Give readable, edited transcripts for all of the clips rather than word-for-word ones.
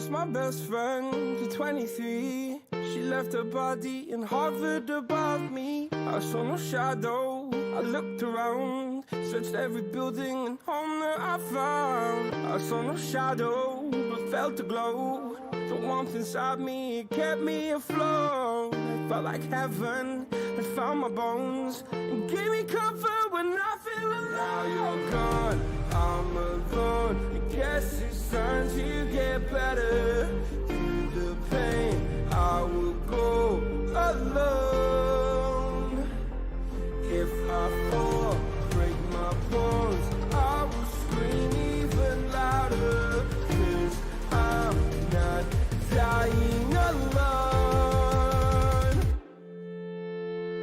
lost my best friend to 23. She left her body in Harvard above me. I saw no shadow, I looked around, searched every building and home that I found. I saw no shadow, but felt a glow. The warmth inside me kept me afloat. It felt like heaven had found my bones and gave me comfort when I feel alone. Now you're gone, I'm alone. I guess it's time to get better. Through the pain, I will go alone. If I fall, break my bones, I will scream even louder. 'Cause I'm not dying alone.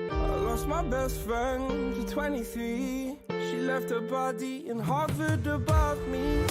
I lost my best friend to 23. She left her body in Harvard above me.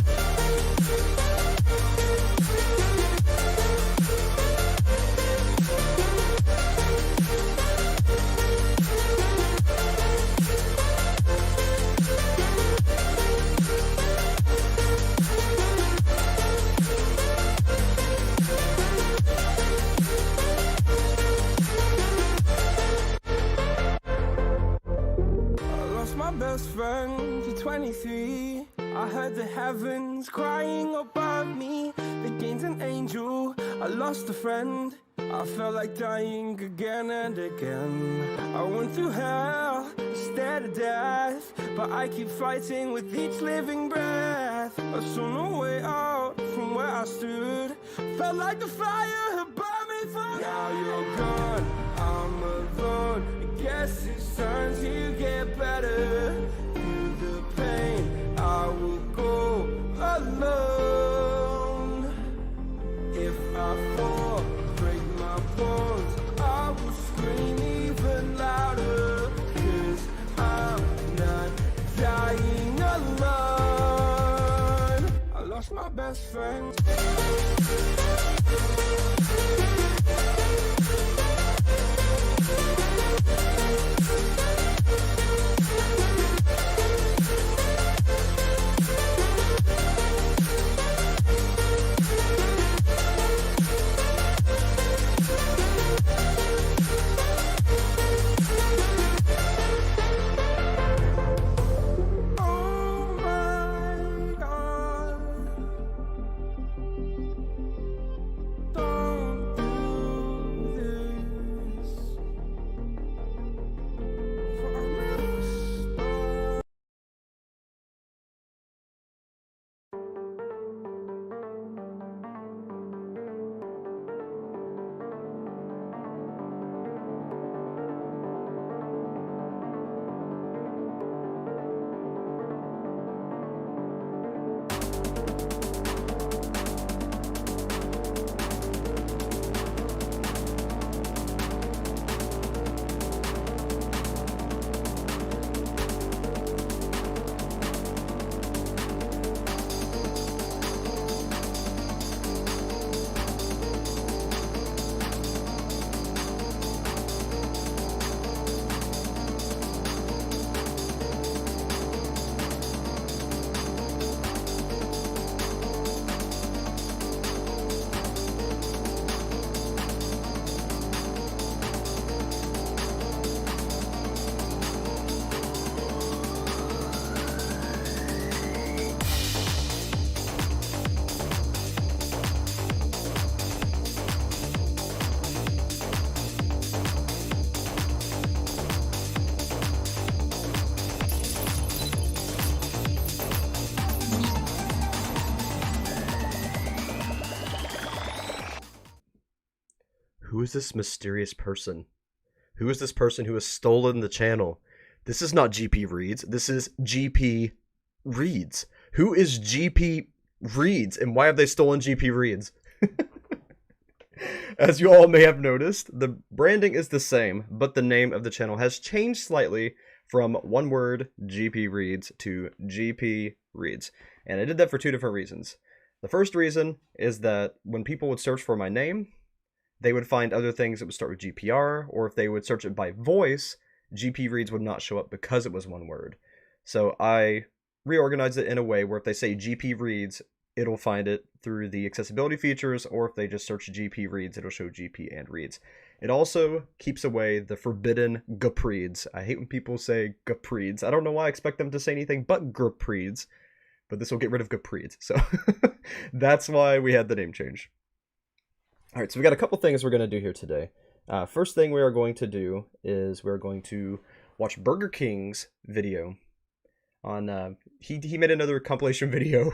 My best friend to 23. I heard the heavens crying above me. They gained an angel, I lost a friend. I felt like dying again and again. I went through hell, stared at death, but I keep fighting with each living breath. I saw no way out from where I stood. Felt like the fire had burned me for. Now you're gone, I'm alone. I guess it's time to get better. Through the pain, I will go alone. If I fall, break my bones, I will scream even louder. 'Cause I'm not dying alone. I lost my best friend. Who is this mysterious person? Who is this person who has stolen the channel? This is not GP Reads. This is GP Reads. Who is GP Reads, and why have they stolen GP Reads? As you all may have noticed, the branding is the same, but the name of the channel has changed slightly from one word, GP Reads, to GP Reads. And I did that for two different reasons. The first reason is that when people would search for my name, they would find other things that would start with GPR, or if they would search it by voice, GP Reads would not show up because it was one word. So I reorganized it in a way where if they say GP Reads it'll find it through the accessibility features, or if they just search GP reads, it'll show GP and reads. It also keeps away the forbidden GPREADs. I hate when people say GPREADs. I don't know why I expect them to say anything but GPREADs, but this will get rid of GPREADs. So that's why we had the name change. All right, so we got a couple things we're going to do here today. First thing we are going to do is we're going to watch Burger King's video on he made another compilation video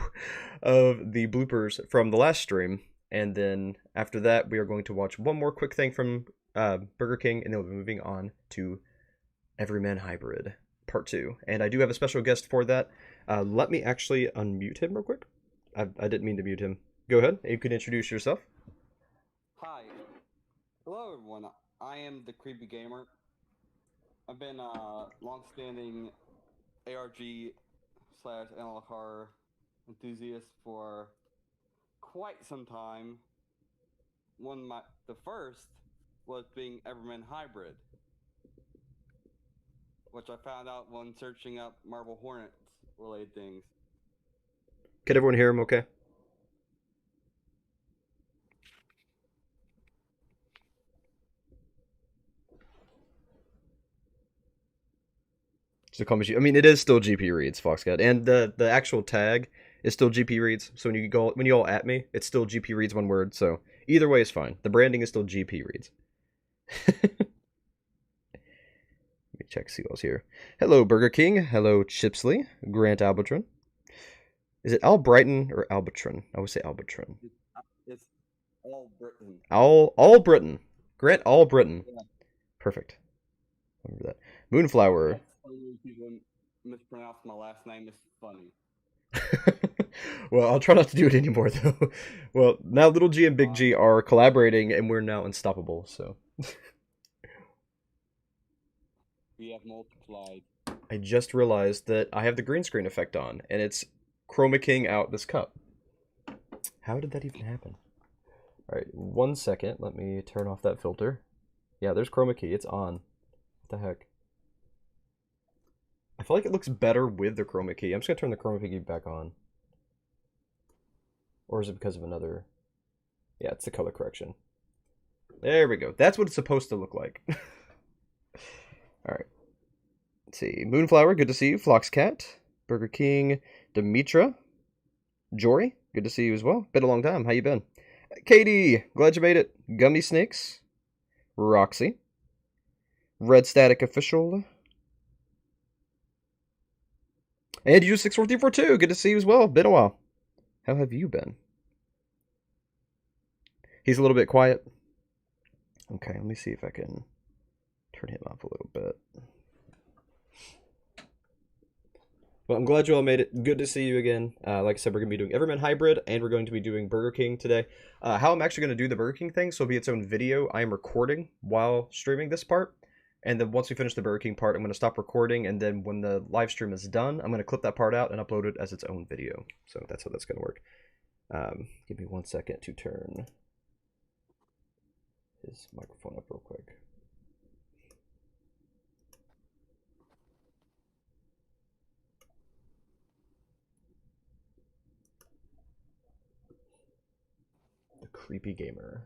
of the bloopers from the last stream, and then after that we are going to watch one more quick thing from Burger King, and then we'll be moving on to Everyman Hybrid Part 2. And I do have a special guest for that. Let me actually unmute him real quick. I didn't mean to mute him. Go ahead, you can introduce yourself. Hi. Hello everyone, I am the Creepy Gamer. I've been a long-standing ARG/analog horror enthusiast for quite some time. The first was being Everman Hybrid, which I found out when searching up Marble Hornets related things. Can everyone hear him okay? So I mean, it is still GP reads, Foxcat, and the actual tag is still GP reads. So when you all at me, it's still GP reads one word. So either way is fine. The branding is still GP reads. Let me check, see what's here. Hello, Burger King. Hello, Chipsley. Grant Albitron. Is it Albrighton or Albitron? I would say Albitron. It's all Britain. All Britain. Grant All Britain. Yeah. Perfect. Remember that. Moonflower. People mispronounce my last name. It's funny. Well, I'll try not to do it anymore, though. Well, now Little G and Big G are collaborating, and we're now unstoppable, so. We have multiplied. I just realized that I have the green screen effect on, and it's chroma keying out this cup. How did that even happen? Alright, 1 second. Let me turn off that filter. Yeah, there's chroma key. It's on. What the heck? I feel like it looks better with the chroma key. I'm just going to turn the chroma key back on. Or is it because of another? Yeah, it's the color correction. There we go. That's what it's supposed to look like. Alright. Let's see. Moonflower, good to see you. Floxcat. Burger King. Demetra. Jory, good to see you as well. Been a long time. How you been? Katie, glad you made it. Gummy Snakes. Roxy. Red Static Official. And you 64342, good to see you as well. Been a while. How have you been? He's a little bit quiet. Okay, let me see if I can turn him up a little bit. Well, I'm glad you all made it. Good to see you again. Like I said, we're going to be doing Everman Hybrid, and we're going to be doing Burger King today. How I'm actually going to do the Burger King thing, so it'll be its own video. I am recording while streaming this part. And then once we finish the Burger King part, I'm going to stop recording, and then when the live stream is done, I'm going to clip that part out and upload it as its own video. So that's how that's going to work. Give me 1 second to turn his microphone up real quick. The Creepy Gamer.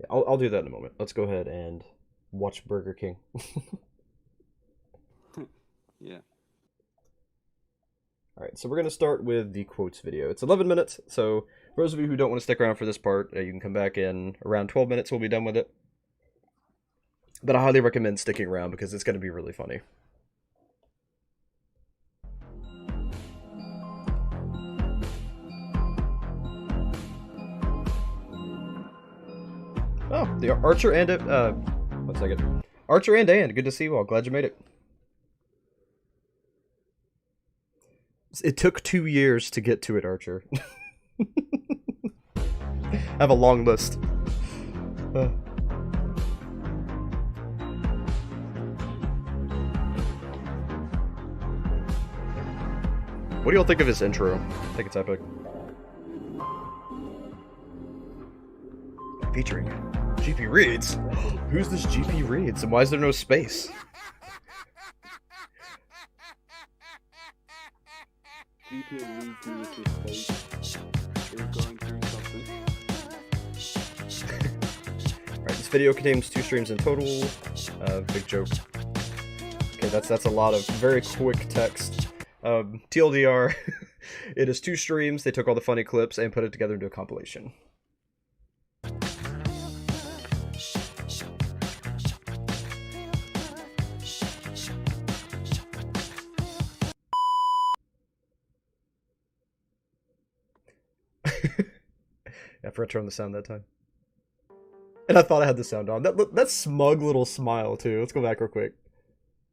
I'll do that in a moment. Let's go ahead and watch Burger King. Yeah. Alright, so we're going to start with the quotes video. It's 11 minutes, so for those of you who don't want to stick around for this part, you can come back in around 12 minutes, we'll be done with it. But I highly recommend sticking around because it's going to be really funny. Oh, the Archer and it. 1 second. Archer and good to see you all. Glad you made it. It took 2 years to get to it, Archer. I have a long list. What do y'all think of his intro? I think it's epic. Featuring GP Reads. Who's this GP Reads, and why is there no space? VPN leads me to space. You're going through something. Alright, this video contains 2 streams in total. Big joke. Okay, that's a lot of very quick text. TLDR, it is 2 streams. They took all the funny clips and put it together into a compilation. I forgot to turn the sound that time. And I thought I had the sound on. That smug little smile, too. Let's go back real quick.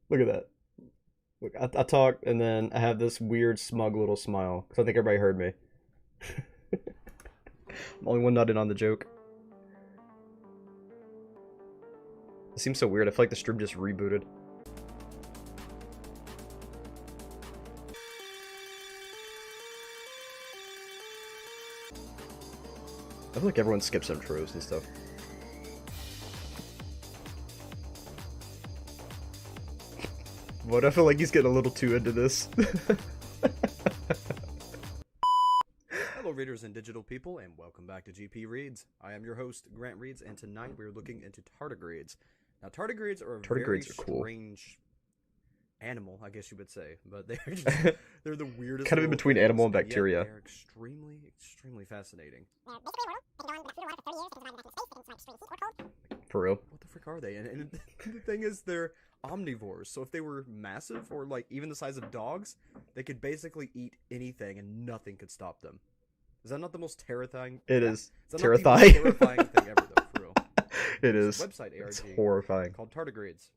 Look at that. Look, I talk, and then I have this weird, smug little smile. Because I think everybody heard me. I'm the only one nodding on the joke. It seems so weird. I feel like the stream just rebooted. I feel like everyone skips intros and stuff. But I feel like he's getting a little too into this. Hello readers and digital people, and welcome back to GP Reads. I am your host, Grant Reads, and tonight we are looking into tardigrades. Now tardigrades are a very strange animal, I guess you would say, but they're just, they're the weirdest. Kind of in between animal and bacteria. They're extremely fascinating. For real? What the frick are they? And the thing is, they're omnivores, so if they were massive, or like even the size of dogs, they could basically eat anything and nothing could stop them. Is that not the most terrifying? It is terrifying. Terrifying thing ever, though, for real. It is. Website ARG. It's horrifying. Called Tardigrades.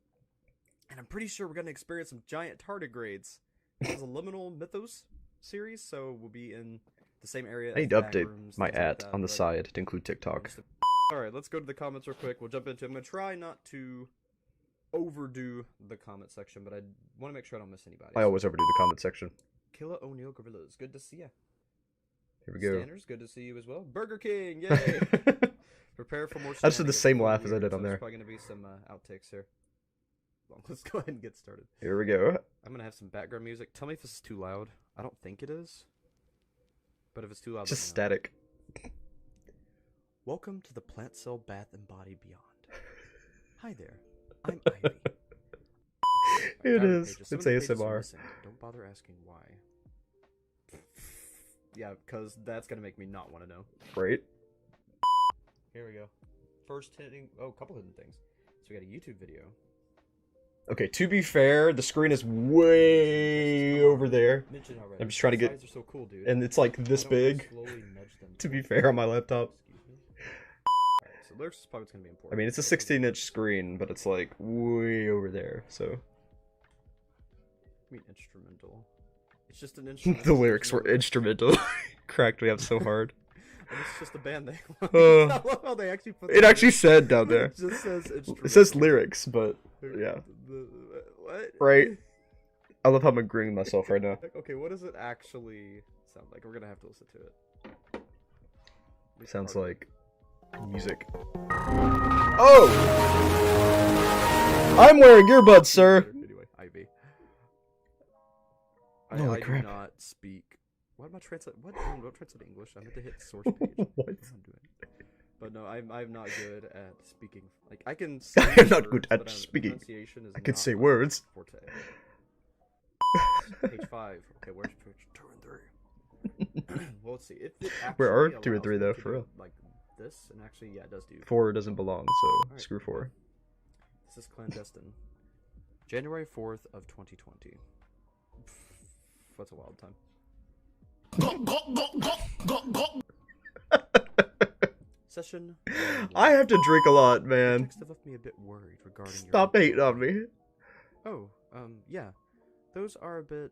And I'm pretty sure we're going to experience some giant tardigrades. This is a liminal mythos series, so we'll be in the same area. I need to update my @ on the side to include TikTok. Alright, let's go to the comments real quick. We'll jump into it. I'm going to try not to overdo the comment section, but I want to make sure I don't miss anybody. I always overdo the comment section. Killa O'Neill Gorillas, good to see ya. Here we go. Standers, good to see you as well. Burger King, yay! Prepare for more. I just did the same laugh as I did on there. There's probably going to be some outtakes here. Well, let's go ahead and get started. Here we go. I'm going to have some background music. Tell me if this is too loud. I don't think it is. But if it's too loud, just static. Welcome to the Plant Cell Bath and Body Beyond. Hi there. I'm Ivy. It is. It's ASMR. Don't bother asking why. Yeah, because that's going to make me not want to know. Right? Here we go. First hitting... Oh, a couple hidden things. So we got a YouTube video. Okay, to be fair, the screen is way over there. I'm just trying to get... So cool, dude. And it's like this big. To be fair, on my laptop. So lyrics is probably what's going to be important. I mean, it's a 16-inch screen, but it's like way over there, so... I mean, instrumental. It's just an instrumental. The lyrics were instrumental. Cracked me up so hard. And it's just a band name. I love how they actually put it actually said down there. It just says instrumental. It says lyrics, but yeah. What? Right. I love how I'm agreeing with myself right now. Okay, what does it actually sound like? We're going to have to listen to it. Sounds like music. Oh! I'm wearing earbuds, sir! Anyway, Ivy. Holy crap. I do not speak. What am I translating? What? I don't translate English. I meant to hit the source page. What? I'm doing. But no, I'm not good at speaking. Like I can. I'm not good at speaking. I can say words. Forte. Page 5. Okay, where's page 2 and 3? Well, let's see. Where are 2 and 3 though? For real. Like this, and actually, yeah, it does do. 4 doesn't belong, so right. Screw 4. This is clandestine. January 4th of 2020. That's a wild time. Session. I have to drink a lot, man. Have left me a bit worried regarding. Stop hating on me. Oh, yeah, those are a bit.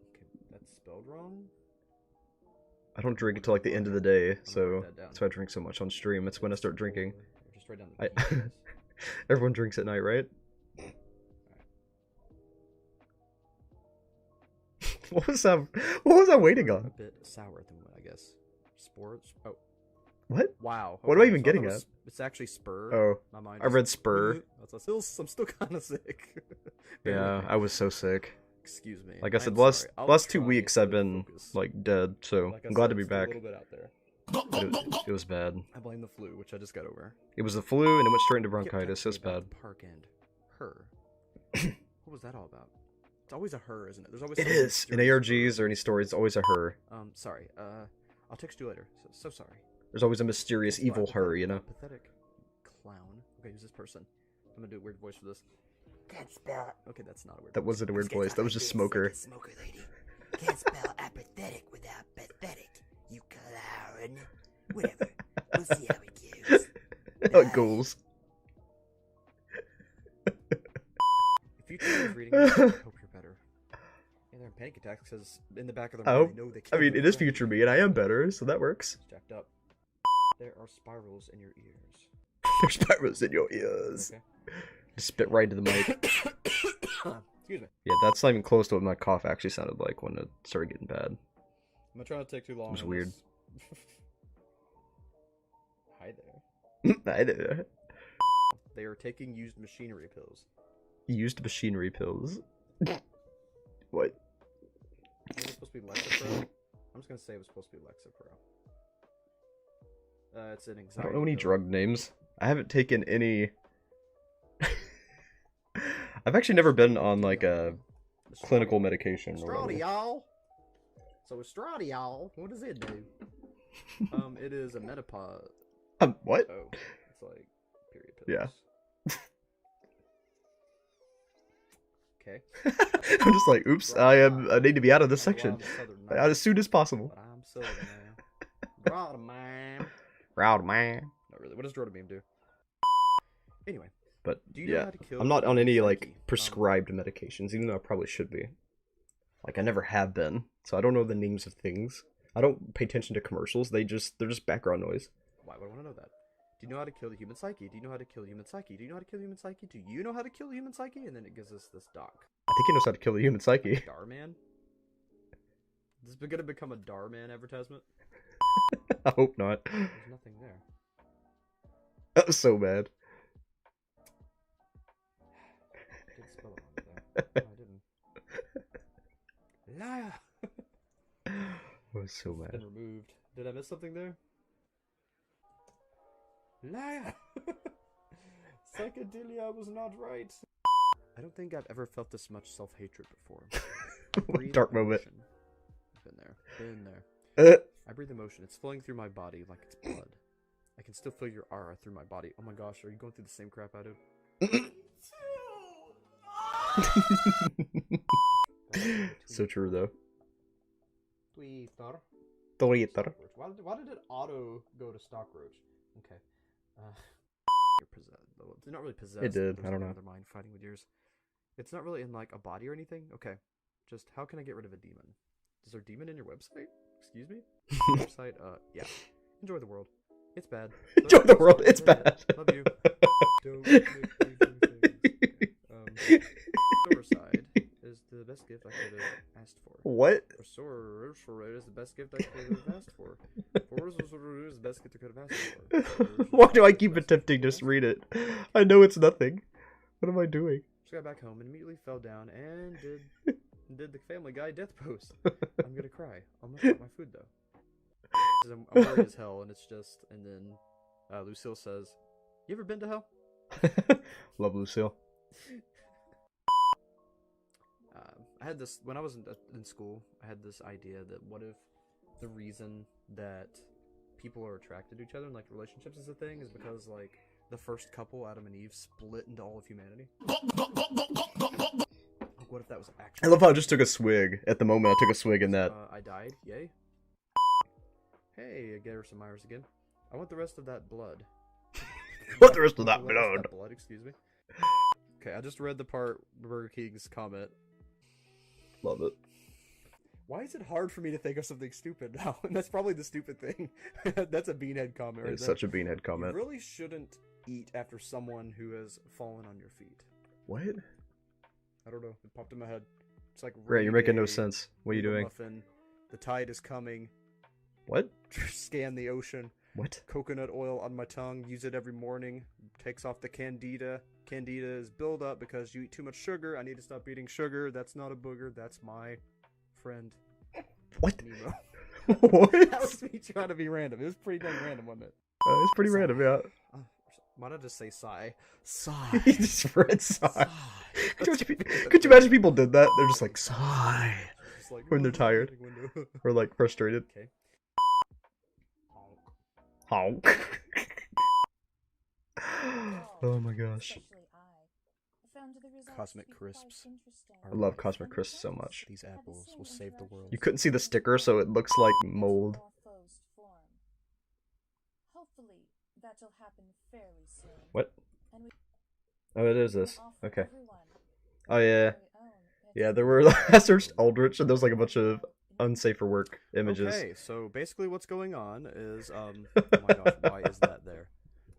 Okay, that's spelled wrong. I don't drink until like the end of the day, so that's why I drink so much on stream. It's when I start drinking. Just write down the Everyone drinks at night, right? What was I waiting on? A bit sour than what I guess. Sports. Oh. What? Wow. Okay. What am I even getting at? It's actually spur. Oh. My mind I read spur. I'm still kind of sick. Yeah, I was so sick. Excuse me. Like I said, I'm the last sorry. I'll last 2 try weeks I've to been focus. like dead, so Like I I'm glad said, to be it's still back. a little bit out there. But it was bad. I blame the flu, which I just got over. It was the flu, and it went straight into Kept bronchitis. texting It was me about bad. the park and her. What was that all about? It's always a her, isn't it? There's always It some is. In mysterious ARGs or any stories, it's always a her. Sorry. I'll text you later. So sorry. There's always a mysterious Can't spell evil her, apathetic- you know? Pathetic clown. Okay, who's this person? I'm gonna do a weird voice for this. Can't spell. Okay, that's not a weird. That wasn't a weird voice. That was just Smoker. Smoker lady. Can't spell apathetic without pathetic. You clown. Whatever. We'll see how it goes. How it goes. If you was reading this, I hope you're better. And they're in panic attacks because in the back of their I mind hope. they know they I can't. mean, it is future me, and I am better, so that works. It's jacked up. There are spirals in your ears. There's spirals in your ears. Okay. Just spit right into the mic. Excuse me. Yeah, that's not even close to what my cough actually sounded like when it started getting bad. I'm not trying to take too long. It was on weird. this. Hi there. I know. They are taking used machinery pills. Used machinery pills. What? Was it supposed to be Lexapro? I'm just gonna say it was supposed to be Lexapro. It's an anxiety. I don't know any pill. drug names. I haven't taken any. I've actually never been on like a clinical medication or whatever. Estradiol. So estradiol, what does it do? It is a menopause. What? Oh, it's like period pills. Yeah. Okay. I'm just like, oops, I need to be out of this section Well, I'm Southern man, out as soon as possible. but I'm Southern man. Right, man. Proud man. Not really. What does Rhodabeam do? Anyway, But do you know yeah, how to kill? I'm not on any like Psyche? prescribed medications, even though I probably should be. Like I never have been, so I don't know the names of things. I don't pay attention to commercials. They're just background noise. Why would I want to know that? Do you know how to kill the human psyche? Do you know how to kill human psyche? Do you know how to kill human psyche? Do you know how to kill human psyche? And then it gives us this doc. I think he knows how to kill the human psyche. Darman? Is this gonna become a Darman advertisement? I hope not. There's nothing there. That was so bad. I did spell it wrong there. No, I didn't. Liar! That was so It's bad. been removed. Did I miss something there? Liar! Psychedelia was not right. I don't think I've ever felt this much self-hatred before. Breathe Dark moment. emotion. Been there. Been there. Uh, I breathe emotion. It's flowing through my body like it's blood. I can still feel your aura through my body. Oh my gosh, are you going through the same crap I do? so true though. Twitter. Twitter. Why did it auto go to stock roach? Okay. You're possessed. They're not really possessed. It did, There's I don't know. another mind fighting with yours. It's not really in like a body or anything. Okay. Just how can I get rid of a demon? Is there a demon in your website? Excuse me? Website? Yeah. Enjoy the world. It's bad. Enjoy the world. It's bad. Love you. Don't make me do things. Suicide is the best gift I could have asked for. What? Suicide is the best gift I could have asked for. Suicide is the best gift I could have asked for. Why do I keep attempting to read it? I know it's nothing. What am I doing? Just got back home and immediately fell down and did the Family Guy death pose. I'm gonna cry. Almost got my food though. 'Cause I'm worried as hell, and it's just, and then Lucille says, "You ever been to hell?" Love Lucille. I had this when I was in school. I had this idea that what if the reason that people are attracted to each other and like relationships is a thing is because like the first couple, Adam and Eve, split into all of humanity. Like, what if that was actually? I love how I just took a swig. At the moment, I took a swig in that. I died. Yay. Hey, Garrison Myers again. I want the rest of that blood. What the rest of that The rest of blood? excuse me. Okay, I just read the part Burger King's comment. Love it. Why is it hard for me to think of something stupid now? And that's probably the stupid thing. That's a beanhead comment right It's there. such a beanhead comment. You really shouldn't eat after someone who has fallen on your feet. What? I don't know. It popped in my head. It's like Ray, you're making no rainy day, sense. What are you eat a doing? muffin, the tide is coming. What? Scan the ocean. What? Coconut oil on my tongue. Use it every morning. Takes off the candida. Candidas build up because you eat too much sugar. I need to stop eating sugar. That's not a booger. That's my friend. What? Nemo. What? That was me trying to be random. It was pretty dang random, wasn't it? It's pretty random, yeah. Why not just say sigh? Sigh. He just read sigh. Sigh. Could you imagine people did that? They're just like, sigh. Just like, When they're tired. Or like frustrated. Okay. Honk. Oh my gosh. Cosmic crisps. I love Cosmic Crisps so much. These apples will save the world. You couldn't see the sticker, so it looks like mold. Hopefully, that'll happen fairly soon. What? Oh, it is this. Okay. Oh, yeah. Yeah, there were... I searched Eldritch, and there was like a bunch of unsafe for work images. Okay, so basically what's going on is, oh my gosh, why is that there?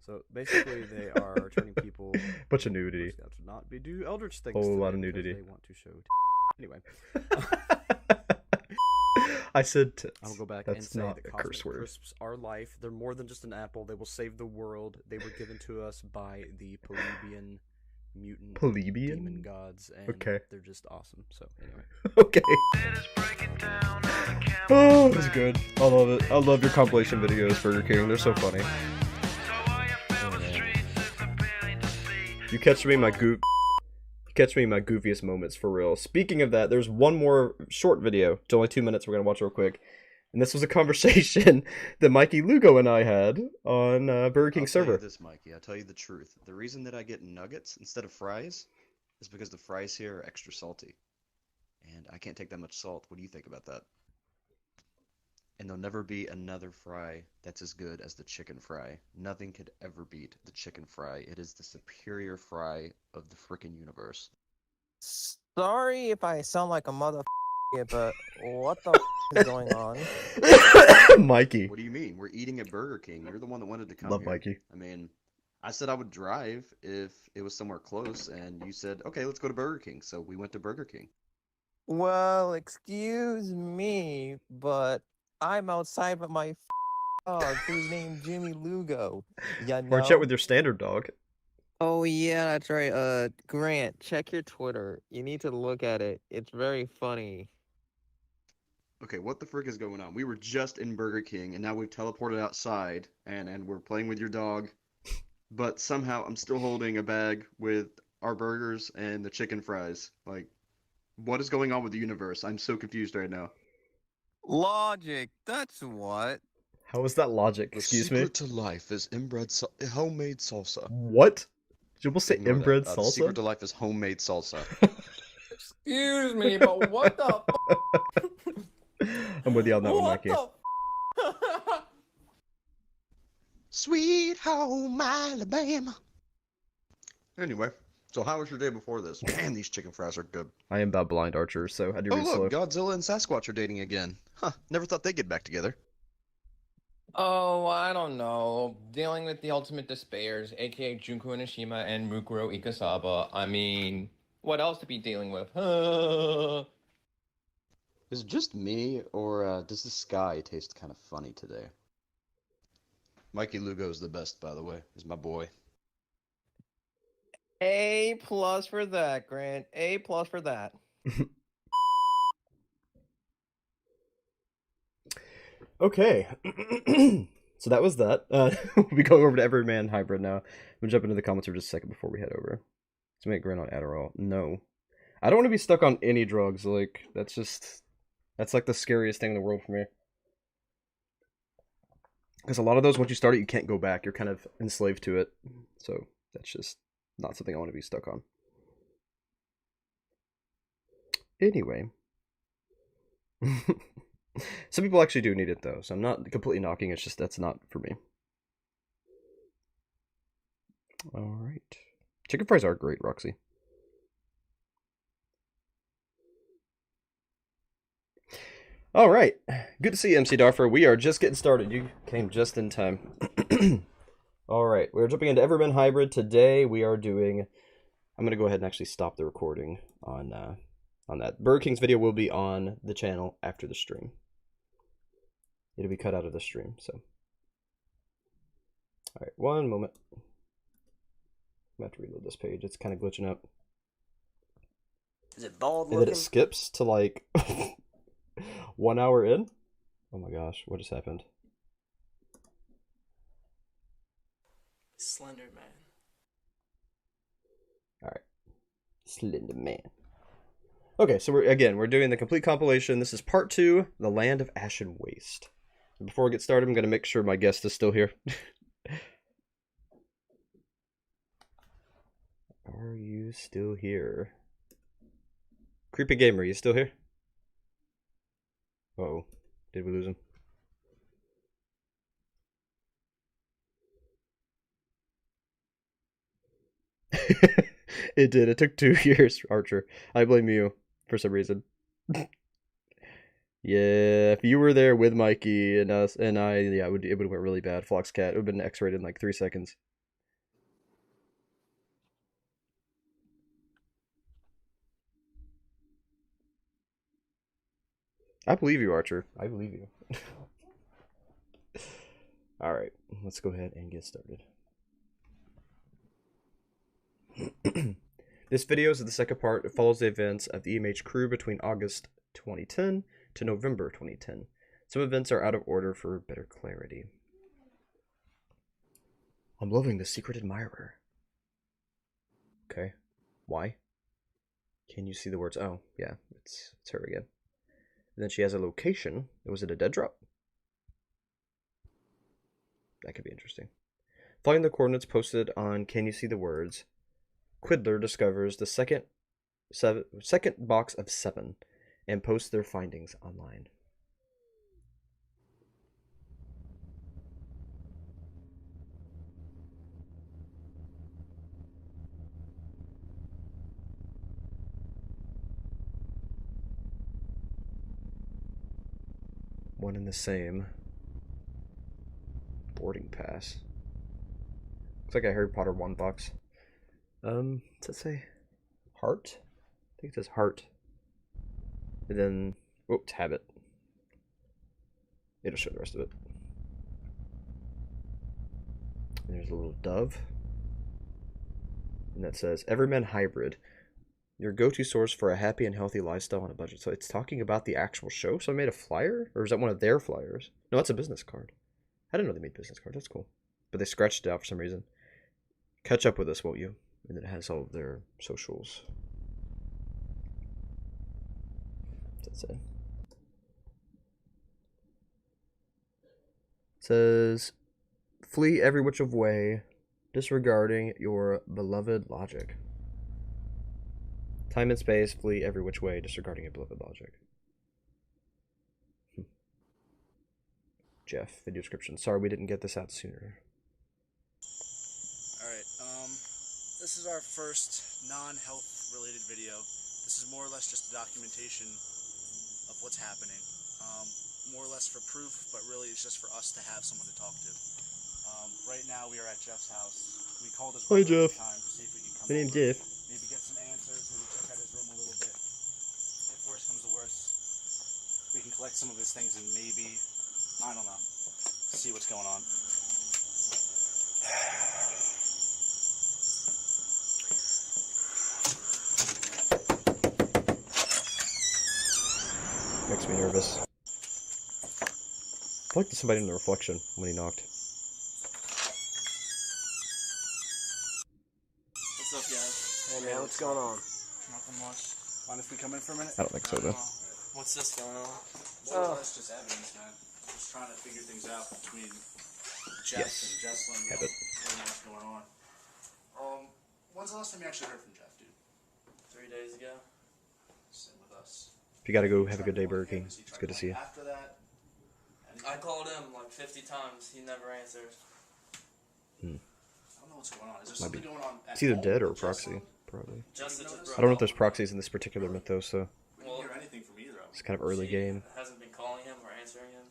So basically they are turning people... Bunch of nudity. To not be do Eldritch things Whole lot of today because nudity. They want to show anyway. I said tits. I'll go back That's and say not the a Cosmic curse word. Crisps are life. They're more than just an apple. They will save the world. They were given to us by the plebeian mutant Plebeian? demon gods, and Okay. they're just awesome. So anyway. Okay. Oh, that's good. I love it. I love your compilation videos, Burger King. They're so funny. You catch me in my goofiest moments for real. Speaking of that, there's one more short video. It's only 2 minutes. We're gonna watch real quick. And this was a conversation that Mikey Lugo and I had on Burger King server. I'll tell you this, Mikey. I'll tell you the truth. The reason that I get nuggets instead of fries is because the fries here are extra salty. And I can't take that much salt. What do you think about that? And there'll never be another fry that's as good as the chicken fry. Nothing could ever beat the chicken fry. It is the superior fry of the frickin' universe. Sorry if I sound like a mother, but what the is going on? Mikey. What do you mean? We're eating at Burger King. You're the one that wanted to come Love here. Mikey. I mean, I said I would drive if it was somewhere close, and you said, okay, let's go to Burger King. So we went to Burger King. Well, excuse me, but I'm outside with my dog, who's named Jimmy Lugo. You know? Watch out with your standard dog. Oh yeah, that's right. Grant, check your Twitter. You need to look at it. It's very funny. Okay, what the frick is going on? We were just in Burger King, and now we've teleported outside, and we're playing with your dog. But somehow I'm still holding a bag with our burgers and the chicken fries. Like, what is going on with the universe? I'm so confused right now. Logic, that's what. How is that logic? The Excuse me? secret to life is homemade salsa. What? Did you almost say Ignore that. inbred The secret to salsa? life is homemade salsa. Excuse me, but what the I'm with you on that one, Mikey. Sweet home Alabama. Anyway, so how was your day before this? Man, these chicken fries are good. I am about blind archer, so I do Oh read look, slow. Godzilla and Sasquatch are dating again. Huh, never thought they'd get back together. Oh, I don't know. Dealing with the ultimate despairs, aka Junko Onishima and Mukuro Ikasaba. I mean, what else to be dealing with? Is it just me, or does the sky taste kind of funny today? Mikey Lugo's the best, by the way. He's my boy. A+ for that, Grant. A+ for that. Okay. So that was that. We'll be going over to Everman Hybrid now. I'm gonna jump into the comments for just a second before we head over. Let's make Grant on Adderall. No. I don't want to be stuck on any drugs. Like, that's like the scariest thing in the world for me. Because a lot of those, once you start it, you can't go back. You're kind of enslaved to it. So that's just not something I want to be stuck on. Anyway. Some people actually do need it, though. So I'm not completely knocking. It's just that's not for me. Alright. Chicken fries are great, Roxy. Alright. Good to see you, MC Darfer. We are just getting started. You came just in time. Alright. We're jumping into Everman Hybrid. Today we are doing... I'm going to go ahead and actually stop the recording on that. Burger King's video will be on the channel after the stream. It'll be cut out of the stream, so. Alright, one moment. I'm have to reload this page. It's kind of glitching out. Is it bald And then looking? it skips to like 1 hour in. Oh my gosh, what just happened? Slender Man. Alright. Slender Man. Okay, so we're doing the complete compilation. This is part 2, The Land of Ash and Waste. And before we get started, I'm going to make sure my guest is still here. Are you still here? Creepy Gamer, you still here? Uh-oh. Did we lose him? It did. It took 2 years, Archer. I blame you for some reason. Yeah, if you were there with Mikey and us and I, yeah, it would have went really bad. Floxcat, it would have been X-rated in like 3 seconds. I believe you, Archer. I believe you. Alright, let's go ahead and get started. This video is the second part. It follows the events of the EMH crew between August 2010 to November 2010. Some events are out of order for better clarity. I'm loving the secret admirer. Okay. Why? Can you see the words? Oh, yeah, it's her again. And then she has a location. Was it a dead drop? That could be interesting. Following the coordinates posted on Can You See the Words, Quiddler discovers the second box of 7 and posts their findings online. One and the same. Boarding pass. Looks like a Harry Potter 1 box. Does it say heart? I think it says heart. And then, oh, tab it. It'll show the rest of it. And there's a little dove. And that says, Everman Hybrid. Your go-to source for a happy and healthy lifestyle on a budget. So it's talking about the actual show? So I made a flyer? Or is that one of their flyers? No, that's a business card. I didn't know they made business cards. That's cool. But they scratched it out for some reason. Catch up with us, won't you? And then it has all of their socials. What's that say? It says, flee every which of way, disregarding your beloved logic. Time and space, flee every which way, disregarding your beloved logic. Jeff, video description. Sorry we didn't get this out sooner. Alright, this is our first non-health related video. This is more or less just a documentation of what's happening. More or less for proof, but really it's just for us to have someone to talk to. Right now we are at Jeff's house. We called his Hi, brother Jeff. at the time to see if we can come My name's over, Jeff. maybe get some answers, maybe check out his room a little bit. If worse comes to worse, we can collect some of his things and maybe, I don't know, see what's going on. Makes me nervous. I feel like there's somebody in the reflection when he knocked. What's up, guys? Hey man, what's going on? Nothing much. Mind if we come in for a minute? I don't think so, though. What's this going on? Well, that's just evidence, man. Just trying to figure things out between Jeff Yes. and Jesslyn. Have it. What's going on? When's the last time you actually heard from Jeff, dude? 3 days ago. Sit with us. If you gotta go, have a good day, Burger King. It's good to see you. After that, I called him like 50 times. He never answers. I don't know what's going on. Is there Might something be. going on? It's either dead or a proxy, probably. Just I don't know if there's proxies in this particular mythos, so We didn't hear anything from either of it's them. kind of early game. Hasn't been calling him or answering him.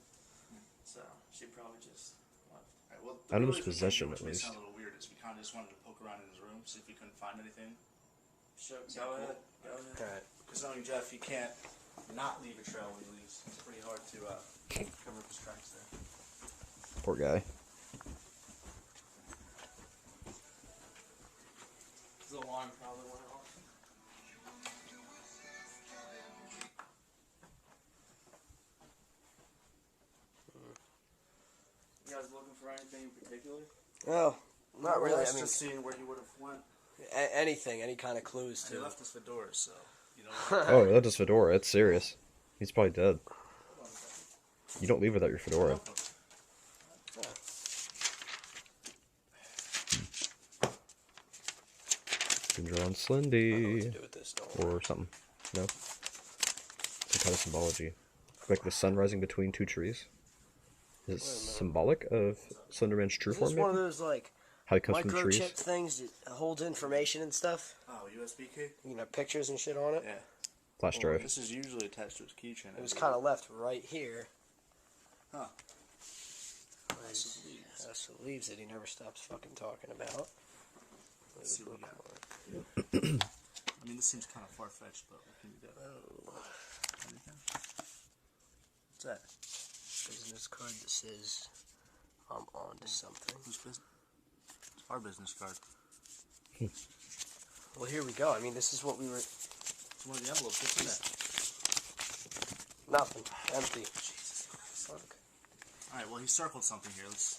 So she probably just left. Right, well, I know the there's reason we came possession, here, which at may least. sound a little weird, is we kind of just wanted to poke around in his room, see if we couldn't find anything. Sure, go ahead. Go ahead. Alright. Because knowing Jeff, he can't not leave a trail when he leaves. It's pretty hard to cover up his tracks there. Poor guy. The alarm probably went off. You guys looking for anything in particular? No, not really. I mean, just seeing where he would have went. anything, any kind of clues And he too. left his fedora, so you know. Oh, that is fedora. It's serious. He's probably dead. You don't leave without your fedora. Ginger on Slendy. Or something. No? Some kind of symbology. Like the sun rising between two trees. Is it symbolic of Slenderman's true Is form? this Maybe? one of those like How he comes from trees? microchip things that holds information and stuff? Oh, USB key? You know, pictures and shit on it? Yeah. Flash Well, drive. this is usually attached to his keychain. It was kind of left right here. Huh. That's the leaves that he never stops fucking talking about. Let's see what we got. I mean, this seems kind of far-fetched, but what can you do? Anything? What's that? Business card that says I'm on to something. Whose business? It's our business card. Well, here we go. I mean, this is what we were... It's one of the envelopes. What's in there? Nothing. Empty. Jesus Christ. Fuck. Alright, well, he circled something here. Let's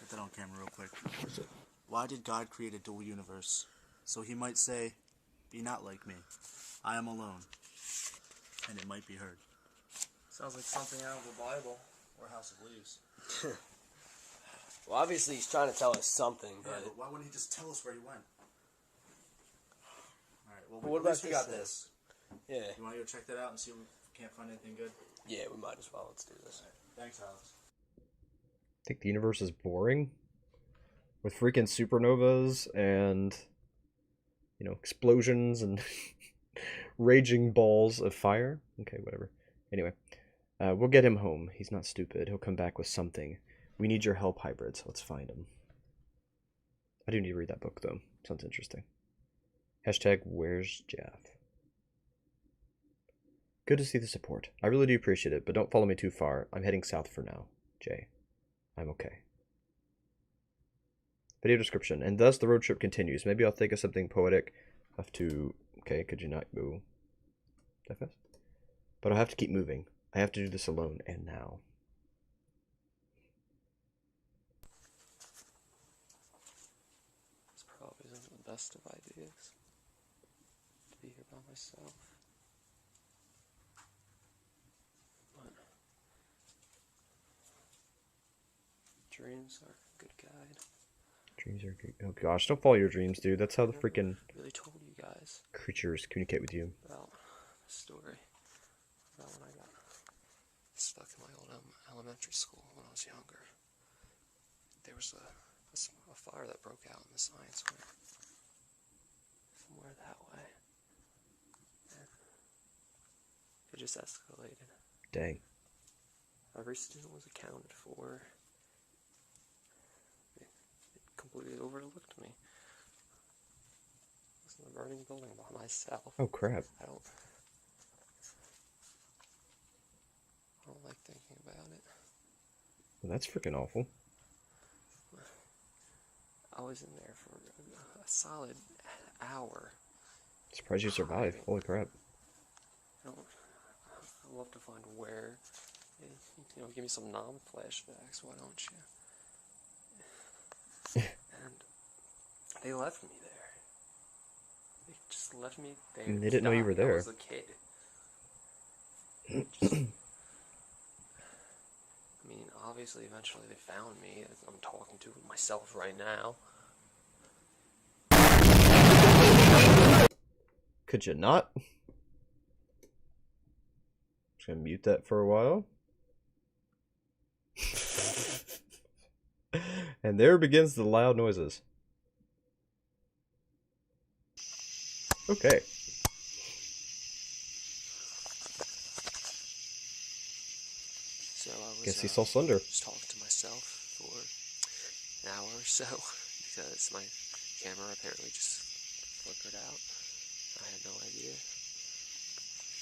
get that on camera real quick. Why did God create a dual universe? So he might say, be not like me. I am alone. And it might be heard. Sounds like something out of the Bible. Or House of Leaves. Well, obviously he's trying to tell us something, Yeah, but... but why wouldn't he just tell us where he went? Alright, well, What at least about we got this this. Yeah. You want to go check that out and see if we can't find anything good? Yeah, we might as well. Let's do this. Thanks, Alex. Think the universe is boring? With freaking supernovas and, you know, explosions and raging balls of fire? Okay, whatever. Anyway, we'll get him home. He's not stupid. He'll come back with something. We need your help, hybrids. Let's find him. I do need to read that book, though. Sounds interesting. Hashtag, where's Jeff? Good to see the support. I really do appreciate it, but don't follow me too far. I'm heading south for now. Jay. I'm okay. Video description. And thus the road trip continues. Maybe I'll think of something poetic. Have to... Okay, could you not go that fast? But I'll have to keep moving. I have to do this alone, and now. This probably isn't the best of ideas. To be here by myself. But dreams are a good guide. Dreams are good. Oh gosh, don't follow your dreams, dude. That's how the freaking I really told you guys creatures communicate with you. about the story about when I got stuck in my old elementary school when I was younger. There was a fire that broke out in the science fair somewhere that way, and it just escalated. Dang. Every student was accounted for. It completely overlooked me. I was in the burning building by myself. Oh crap. I don't like thinking about it. Well, that's freaking awful. I was in there for a solid hour. Surprised you survived. Holy crap. I'd love to find where. You know, give me some non-flashbacks, why don't you? And they left me there. They just left me there. They didn't know you were there. I was a kid. Just, I mean, obviously, eventually they found me. I'm talking to myself right now. Could you not? Just gonna mute that for a while. And there begins the loud noises. Okay. So I was Guess he saw Slender. just talking to myself for an hour or so because my camera apparently just flickered out. I had no idea.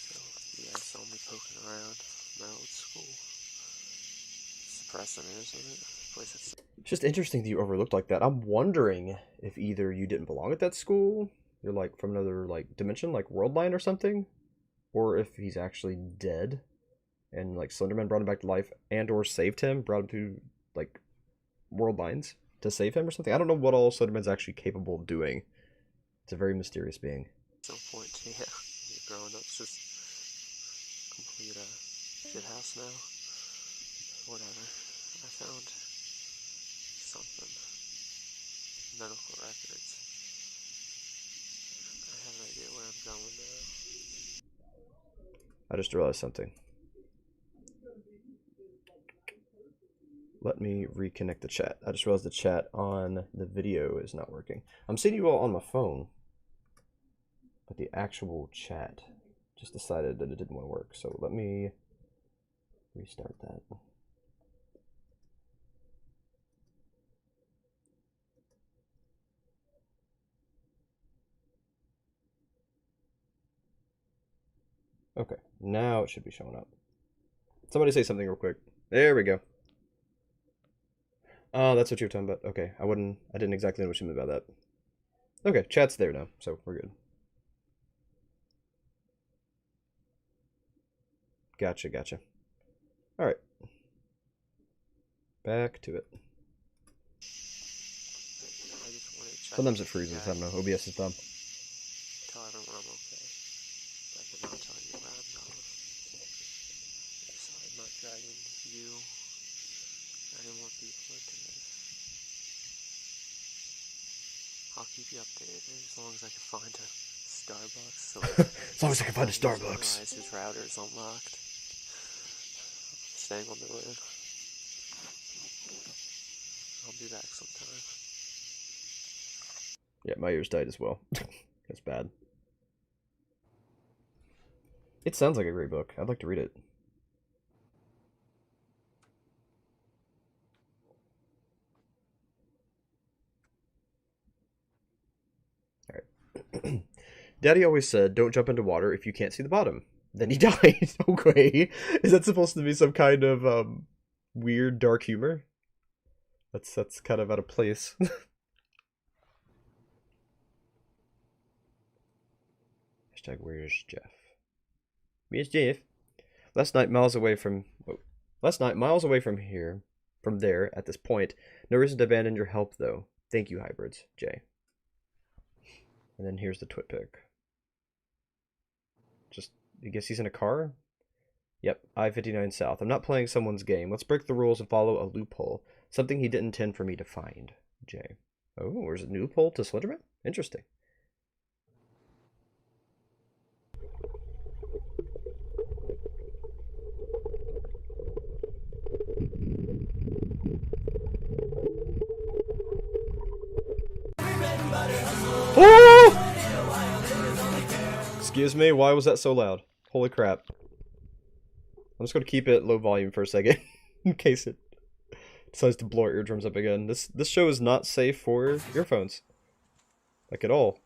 So you guys saw me poking around my old school. It's depressing, isn't it? Place that's It's just interesting that you overlooked like that. I'm wondering if either you didn't belong at that school, you're like from another like dimension, like world line or something, or if he's actually dead, and like Slenderman brought him back to life and or saved him, brought him to like world lines to save him or something. I don't know what all Slenderman's actually capable of doing. It's a very mysterious being. At some point, yeah, you're growing up, it's just complete shit house now. Whatever. I found something. Medical records. I have an idea where I'm going now. I just realized something. Let me reconnect the chat. I just realized the chat on the video is not working. I'm seeing you all on my phone, but the actual chat just decided that it didn't want to work. So let me restart that. Okay, now it should be showing up. Somebody say something real quick. There we go. Oh, that's what you were talking about. Okay, I didn't exactly know what you meant about that. Okay, chat's there now, so we're good. Gotcha. Alright. Back to it. Sometimes it freezes, I don't know, OBS is dumb. Tell everyone I'm okay. But I did not tell you where I'm going. So I'm not dragging you or any more people into this. I'll keep you updated as long as I can find a Starbucks. So as long as I can find a Starbucks. His router is unlocked. I'm staying on the road. I'll be back sometime. Yeah, my ears died as well. That's bad. It sounds like a great book. I'd like to read it. Alright. Daddy always said, don't jump into water if you can't see the bottom. Then he died. Okay. Is that supposed to be some kind of weird dark humor? That's kind of out of place. Hashtag where's Jeff? Where's Jeff? Last night miles away from here, from there at this point. No reason to abandon your help though. Thank you, hybrids, Jay. And then here's the twit pic. Just, I guess he's in a car? Yep, I-59 South. I'm not playing someone's game. Let's break the rules and follow a loophole. Something he didn't intend for me to find. Jay. Oh, there's a loophole to Slenderman? Interesting. Oh! Excuse me, why was that so loud? Holy crap. I'm just going to keep it low volume for a second, in case it decides to blow our eardrums up again. This show is not safe for earphones. Like, at all.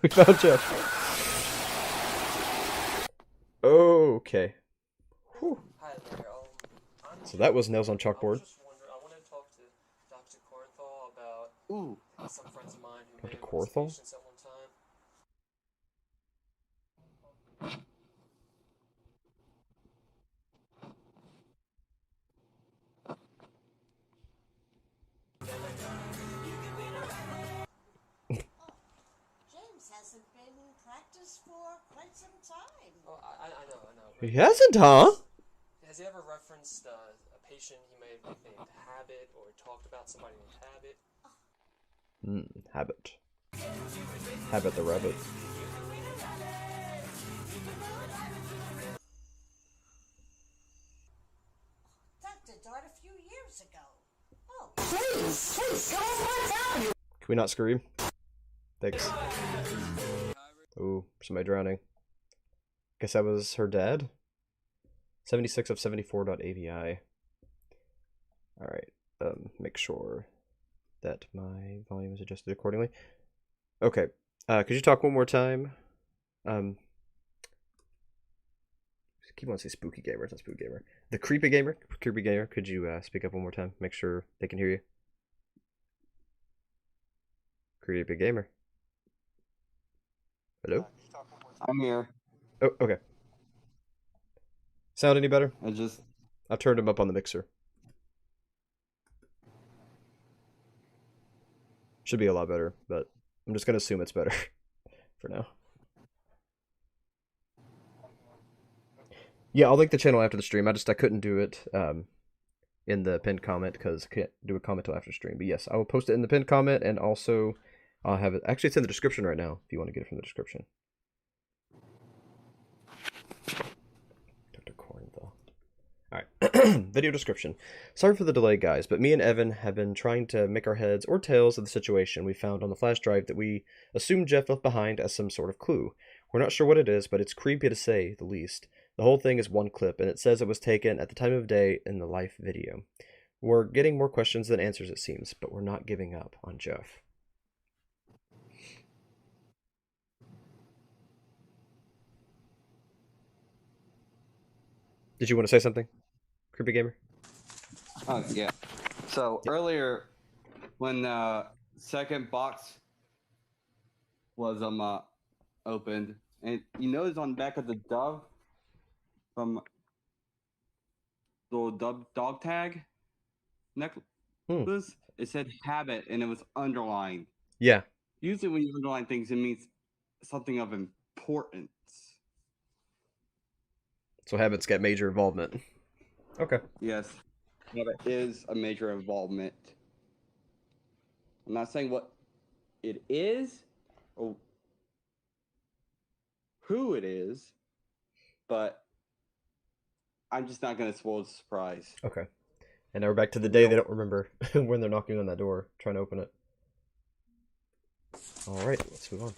We found Jeff. Okay. Whew. Hi there. So that was nails on chalkboard. I want to talk to Dr. Corenthal about some friends of mine who Dr. may have Corenthal? patients at one time. James hasn't been in practice for quite some time. Oh, I know. He hasn't, huh? Has he ever referenced a patient he may have named Habit or talked about somebody named Habit? Habit. Habit the rabbit. Dr. Dart a few years ago. Oh, please, go on down. Can we not scream? Thanks. Ooh, somebody drowning. Guess that was her dad? 76 of 74.avi. Alright, make sure that my volume is adjusted accordingly. Okay, could you talk one more time? keep on saying spooky gamer. It's not spooky gamer. The creepy gamer. Creepy gamer. Could you speak up one more time? Make sure they can hear you. Creepy gamer. Hello? I'm here. Oh, okay. Sound any better? I turned him up on the mixer. Should be a lot better, but I'm just gonna assume it's better for now. Yeah, I'll link the channel after the stream. I couldn't do it in the pinned comment because I can't do a comment till after stream. But yes, I will post it in the pinned comment, and also I'll have it. Actually, it's in the description right now if you want to get it from the description. Dr. Corenthal. Alright, video description. Sorry for the delay, guys, but me and Evan have been trying to make our heads or tails of the situation we found on the flash drive that we assume Jeff left behind as some sort of clue. We're not sure what it is, but it's creepy to say the least. The whole thing is one clip, and it says it was taken at the time of day in the live video. We're getting more questions than answers, it seems, but we're not giving up on Jeff. Did you want to say something, Creepy Gamer? Oh, yeah. So, earlier, when the second box was opened, and you notice on the back of the dove, from the little dog tag necklace, it said habit, and it was underlined. Yeah. Usually when you underline things, it means something of importance. So habits get major involvement. Okay. Yes. Habit is a major involvement. I'm not saying what it is or who it is, but I'm just not going to spoil the surprise. Okay. And now we're back to the day they don't remember when they're knocking on that door, trying to open it. Alright, let's move on.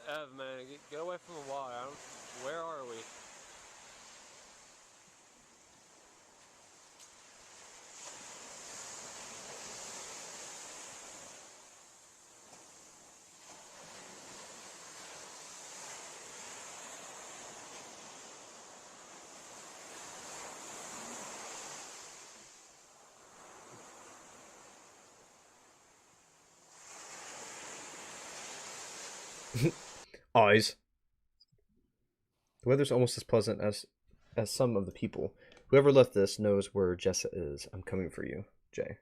Ev, man, get away from the water. Where are we? Eyes. The weather's almost as pleasant as some of the people. Whoever left this knows where Jessa is. I'm coming for you, Jay.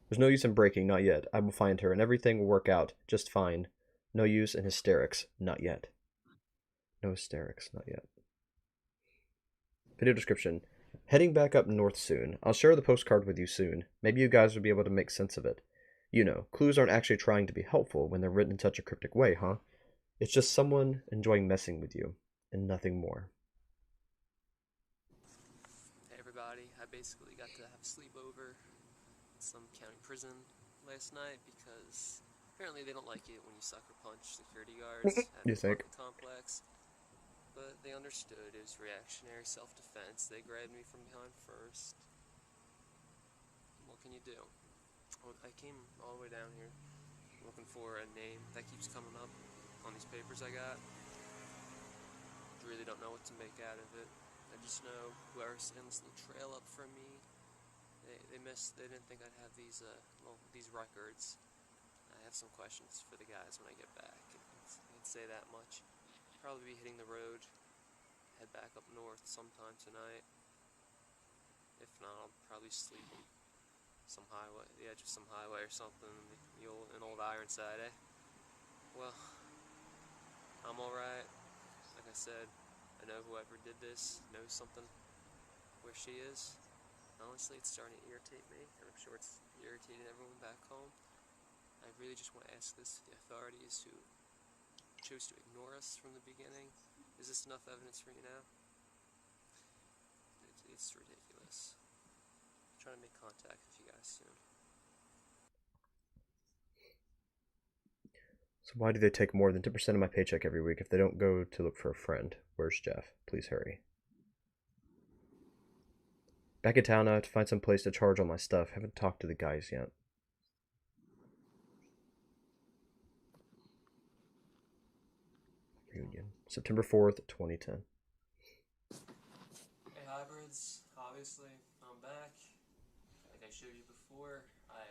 There's no use in breaking, not yet. I will find her, and everything will work out just fine. No use in hysterics, not yet. No hysterics, not yet. Video description. Heading back up north soon. I'll share the postcard with you soon. Maybe you guys will be able to make sense of it. You know, clues aren't actually trying to be helpful when they're written in such a cryptic way, huh? It's just someone enjoying messing with you, and nothing more. Hey everybody, I basically got to have a sleepover in some county prison last night because apparently they don't like it when you sucker punch security guards at You the think? apartment complex. But they understood it was reactionary self-defense. They grabbed me from behind first. What can you do? I came all the way down here looking for a name that keeps coming up on these papers I got. Really don't know what to make out of it. I just know whoever's in this little trail up from me, they didn't think I'd have these these records. I have some questions for the guys when I get back. If can say that much. Probably be hitting the road, head back up north sometime tonight. If not, I'll probably sleep on some highway, the edge of some highway or something, an old Ironside, eh? Well, I'm alright. Like I said, I know whoever did this knows something where she is. Honestly, it's starting to irritate me, and I'm sure it's irritating everyone back home. I really just want to ask this to the authorities who chose to ignore us from the beginning. Is this enough evidence for you now? It's ridiculous. I'm trying to make contact with you guys soon. So why do they take more than 10% of my paycheck every week if they don't go to look for a friend? Where's Jeff? Please hurry. Back in town, I have to find some place to charge all my stuff. Haven't talked to the guys yet. Reunion. September 4th, 2010. Hey hybrids, obviously I'm back. Like I showed you before, I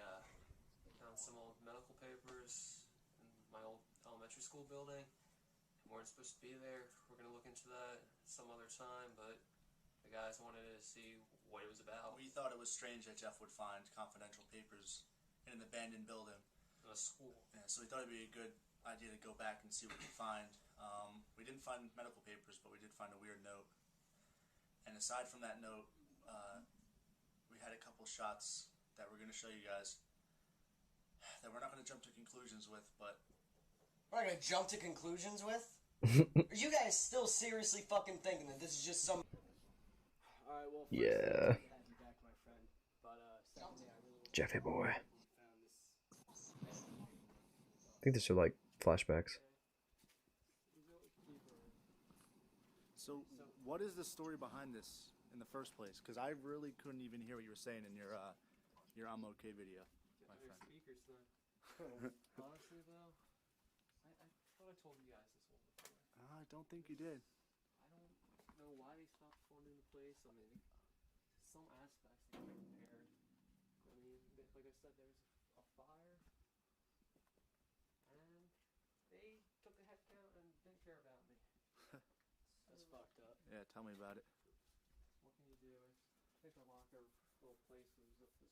found some old medical papers in my old elementary school building. We weren't supposed to be there. We're gonna look into that some other time, but the guys wanted to see what it was about. We thought it was strange that Jeff would find confidential papers in an abandoned building. In a school. Yeah, so we thought it'd be a good idea to go back and see what we find. We didn't find medical papers, but we did find a weird note. And aside from that note, we had a couple shots that we're going to show you guys that we're not going to jump to conclusions with, but... We're not going to jump to conclusions with? Are you guys still seriously fucking thinking that this is just some... Alright, well, first, Yeah. I have you back, my friend. But, secondly, I really Jeffy boy. I think these are like flashbacks. So, what is the story behind this in the first place? Because I really couldn't even hear what you were saying in your I'm okay video, my friend. Speakers then. Honestly though, I thought I told you guys this one before. I don't think you did. I don't know why they stopped falling into place. I mean, some aspects they were repaired. I mean, like I said, there was a fire, and they took a head count and didn't care about me. That's fucked up. Yeah, tell me about it. What can you do? I think the locker little place was up this way.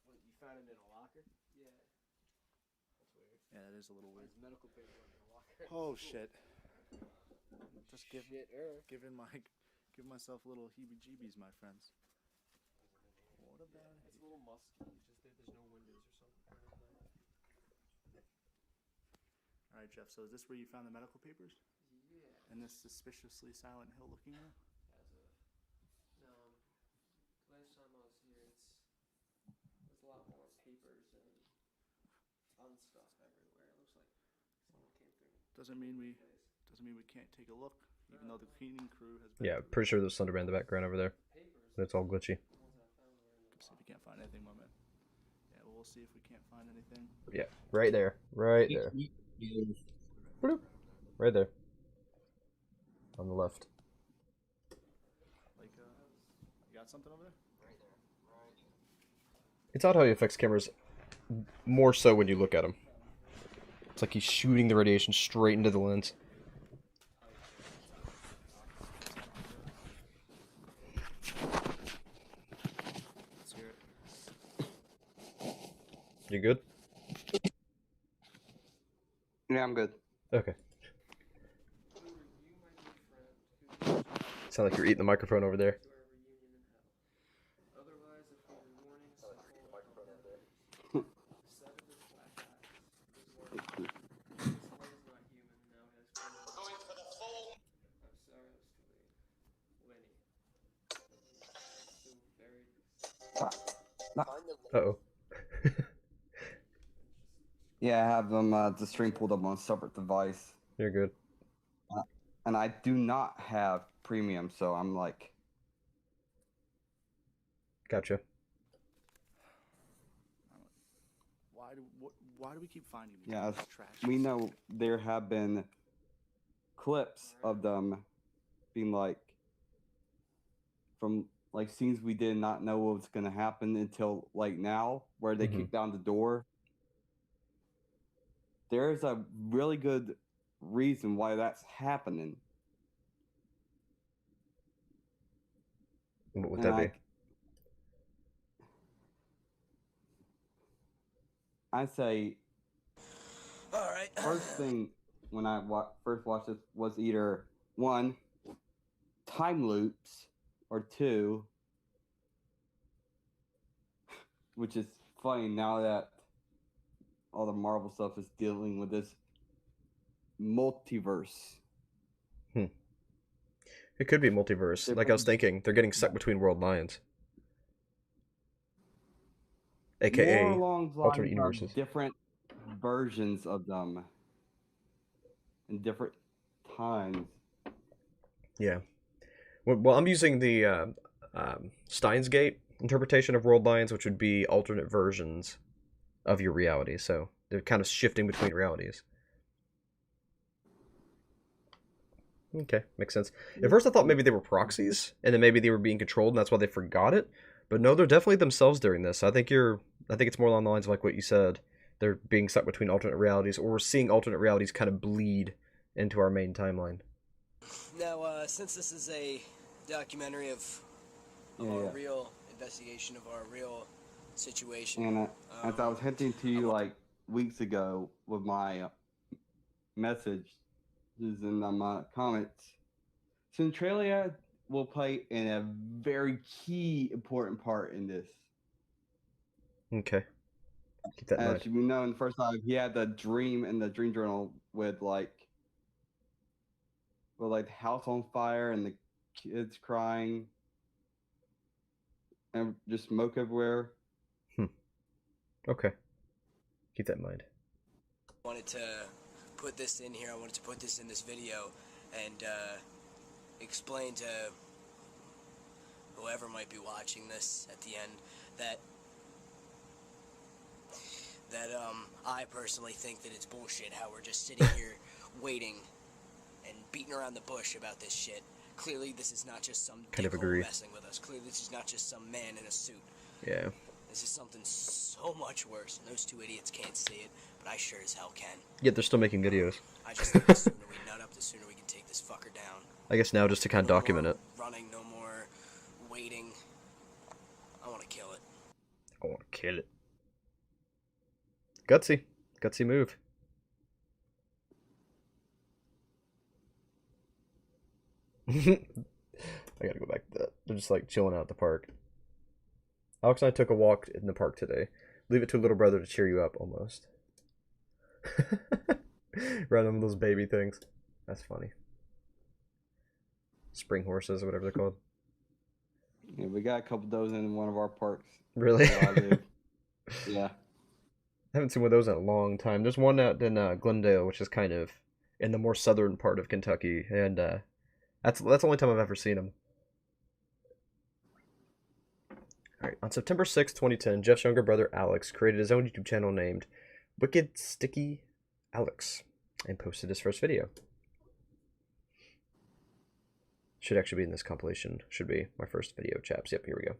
What, you found it in a locker? Yeah. That's weird. Yeah, that is a little weird. There's medical paper in a locker. Oh shit! Just giving myself a little heebie-jeebies, my friends. What about it? It's a little musky. Just there's no windows or something. All right, Jeff. So is this where you found the medical papers? Yeah. In this suspiciously Silent Hill looking room? No, last time I was here, there's a lot more papers and stuff everywhere. It looks like someone came through. Doesn't mean we can't take a look, even though the cleaning crew has been. Yeah, pretty sure there's Slenderman in the background over there. That's all glitchy. See if we can't find anything, my man. Yeah, well, we'll see if we can't find anything. Yeah, right there. Right there. Bloop. Right there. On the left. Like, you got something over there? It's odd how he affects cameras more so when you look at him. It's like he's shooting the radiation straight into the lens. Let's hear it. You good? Yeah, I'm good. Okay. Sound like you're eating the microphone over there. Uh-oh. Yeah, I have them the stream pulled up on a separate device. You're good. And I do not have premium, so I'm like... Gotcha. Why do we keep finding these? Yeah, trash? we know there have been clips of them being like... From like scenes we did not know what was going to happen until like now, where they kick down the door. There's a really good reason why that's happening. What would And that be? I say, All right. first thing when I first watched this was either one, time loops, or two, which is funny now that all the Marvel stuff is dealing with this multiverse. It could be multiverse. Like I was thinking, they're getting stuck between world lines. More AKA along the alternate lines universes. of different versions of them in different times. Yeah. Well, I'm using the Steins Gate interpretation of world lines, which would be alternate versions of your reality. So they're kind of shifting between realities. Okay, makes sense. At first I thought maybe they were proxies, and then maybe they were being controlled, and that's why they forgot it. But no, they're definitely themselves doing this. I think it's more along the lines of like what you said. They're being stuck between alternate realities, or we're seeing alternate realities kind of bleed into our main timeline. Now, since this is a documentary of our real investigation of our real situation, And as I was hinting to you like weeks ago with my messages in my comments, Centralia will play in a very key important part in this. Okay. Keep that in mind. As you know, in the first time he had the dream in the dream journal with like the house on fire and the kids crying and just smoke everywhere. Okay. Keep that in mind. I wanted to put this in here. I wanted to put this in this video and explain to whoever might be watching this at the end that I personally think that it's bullshit how we're just sitting here waiting and beating around the bush about this shit. Clearly this is not just some Kind of dickhole agree. messing with us. Clearly this is not just some man in a suit. Yeah. This is something so much worse, and those two idiots can't see it, but I sure as hell can. Yet they're still making videos. I just think the sooner we nut up, the sooner we can take this fucker down. I guess now just to kind of document it. Running, no more waiting. I want to kill it. I want to kill it. Gutsy. Gutsy move. I gotta go back to that. They're just like chilling out at the park. Alex and I took a walk in the park today. Leave it to a little brother to cheer you up, almost. Random those baby things. That's funny. Spring horses or whatever they're called. Yeah, we got a couple of those in one of our parks. Really? where I live. Yeah. I haven't seen one of those in a long time. There's one out in Glendale, which is kind of in the more southern part of Kentucky, and that's the only time I've ever seen them. Alright, on September 6, 2010, Jeff's younger brother Alex created his own YouTube channel named Wicked Sticky Alex and posted his first video. Should actually be in this compilation. Should be my first video, chaps. Yep, here we go.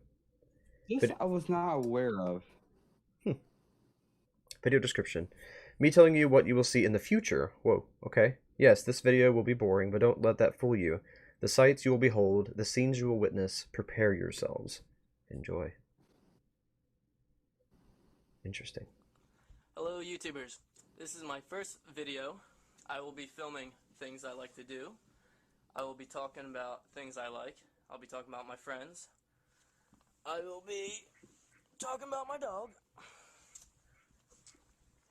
This I was not aware of. Video description. Me telling you what you will see in the future. Whoa, okay. Yes, this video will be boring, but don't let that fool you. The sights you will behold, the scenes you will witness, prepare yourselves. Enjoy. Interesting. Hello YouTubers, this is my first video. I will be filming things I like to do. I will be talking about things I like. I'll be talking about my friends. I will be talking about my dog.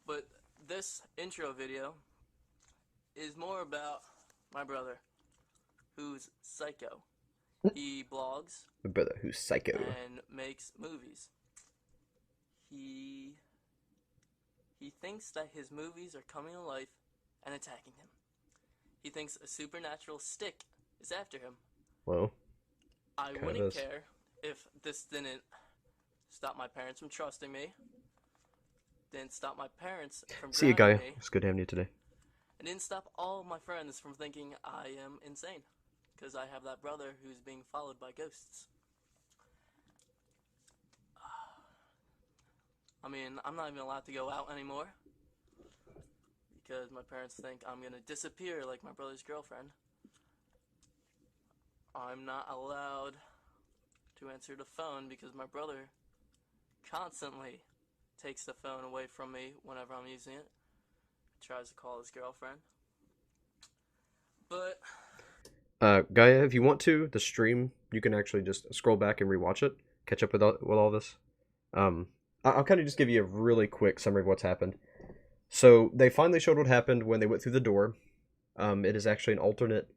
But this intro video is more about my brother, who's psycho. He blogs. My brother who's psycho. And makes movies. He thinks that his movies are coming to life and attacking him. He thinks a supernatural stick is after him. Well, I wouldn't care if this didn't stop my parents from trusting me. Didn't stop my parents from see you, grounding guy. me. It's good having you today. And didn't stop all of my friends from thinking I am insane. Because I have that brother who's being followed by ghosts. I mean, I'm not even allowed to go out anymore. because my parents think I'm gonna disappear like my brother's girlfriend. I'm not allowed to answer the phone because my brother constantly takes the phone away from me whenever I'm using it. Tries to call his girlfriend. But Gaia, if you want to, the stream, you can actually just scroll back and rewatch it, catch up with all this. I'll kind of just give you a really quick summary of what's happened. So they finally showed what happened when they went through the door. It is actually an alternate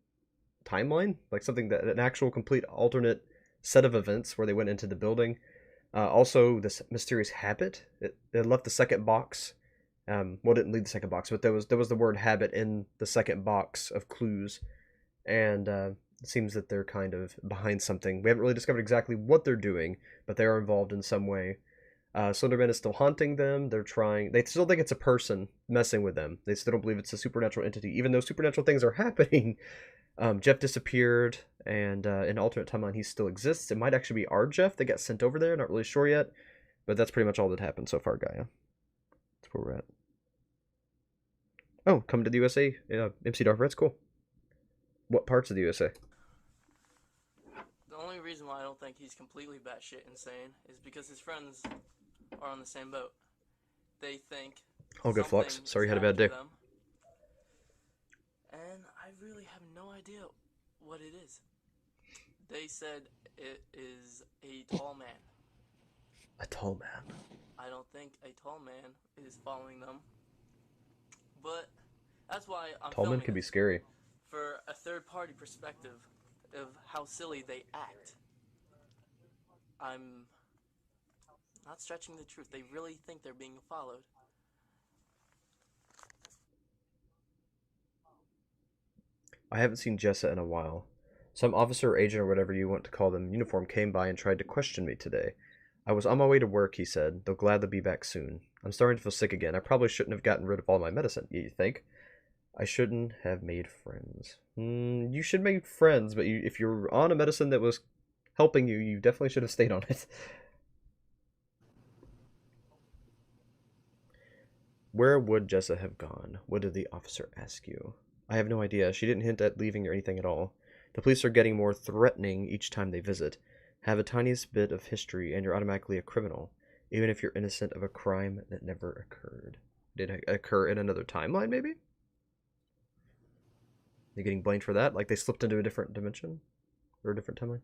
timeline, like something that an actual complete alternate set of events where they went into the building. Also, this mysterious habit. It left the second box. Well, it didn't leave the second box, but there was the word habit in the second box of clues, and it seems that they're kind of behind something. We haven't really discovered exactly what they're doing, but they are involved in some way. Slenderman is still haunting them. They still think it's a person messing with them. They still don't believe it's a supernatural entity, even though supernatural things are happening. Jeff disappeared, and in alternate timeline, he still exists. It might actually be our Jeff that got sent over there. Not really sure yet, but that's pretty much all that happened so far, Gaia. That's where we're at. Oh, coming to the USA, MC Dark Red's cool. What parts of the USA? the only reason why I don't think he's completely batshit insane is because his friends are on the same boat. They think Oh, good Flux. Sorry you had a bad day. them, and I really have no idea what it is. They said it is a tall man. A tall man. I don't think a tall man is following them, but that's why I'm Tall men filming can be this, scary. for a third-party perspective of how silly they act. I'm not stretching the truth. They really think they're being followed. I haven't seen Jessa in a while. Some officer or agent or whatever you want to call them uniform came by and tried to question me today. I was on my way to work, he said. They'll gladly be back soon. I'm starting to feel sick again. I probably shouldn't have gotten rid of all my medicine, you think? I shouldn't have made friends. You should make friends, but if you're on a medicine that was helping you, you definitely should have stayed on it. Where would Jessa have gone? What did the officer ask you? I have no idea. She didn't hint at leaving or anything at all. The police are getting more threatening each time they visit. Have a tiniest bit of history and you're automatically a criminal, even if you're innocent of a crime that never occurred. Did it occur in another timeline, maybe? They're getting blamed for that? Like they slipped into a different dimension? Or a different timeline?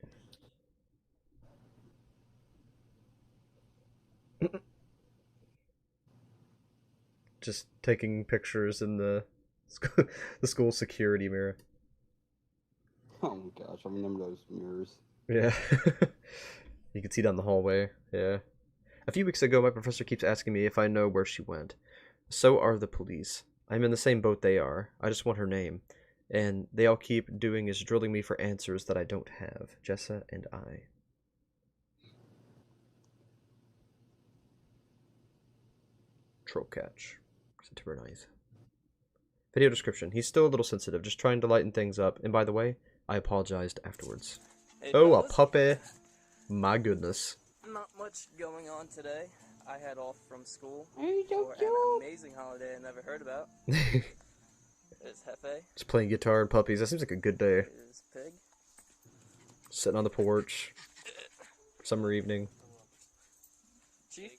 Just taking pictures in the school security mirror. Oh my gosh, I remember those mirrors. Yeah. You can see down the hallway. Yeah. A few weeks ago, my professor keeps asking me if I know where she went. So are the police. I'm in the same boat they are. I just want her name. And they all keep doing is drilling me for answers that I don't have. Jessa and I. Troll catch. September 9th. Video description. He's still a little sensitive, just trying to lighten things up. And by the way, I apologized afterwards. Hey, oh, fellas. a puppy. My goodness. Not much going on today. I had off from school Hey, for an amazing holiday I never heard about. There's Hefe. Just playing guitar and puppies. That seems like a good day. There's Pig. Sitting on the porch. Summer evening. Chief?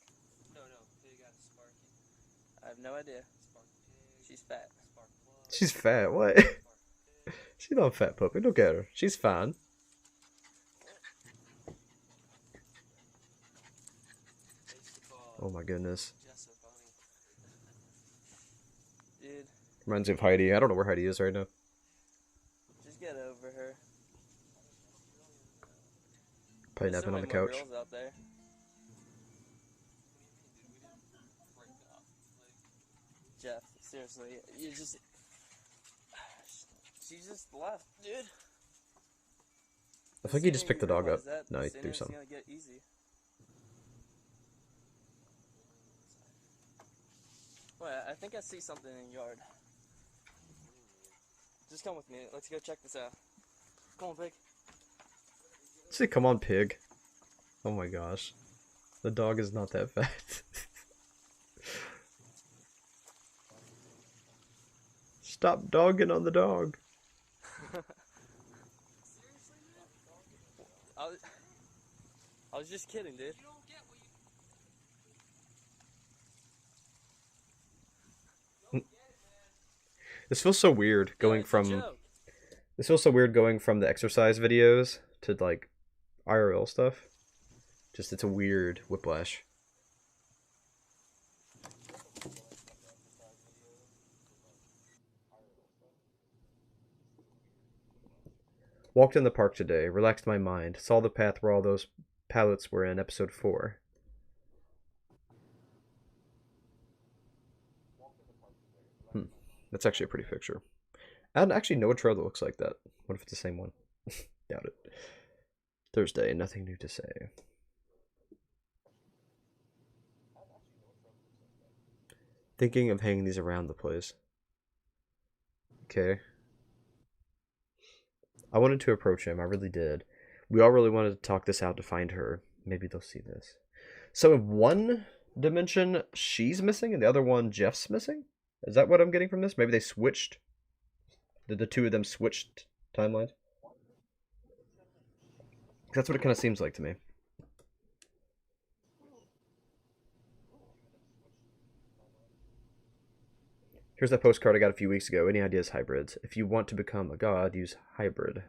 No, Pig out of Sparky. I have no idea. She's fat. She's fat. What? She's not a fat puppy. Look at her. She's fine. Oh my goodness. Dude, Reminds me of Heidi. I don't know where Heidi is right now. just get over her. Probably There's so napping on the many more couch. girls out there. Jeff, seriously, you just... She just left, dude. I think you just picked the dog up. Realize that, No, the you sooner do it's something. gonna get easy. Wait, I think I see something in the yard. Just come with me. Let's go check this out. Come on, Pig. Say, come on, pig. Oh my gosh. The dog is not that fat. Stop dogging on the dog. I was just kidding, dude. This feels so weird going from... This feels so weird going from the exercise videos to, like, IRL stuff. Just, it's a weird whiplash. Walked in the park today, relaxed my mind, saw the path where all those pallets were in episode 4. That's actually a pretty picture. I don't actually know a trail that looks like that. What if it's the same one? Doubt it. Thursday, nothing new to say. Thinking of hanging these around the place. Okay. I wanted to approach him, I really did. We all really wanted to talk this out to find her. Maybe they'll see this. So in one dimension, she's missing, and the other one, Jeff's missing? Is that what I'm getting from this? Maybe they switched? Did the two of them switched timelines? That's what it kind of seems like to me. Here's that postcard I got a few weeks ago. Any ideas, hybrids? If you want to become a god, use hybrid.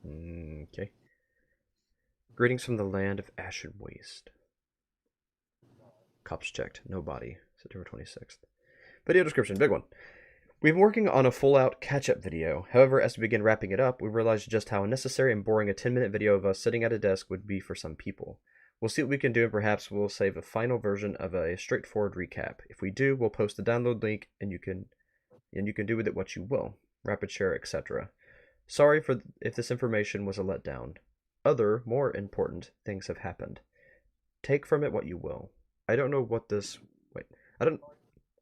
Okay. Greetings from the land of ash and waste. Cops checked. No body. September 26th. Video description. Big one. We've been working on a full-out catch-up video. However, as we begin wrapping it up, we realized just how unnecessary and boring a 10-minute video of us sitting at a desk would be for some people. We'll see what we can do, and perhaps we'll save a final version of a straightforward recap. If we do, we'll post the download link, and you can do with it what you will. Rapid share, etc. Sorry for if this information was a letdown. Other, more important things have happened. Take from it what you will. I don't know what this... Wait.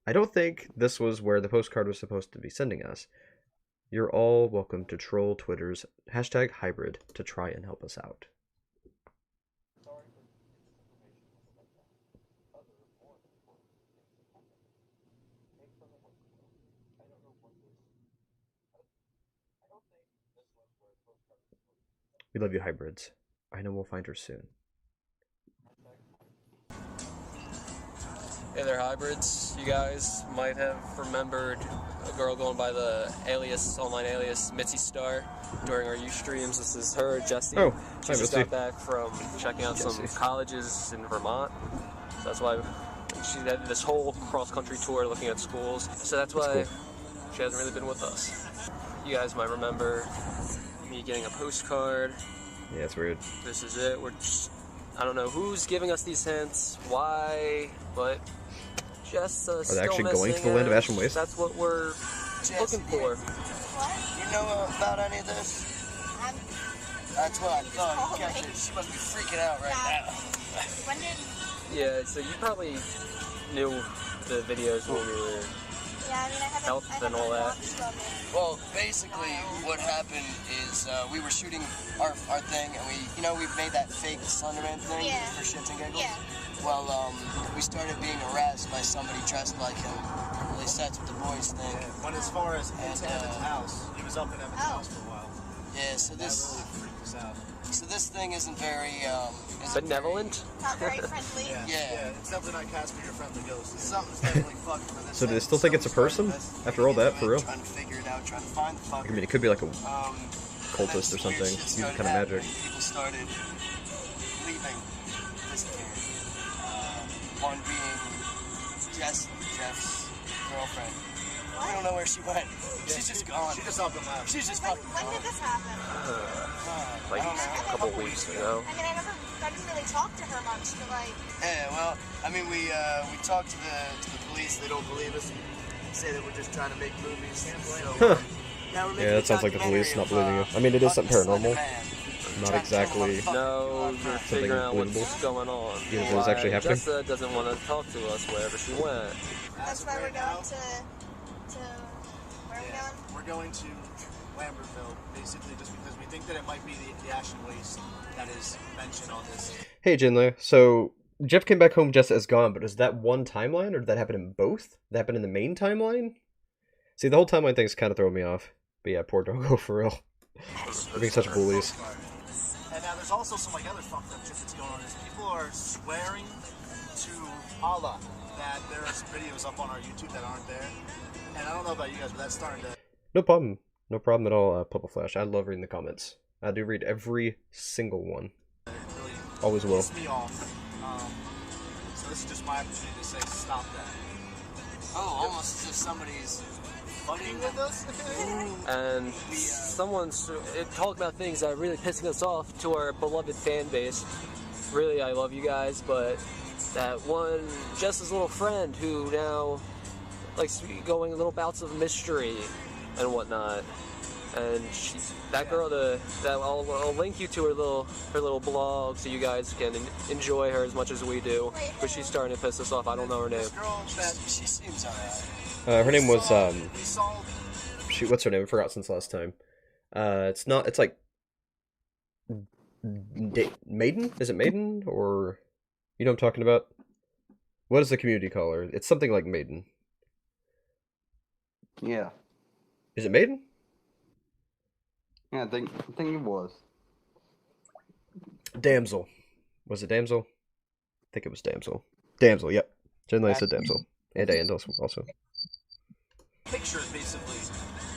I don't think this was where the postcard was supposed to be sending us. You're all welcome to troll Twitter's #hybrid to try and help us out. We love you, hybrids. I know we'll find her soon. Hey there, hybrids. You guys might have remembered a girl going by the online alias Mitzi Star during our youth streams. This is her, Jessie. Oh, she just got back from checking out some colleges in Vermont. So that's why she had this whole cross-country tour looking at schools. So that's why she hasn't really been with us. You guys might remember me getting a postcard. Yeah, it's weird. This is it. We're just, I don't know who's giving us these hints, why, but just Are they actually going to the land of ash and waste? That's what we're looking for. You know about any of this? That's what I thought. She must be freaking out right now. When did... Yeah, so you probably knew the videos when we were health and all that. Well, basically, what happened is we were shooting our thing, and we made that fake Slenderman thing for shits and giggles. Yeah. Well, we started being harassed by somebody dressed like him. At least that's what the boys think. Yeah, went as far as into Evan's house. He was up in Evan's house for a while. Yeah, so this that really freaked us out. So this thing isn't very benevolent. Not very friendly. Yeah. It's definitely not Casper, your friendly ghost. Something's definitely fucked for this. So do they still think it's a person? After all that, for real? Trying to figure it out, trying to find the fucker. I mean, it could be like a cultist or something. Using kind of magic. People started leaving, disappearing. One being Jeff's girlfriend. I don't know where she went. Yeah, She's just gone. She just up and left. She's just fucking gone. When did this happen? Like a couple weeks ago. I mean, I didn't really talk to her much, but like... Yeah, well, I mean, we talked to the police. They don't believe us. Say that we're just trying to make movies. So, Yeah, that sounds like the police not believing you. I mean, it is something paranormal. Not exactly No, you're figuring out what's going on. Even if it was actually happening. Jessa doesn't want to talk to us wherever she went. That's why we're going to... Where are we going? We're going to Lambertville, basically just because we think that it might be the ash and waste that is mentioned on this. Hey, Jinlu. So, Jeff came back home, Jessa is gone, but is that one timeline, or did that happen in both? Did that happen in the main timeline? See, the whole timeline thing's kind of throwing me off. But yeah, poor Doggo for real. They're being such bullies. And now there's also some like other fucked up shit that's going on. Is people are swearing to Allah that there are some videos up on our YouTube that aren't there. And I don't know about you guys, but that's starting to... No problem. No problem at all, Purple Flash. I love reading the comments. I do read every single one. Really always will. piss me off. So this is just my opportunity to say stop that. Oh, almost as if somebody's fucking with us? And someone's talking about things that are really pissing us off to our beloved fan base. Really, I love you guys, but that one, Jess's little friend who now likes going little bouts of mystery and whatnot. And that girl, I'll link you to her little blog so you guys can enjoy her as much as we do. But she's starting to piss us off. I don't know her name. She seems alright. Her name was shoot, what's her name? I forgot since last time. It's like Maiden? Is it Maiden or you know what I'm talking about? What does the community call her? It's something like Maiden. Yeah. Is it Maiden? Yeah, I think it was. Damsel. Was it Damsel? I think it was Damsel. Damsel, yep. Generally I said Damsel. And also. Pictures, basically,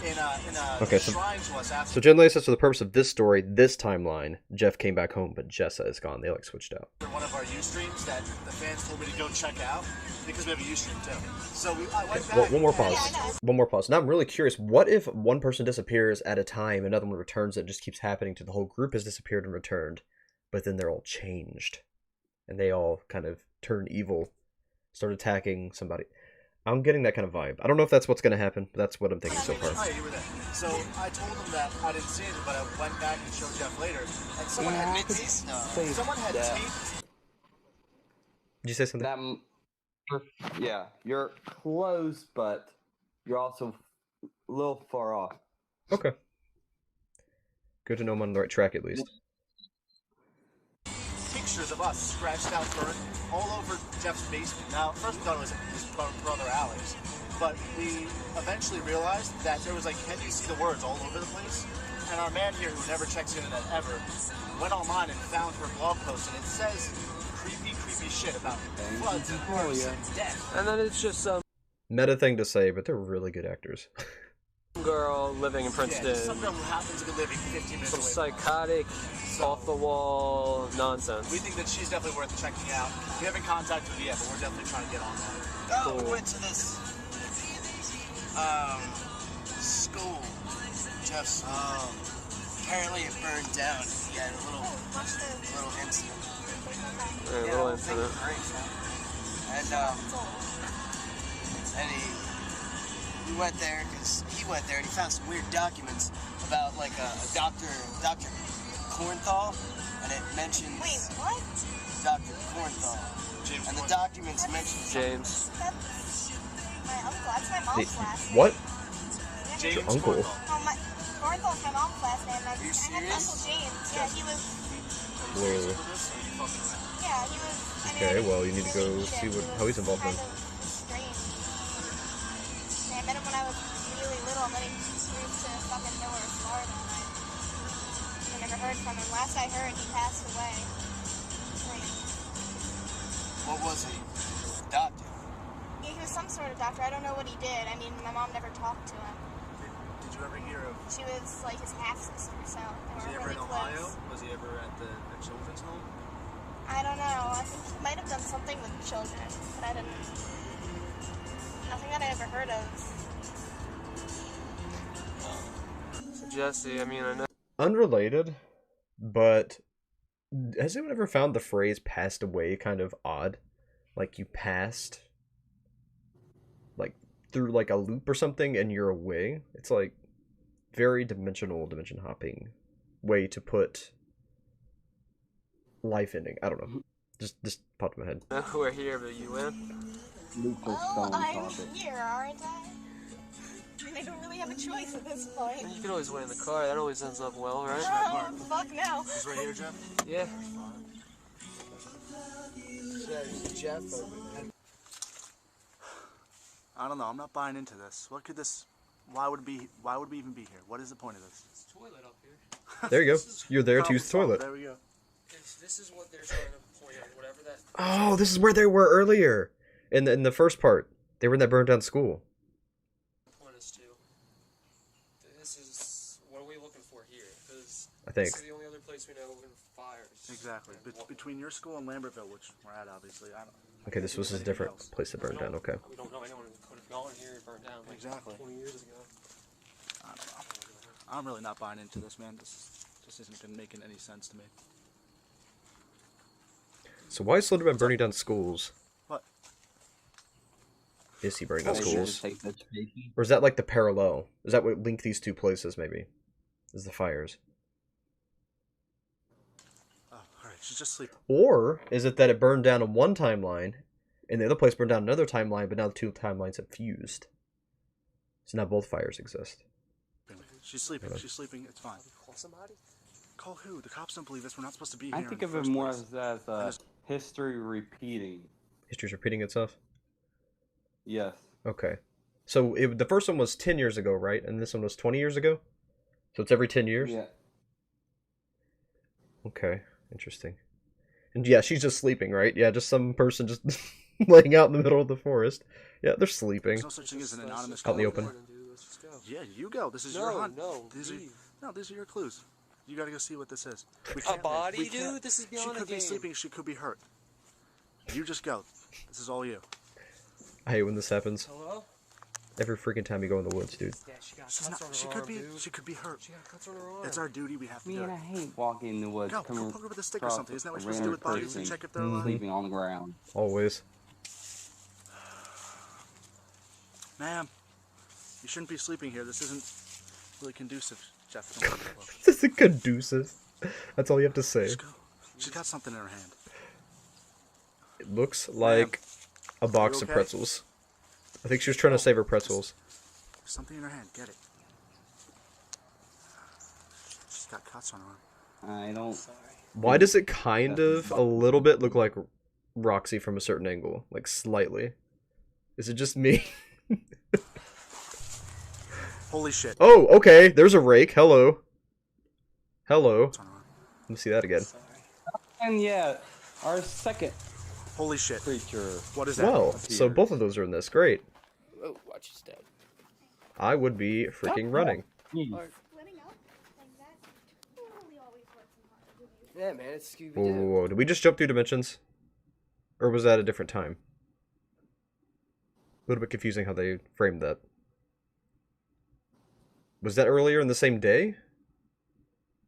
in a Okay, shrine to us after. So generally says for the purpose of this story, this timeline, Jeff came back home, but Jessa is gone. They like switched out. One of our Ustreams that the fans told me to go check out because we have a Ustream too. So I went back. One more pause. One more pause. Now I'm really curious. What if one person disappears at a time, another one returns, and it just keeps happening to the whole group has disappeared and returned, but then they're all changed, and they all kind of turn evil, start attacking somebody. I'm getting that kind of vibe. I don't know if that's what's going to happen, but that's what I'm thinking so far. Oh, you were there. So I told him that I didn't see it, but I went back and showed Jeff later, and someone had taped. Did you say something? Yeah, you're close, but you're also a little far off. Okay. Good to know I'm on the right track at least. Pictures of us scratched out burnt all over Jeff's basement. Now, first we thought it was his brother Alex, but we eventually realized that there was like, can you see the words all over the place? And our man here, who never checks the internet ever, went online and found her blog post, and it says creepy shit about floods and wars and death. And then it's just some Meta thing to say, but they're really good actors. girl living in Princeton. Yeah, some girl who happens to be living 15 minutes Some away. psychotic, off-the-wall nonsense. We think that she's definitely worth checking out. We haven't contacted her yet, but we're definitely trying to get on that. Oh, we went to this school. Jeff's apparently it burned down. He had a little incident. A little incident. And we went there because he went there and he found some weird documents about like a Dr. Corenthal, and it mentions. Wait, what? Dr. Corenthal. And the documents mention James. That's my uncle. That's my mom's last name. What? James Your uncle? Oh, Corenthal is my mom's last name. I have an Uncle James. Yeah, he was. Whoa. Yeah, he was. Okay, well, you need to go see how he's involved in. I met him when I was really little, and then he moved to fucking nowhere, Florida, and I never heard from him. Last I heard, he passed away. What was he? Doctor? Yeah, he was some sort of doctor. I don't know what he did. I mean, my mom never talked to him. Did you ever hear of... She was like his half-sister, so they Was he were ever really in Ohio? close. Was he ever at the children's home? I don't know. I think he might have done something with children, but I didn't... Nothing that I ever heard of. So Jesse, I mean, I know. Unrelated, but has anyone ever found the phrase passed away kind of odd? Like you passed like through like a loop or something and you're away? It's like very dimension hopping way to put life ending. I don't know. Just popped in my head. We're here, but you win. Well, I'm here, aren't I? I mean, I don't really have a choice at this point. You can always win in the car. That always ends up well, right? Oh, fuck no. He's right here, Jeff? Yeah. I don't know. I'm not buying into this. What could this Why would we even be here? What is the point of this? It's a toilet up here. There you go. You're there to Problem use the toilet. solved. There we go. This is what they're trying to point out. Whatever that. Oh, this is where they were earlier. In the first part. They were in that burned down school. Point us to. This is what are we looking for here? Because I think. this is the only other place we know in fires. Exactly. Between your school and Lambertville, which we're at, obviously. I don't. Okay, this was a different place that burned down. Okay. We don't know anyone who could have gone here and burned down like Exactly. 20 years ago. I don't know. I'm really not buying into this, man. This isn't making any sense to me. So why is Slenderman burning down schools? What? Is he burning down schools? Take education. Or is that like the parallel? Is that what linked these two places, maybe? Is the fires? Oh, alright, she's just sleeping. Or is it that it burned down in one timeline, and the other place burned down another timeline, but now the two timelines have fused? So now both fires exist. She's sleeping. She's sleeping. It's fine. Call somebody? Call who? The cops don't believe this. We're not supposed to be here. I think of it more as history repeating. History's repeating itself? Yes. Okay. So the first one was 10 years ago, right? And this one was 20 years ago? So it's every 10 years? Yeah. Okay. Interesting. And yeah, she's just sleeping, right? Yeah, just some person just laying out in the middle of the forest. Yeah, they're sleeping. There's no such thing as an anonymous Out in the caller. open. Yeah, you go. This is your hunt. These are your clues. You gotta go see what this is. A body, dude? This is beyond She a could game. be sleeping. She could be hurt. You just go. This is all you. I hate when this happens. Hello? Every freaking time you go in the woods, dude. Yeah, she got She's cuts not, on she her could arm, be. dude. She could be hurt. She got cuts on her arm. It's our duty. We have to do Man, it. I hate walking in the woods. Go coming poke her with a stick or across something. Isn't that what a you're supposed to do with random bodies and person check if they're alive? sleeping on the ground. Always. Ma'am, you shouldn't be sleeping here. This isn't really conducive, Jeff. Don't worry about it. This is conducive. That's all you have to say. Just go. She's got something in her hand. It looks like a box of okay? pretzels. I think she was trying to save her pretzels. There's something in her hand. Get it. She's got cuts on her arm. I don't. Why does it kind of a little bit look like Roxy from a certain angle? Like slightly. Is it just me? Holy shit. Oh, okay. There's a Rake. Hello. Hello. Let me see that again. And yeah, our second. Holy shit. Creature. What is that? Well, so both of those are in this. Great. Oh, watch your step. I would be freaking running. Splitting up like that totally always works in horror movies. Yeah, man, it's Scooby Whoa, Doo. whoa, whoa. Did we just jump through dimensions? Or was that a different time? A little bit confusing how they framed that. Was that earlier in the same day?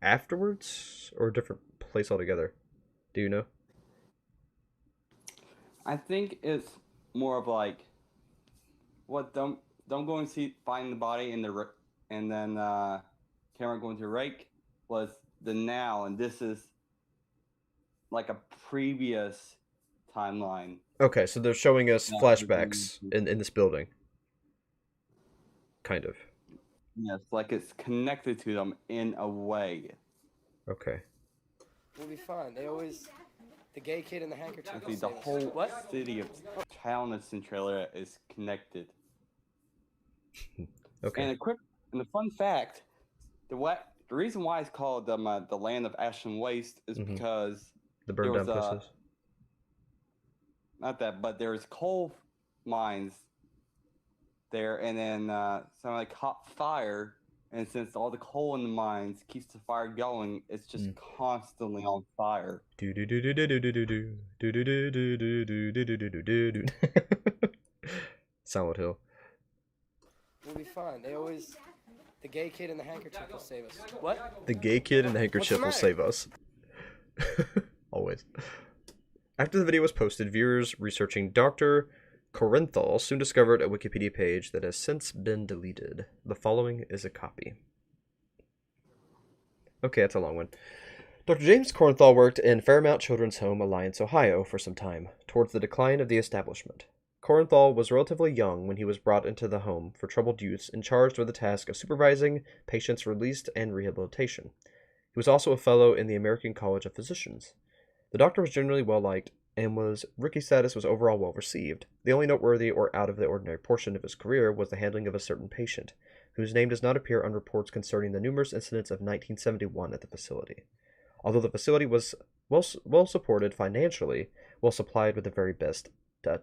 Afterwards? Or a different place altogether? Do you know? I think it's more of like, what don't go and find the body and then camera going to Rake was the now, and this is like a previous timeline. Okay, so they're showing us flashbacks in this building. Kind of. Yes, like it's connected to them in a way. Okay. We'll be fine. They always... The gay kid in the handkerchief. I think the whole city of town of Centralia is connected. Okay. And the fun fact, the reason why it's called the land of ash and waste is because The burned down places. Not that, but there's coal mines there, and then somebody caught fire, and since all the coal in the mines keeps the fire going, it's just constantly on fire. Silent Hill. We'll be fine. They always... The gay kid in the handkerchief will save us. What? The gay kid in the handkerchief will save us. Always. After the video was posted, viewers researching Dr. Corenthal soon discovered a Wikipedia page that has since been deleted. The following is a copy. Okay, that's a long one. Dr. James Corenthal worked in Fairmount Children's Home, Alliance, Ohio for some time, towards the decline of the establishment. Corenthal was relatively young when he was brought into the home for troubled youths and charged with the task of supervising patients released and rehabilitation. He was also a fellow in the American College of Physicians. The doctor was generally well-liked, and rookie status was overall well-received. The only noteworthy or out-of-the-ordinary portion of his career was the handling of a certain patient, whose name does not appear on reports concerning the numerous incidents of 1971 at the facility. Although the facility was well supported financially, well supplied with the very best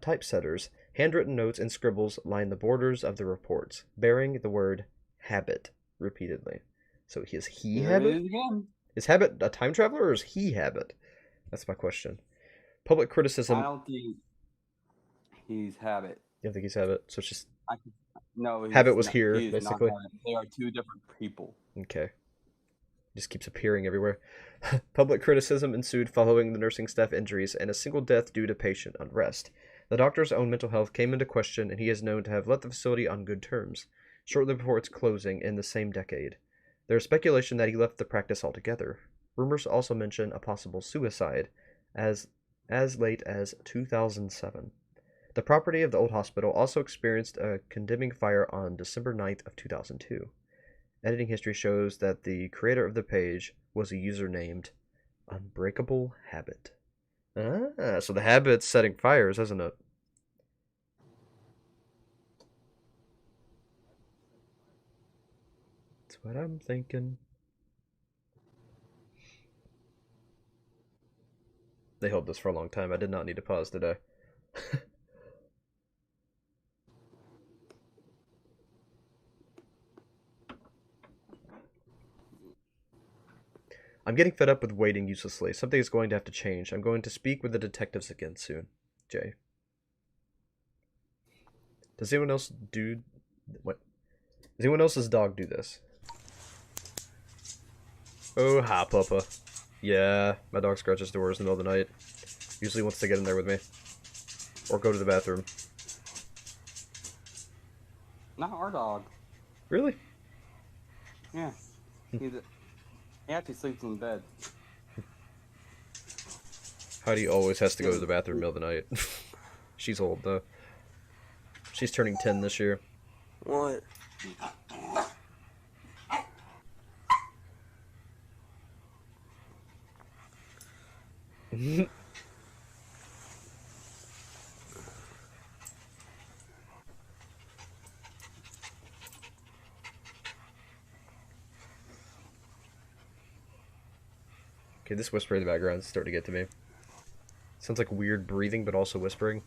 typesetters, handwritten notes and scribbles line the borders of the reports, bearing the word habit repeatedly. So is he Here habit? it is again. Is habit a time traveler or is he habit? That's my question. Public criticism. I don't think he's habit. You don't think he's habit? So it's just No, habit was not, here, he is basically. Not habit. They are two different people. Okay. Just keeps appearing everywhere. Public criticism ensued following the nursing staff injuries and a single death due to patient unrest. The doctor's own mental health came into question, and he is known to have left the facility on good terms, shortly before its closing in the same decade. There is speculation that he left the practice altogether. Rumors also mention a possible suicide as late as 2007. The property of the old hospital also experienced a condemning fire on December 9th of 2002. Editing history shows that the creator of the page was a user named Unbreakable Habit. Ah, so the habit's setting fires, isn't it? That's what I'm thinking. They held this for a long time. I did not need to pause today. I'm getting fed up with waiting uselessly. Something is going to have to change. I'm going to speak with the detectives again soon. Jay. Does anyone else do... What? Does anyone else's dog do this? Oh, hi, Papa. Yeah, my dog scratches doors in the middle of the night. Usually wants to get in there with me. Or go to the bathroom. Not our dog. Really? Yeah. He actually sleeps in bed. Heidi always has to go to the bathroom in the middle of the night. She's old, though. She's turning 10 this year. What? Okay, this whisper in the background is starting to get to me. Sounds like weird breathing, but also whispering.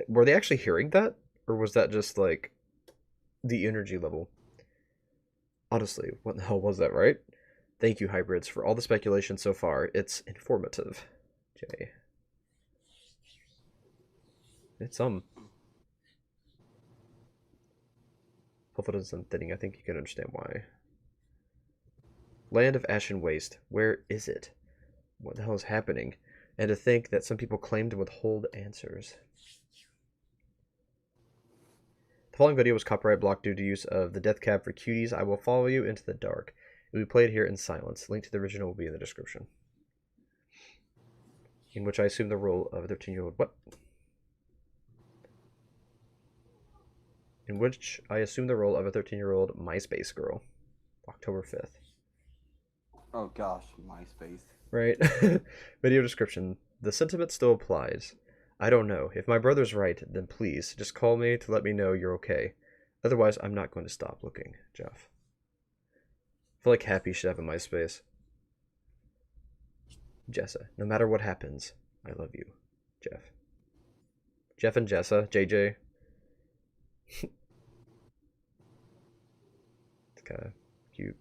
Were they actually hearing that? Or was that just, like, the energy level? Honestly, what the hell was that, right? Thank you, hybrids, for all the speculation so far. It's informative. Jay. It's, Hopefully it doesn't thinning. I think you can understand why. Land of Ash and Waste. Where is it? What the hell is happening? And to think that some people claim to withhold answers. The following video was copyright blocked due to use of the death cab for cuties. I will follow you into the dark. It will be played here in silence. Link to the original will be in the description. In which I assume the role of a 13-year-old... What? In which I assume the role of a 13-year-old Myspace girl. October 5th. Oh gosh, MySpace. Right? Video description. The sentiment still applies. I don't know. If my brother's right, then please, just call me to let me know you're okay. Otherwise, I'm not going to stop looking, Jeff. I feel like Happy should have a MySpace. Jessa, no matter what happens, I love you, Jeff. Jeff and Jessa, JJ. It's kind of cute.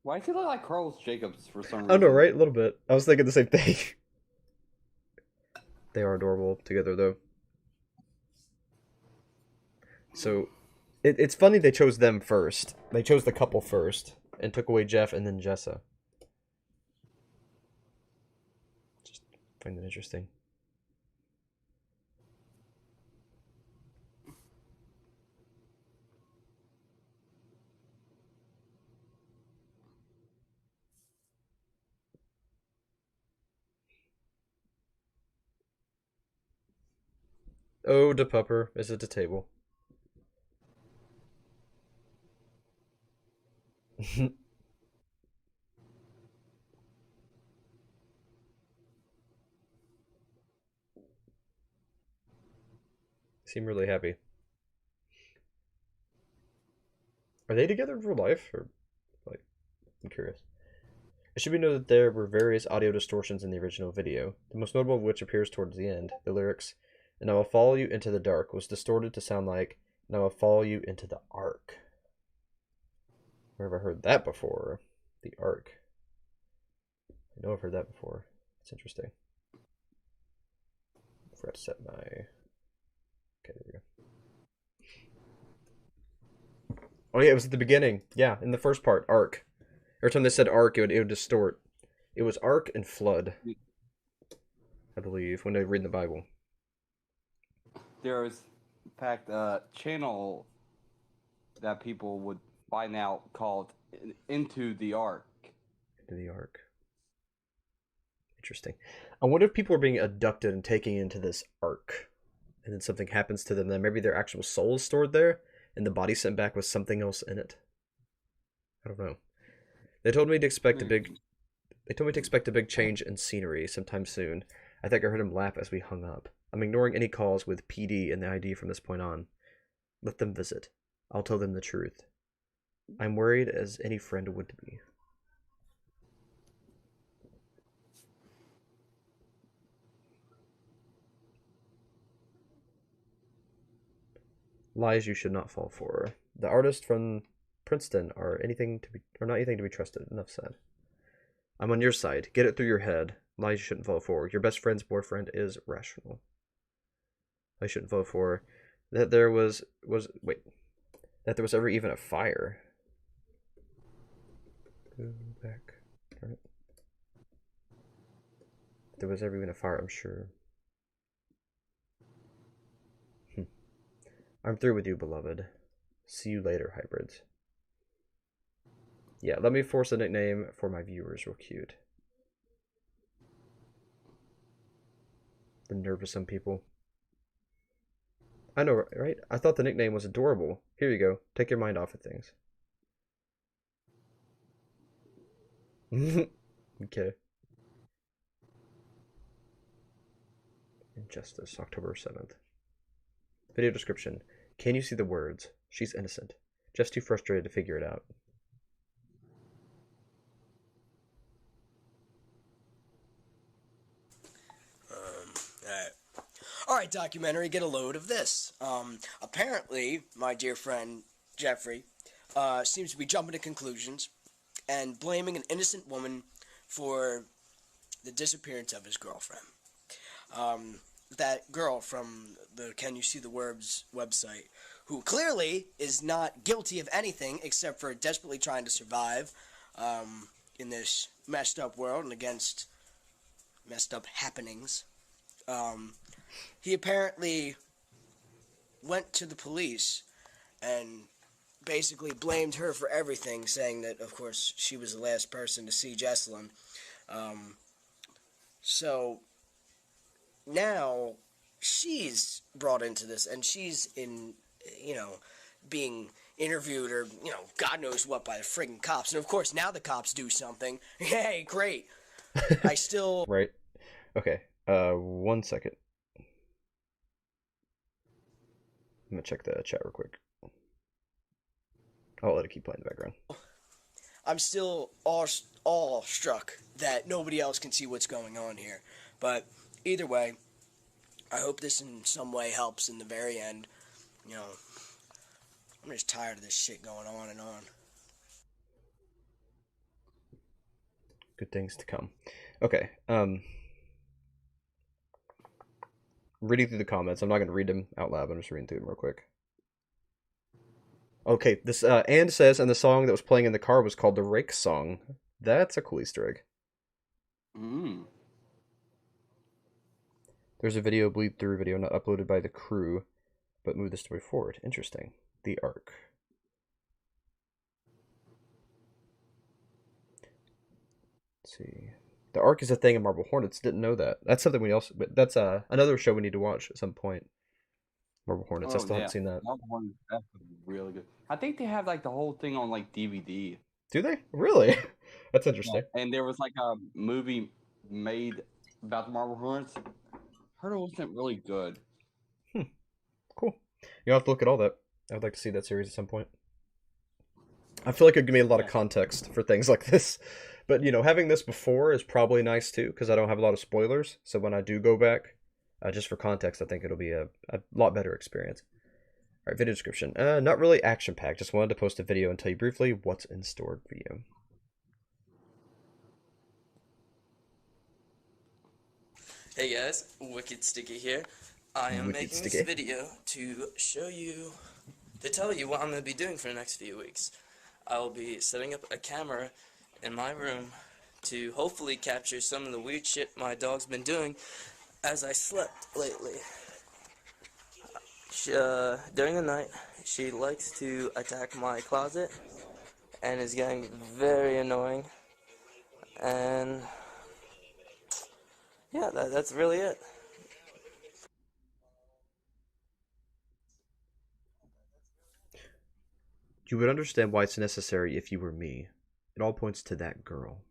Why does he look like Carlos Jacobs for some reason? I know, right? A little bit. I was thinking the same thing. They are adorable together, though. So, it's funny they chose them first. They chose the couple first and took away Jeff and then Jessa. Just find it interesting. Oh, the pupper is at the table. Seem really happy. Are they together in real life, or like? I'm curious. It should be noted that there were various audio distortions in the original video, the most notable of which appears towards the end. The lyrics, "And I will follow you into the dark," was distorted to sound like, "And I will follow you into the ark." Where have I heard that before? The ark. I know I've heard that before. It's interesting. I forgot to set my... Okay, there we go. Oh yeah, it was at the beginning. Yeah, in the first part, ark. Every time they said ark, it would distort. It was ark and flood, I believe, when they read the Bible. There was, in fact, a channel that people would find out called Into the Ark. Into the Ark. Interesting. I wonder if people are being abducted and taken into this ark, and then something happens to them. Then maybe their actual soul is stored there, and the body sent back with something else in it. I don't know. They told me to expect a big. They told me to expect a big change in scenery sometime soon. I think I heard him laugh as we hung up. I'm ignoring any calls with PD and the ID from this point on. Let them visit. I'll tell them the truth. I'm worried as any friend would be. Lies you should not fall for. The artists from Princeton are not anything to be trusted. Enough said. I'm on your side. Get it through your head. Lies you shouldn't fall for. Your best friend's boyfriend is rational. I shouldn't fall for. That there was that there was ever even a fire. Go back. Darn it. If there was ever even a fire, I'm sure. I'm through with you, beloved. See you later, hybrids. Yeah, let me force a nickname for my viewers real cute. The nervousome people. I know, right? I thought the nickname was adorable. Here you go. Take your mind off of things. Okay. Injustice, October 7th. Video description. Can you see the words? She's innocent. Just too frustrated to figure it out. Alright, documentary, get a load of this. Apparently, my dear friend Jeffrey seems to be jumping to conclusions and blaming an innocent woman for the disappearance of his girlfriend. That girl from the Can You See the Words website, who clearly is not guilty of anything except for desperately trying to survive in this messed up world and against messed up happenings. He apparently went to the police and basically blamed her for everything, saying that, of course, she was the last person to see Jesselyn. So now she's brought into this, and she's being interviewed or, God knows what by the friggin' cops. And, of course, now the cops do something. Hey, great. I still... Right. Okay. 1 second. I'm gonna check the chat real quick. I'll let it keep playing in the background. I'm still awestruck that nobody else can see what's going on here. But either way, I hope this in some way helps in the very end. I'm just tired of this shit going on and on. Good things to come. Okay. Reading through the comments. I'm not going to read them out loud. I'm just reading through them real quick. Okay, this and says, and the song that was playing in the car was called the Rake song. That's a cool Easter egg. There's a video, bleed through video, not uploaded by the crew, but move the story forward. Interesting. The Ark. Let's see. The Ark is a thing in Marble Hornets. Didn't know that. That's something we also... But that's another show we need to watch at some point. Marble Hornets. I still haven't seen that. Marble Hornets, that's really good. I think they have like the whole thing on like DVD. Do they? Really? That's Yeah, interesting. and there was like a movie made about the Marble Hornets. Heard it wasn't really good. Cool. You'll have to look at all that. I would like to see that series at some point. I feel like it would give me a lot of context for things like this. But, you know, having this before is probably nice too, because I don't have a lot of spoilers. So when I do go back, just for context, I think it'll be a lot better experience. All right, video description. Not really action-packed. Just wanted to post a video and tell you briefly what's in store for you. Hey guys, Wicked Sticky here. I am making this video to show you, to tell you what I'm going to be doing for the next few weeks. I will be setting up a camera in my room to hopefully capture some of the weird shit my dog's been doing as I slept lately. During the night, she likes to attack my closet and is getting very annoying. And yeah, that's really it. You would understand why it's necessary if you were me. It all points to that girl.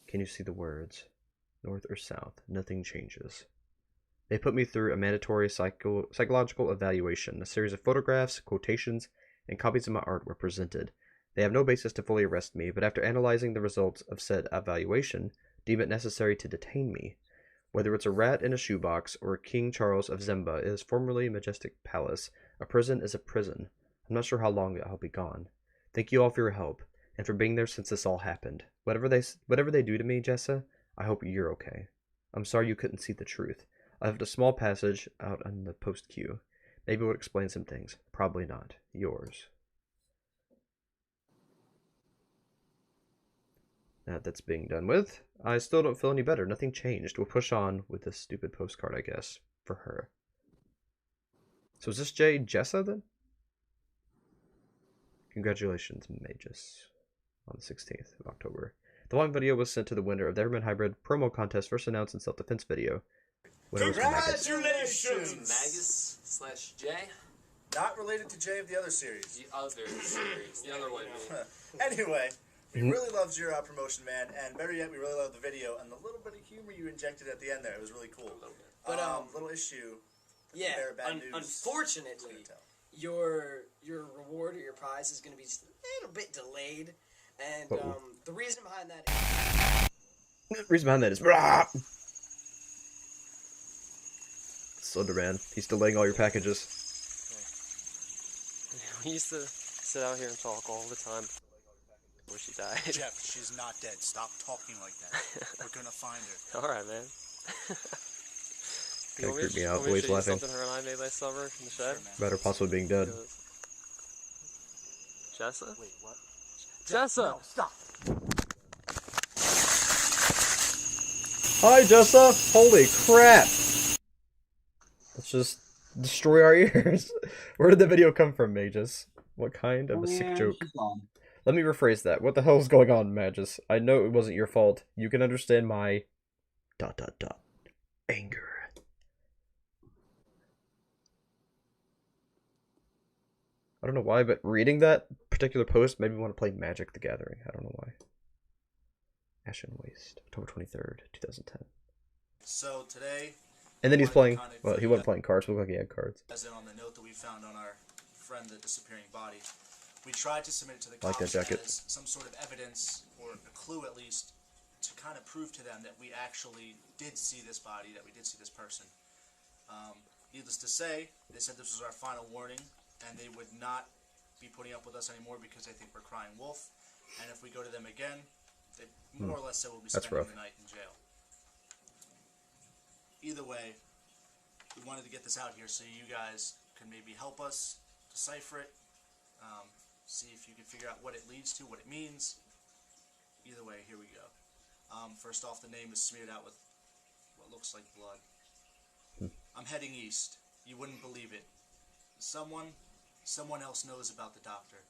Can you see the words? North or south, nothing changes. They put me through a mandatory psychological evaluation. A series of photographs, quotations, and copies of my art were presented. They have no basis to fully arrest me, but after analyzing the results of said evaluation, deem it necessary to detain me. Whether it's a rat in a shoebox or King Charles of Zemba is formerly Majestic Palace, a prison is a prison. I'm not sure how long I'll be gone. Thank you all for your help, and for being there since this all happened. Whatever they do to me, Jessa, I hope you're okay. I'm sorry you couldn't see the truth. I left a small passage out on the post queue. Maybe it would explain some things. Probably not. Yours. Now that's being done with. I still don't feel any better. Nothing changed. We'll push on with this stupid postcard, I guess, for her. So is this Jessa then? Congratulations, Magus. On the 16th of October. The following video was sent to the winner of the Everman Hybrid promo contest first announced in self-defense video. Congratulations! Magus/J? Not related to Jay of the other series. The other series. The other one. Anyway, we really loved your promotion, man, and better yet, we really loved the video and the little bit of humor you injected at the end there. It was really cool. But little issue. Yeah. Bad news. Unfortunately, your reward or your prize is going to be just a little bit delayed, and the reason behind that. is Slenderman. He's delaying all your packages. We used to sit out here and talk all the time before she died. Jeff, she's not dead. Stop talking like that. We're gonna find her. Alright, man. Kinda creeped me out the way he's laughing. Something her and I made last summer in the shed? About her possibly being dead. Jessa? Wait, what? Jessa! No, stop! Hi, Jessa! Holy crap! Let's just destroy our ears. Where did the video come from, Magus? What kind of a sick joke? Let me rephrase that. What the hell is going on, Magus? I know it wasn't your fault. You can understand my... anger. I don't know why, but reading that particular post made me want to play Magic the Gathering. I don't know why. Ashen Waste, October 23rd, 2010. So today... And then he's playing... Well, he wasn't playing cards, but it looked like he had cards. As in on the note that we found on our friend, the disappearing body. We tried to submit it to the I like cops that jacket. as some sort of evidence, or a clue at least, to kind of prove to them that we actually did see this body, that we did see this person. Needless to say, they said this was our final warning, and they would not be putting up with us anymore because they think we're crying wolf. And if we go to them again, they more or less said we'll be spending the night in jail. Either way, we wanted to get this out here so you guys can maybe help us decipher it, see if you can figure out what it leads to, what it means. Either way, here we go. First off, the name is smeared out with what looks like blood. I'm heading east. You wouldn't believe it. Someone else knows about the doctor.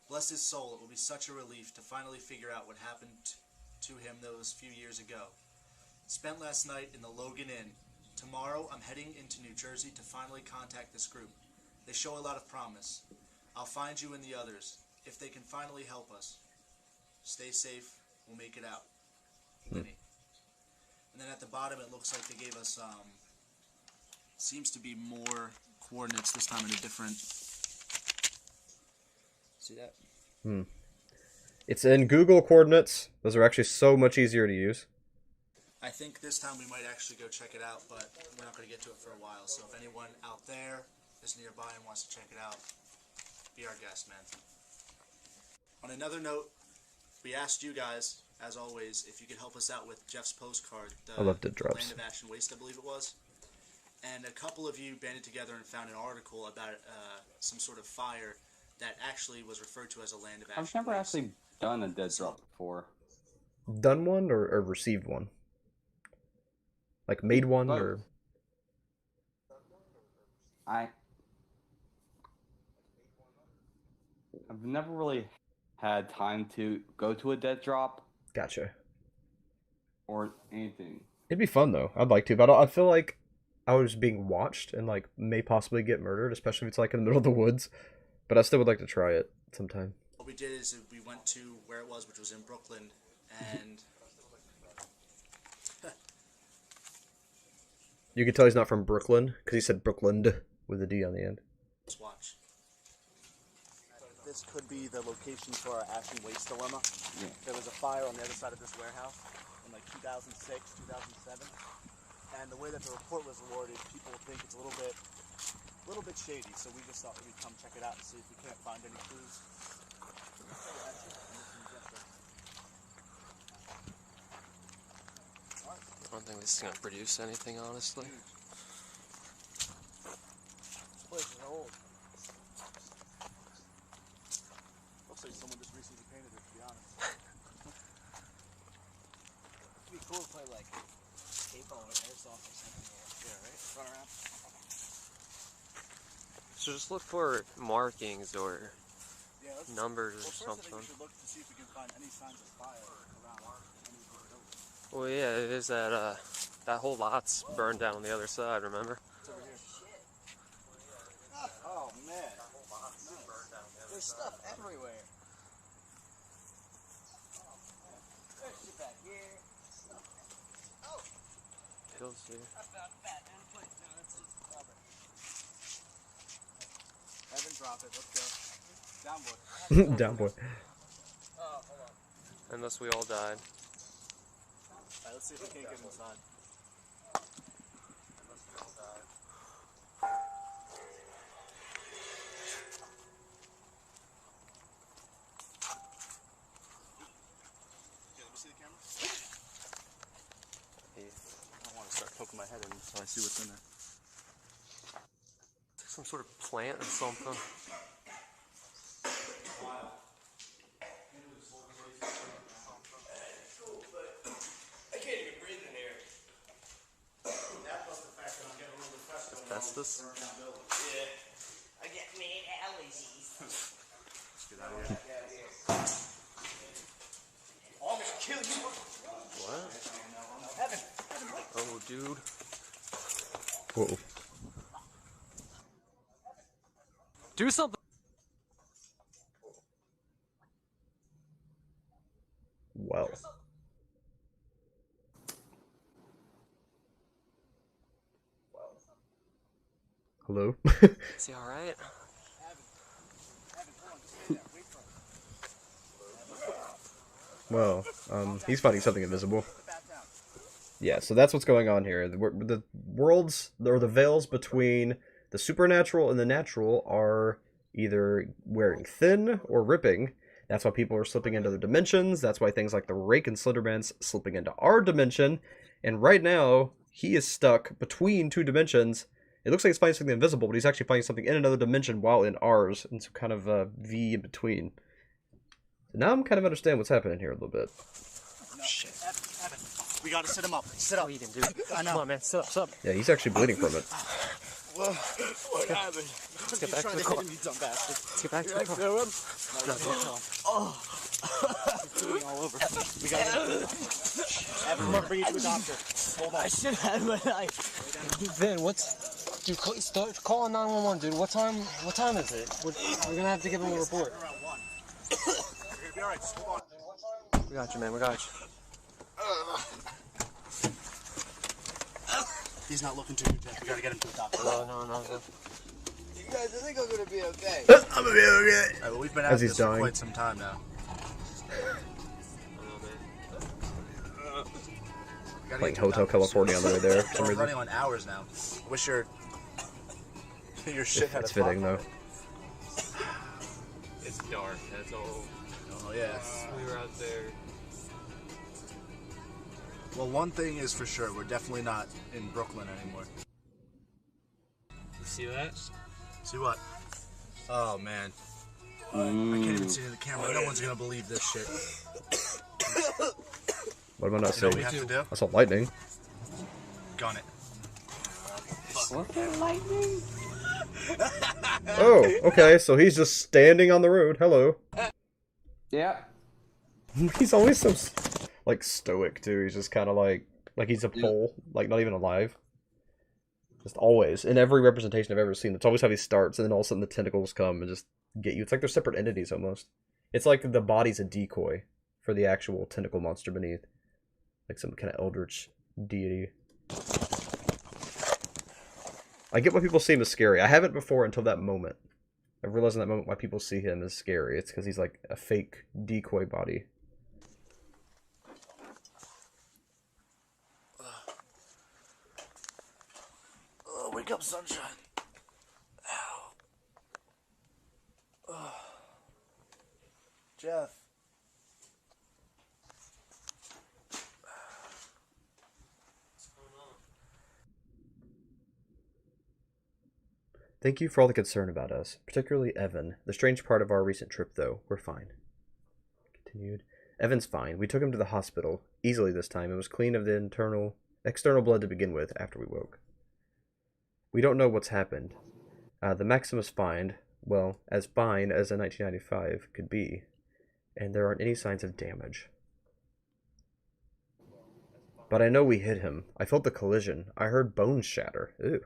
Bless his soul, it will be such a relief to finally figure out what happened to him those few years ago. Spent last night in the Logan Inn. Tomorrow, I'm heading into New Jersey to finally contact this group. They show a lot of promise. I'll find you and the others, if they can finally help us. Stay safe. We'll make it out. Lenny. And then at the bottom, it looks like they gave us, seems to be more coordinates, this time in a different... See that? It's in Google coordinates. Those are actually so much easier to use. I think this time we might actually go check it out, but we're not going to get to it for a while. So if anyone out there is nearby and wants to check it out, be our guest, man. On another note, we asked you guys, as always, if you could help us out with Jeff's postcard, the I love dead drops. Land of Ash and Waste, I believe it was. And a couple of you banded together and found an article about some sort of fire that actually was referred to as a Land of Ash and I've never Waste. actually done a dead drop before. Done one or received one? Like made one Both. or... I've never really had time to go to a dead drop Gotcha. or anything. It'd be fun though. I'd like to, but I feel like I was being watched and like may possibly get murdered, especially if it's like in the middle of the woods. But I still would like to try it sometime. What we did is we went to where it was, which was in Brooklyn, and You can tell he's not from Brooklyn because he said Brooklyn with a D on the end. let's watch. This could be the location for our ash and waste dilemma. Yeah. There was a fire on the other side of this warehouse in like 2006, 2007, and the way that the report was awarded, people think it's a little bit shady. So we just thought we'd come check it out and see if we can't find any clues. I don't think this is gonna produce anything, honestly. This place is old. Looks like someone just recently painted it, to be honest. It'd be cool to play like paintball or airsoft or something. Yeah, right? Run around. So just look for markings or Yeah, numbers or first something. I think we should look to see if we can find any signs of fire around any of the buildings. Well, yeah, it is that that whole lot's burned down on the other side. Remember? It's over here. Oh man. There's stuff everywhere. There's shit back here. Oh. Kills you. I found that in place. No, that's just rubber. Evan, drop it. Let's go. Down, boy. Down boy. Oh, hold on. Unless we all died. Alright, let's see if we can't get inside. Unless we all die. Okay, let me see the camera. Yeah. I don't want to start poking my head in so I see what's in there. It's like some sort of plant or something. I can't even breathe in here. That plus the fact that I'm getting a little bit fresh. Asbestos? I get made allergies. Let's get out of here. Oh, I'm gonna kill you. What? Evan, Oh, dude. Whoa. Do something. Well. Hello? Is he alright? Well, he's fighting something invisible. Yeah, so that's what's going on here. The worlds, or the veils between the supernatural and the natural are either wearing thin or ripping. That's why people are slipping into other dimensions. That's why things like the Rake and Slenderman's slipping into our dimension. And right now, he is stuck between two dimensions. It looks like he's finding something invisible, but he's actually finding something in another dimension while in ours. And some kind of V in between. So now I'm kind of understand what's happening here a little bit. No, shit. Evan, we gotta sit him up. Sit up. Eat him, dude. I know. Come on, man. Sit up, sit up. Yeah, he's actually bleeding from it. What happened? Let's get back to the car. You dumb bastard. Let's get back to the car. No, don't tell him. Oh. It's all over. We gotta Everyone, bring you to a doctor. Hold on. I should have, but Vin, what's... Dude, start calling 911, dude. What time is it? We're gonna have to give him a report. Around 1. You're gonna be alright, just hold on. We got you, man. We got you. He's not looking too good, Jeff. We gotta get him to a doctor. No. You guys, I think I'm gonna be okay. I'm gonna be okay. Alright, well, we've been at this for quite some time now. Like Hotel California on the way there. For some We're reason. running on hours now. Wish your shit had It's a fitting clock though. It's dark, that's all. Oh yeah. We were out there. Well, one thing is for sure, we're definitely not in Brooklyn anymore. You see that? See what? Oh man. I can't even see it in the camera. No one's gonna believe this shit. What am I not You know what seeing? we have to do? I saw lightning. Gun it. What? Lightning? Oh, okay, so he's just standing on the road. Hello. Yeah. He's always so, like, stoic, too. He's just kind of like he's a pole, like, not even alive. Just always. In every representation I've ever seen, it's always how he starts, and then all of a sudden the tentacles come and just get you. It's like they're separate entities, almost. It's like the body's a decoy for the actual tentacle monster beneath. Like some kind of eldritch deity. I get why people see him as scary. I haven't before until that moment. I realized in that moment why people see him as scary. It's because he's like a fake decoy body. Oh, wake up, sunshine. Ow. Oh. Jeff. Thank you for all the concern about us, particularly Evan. The strange part of our recent trip, though, we're fine. Continued. Evan's fine. We took him to the hospital, easily this time. It was clean of the external blood to begin with, after we woke. We don't know what's happened. The Maximus find, well, as fine as a 1995 could be, and there aren't any signs of damage. But I know we hit him. I felt the collision. I heard bones shatter. Ew.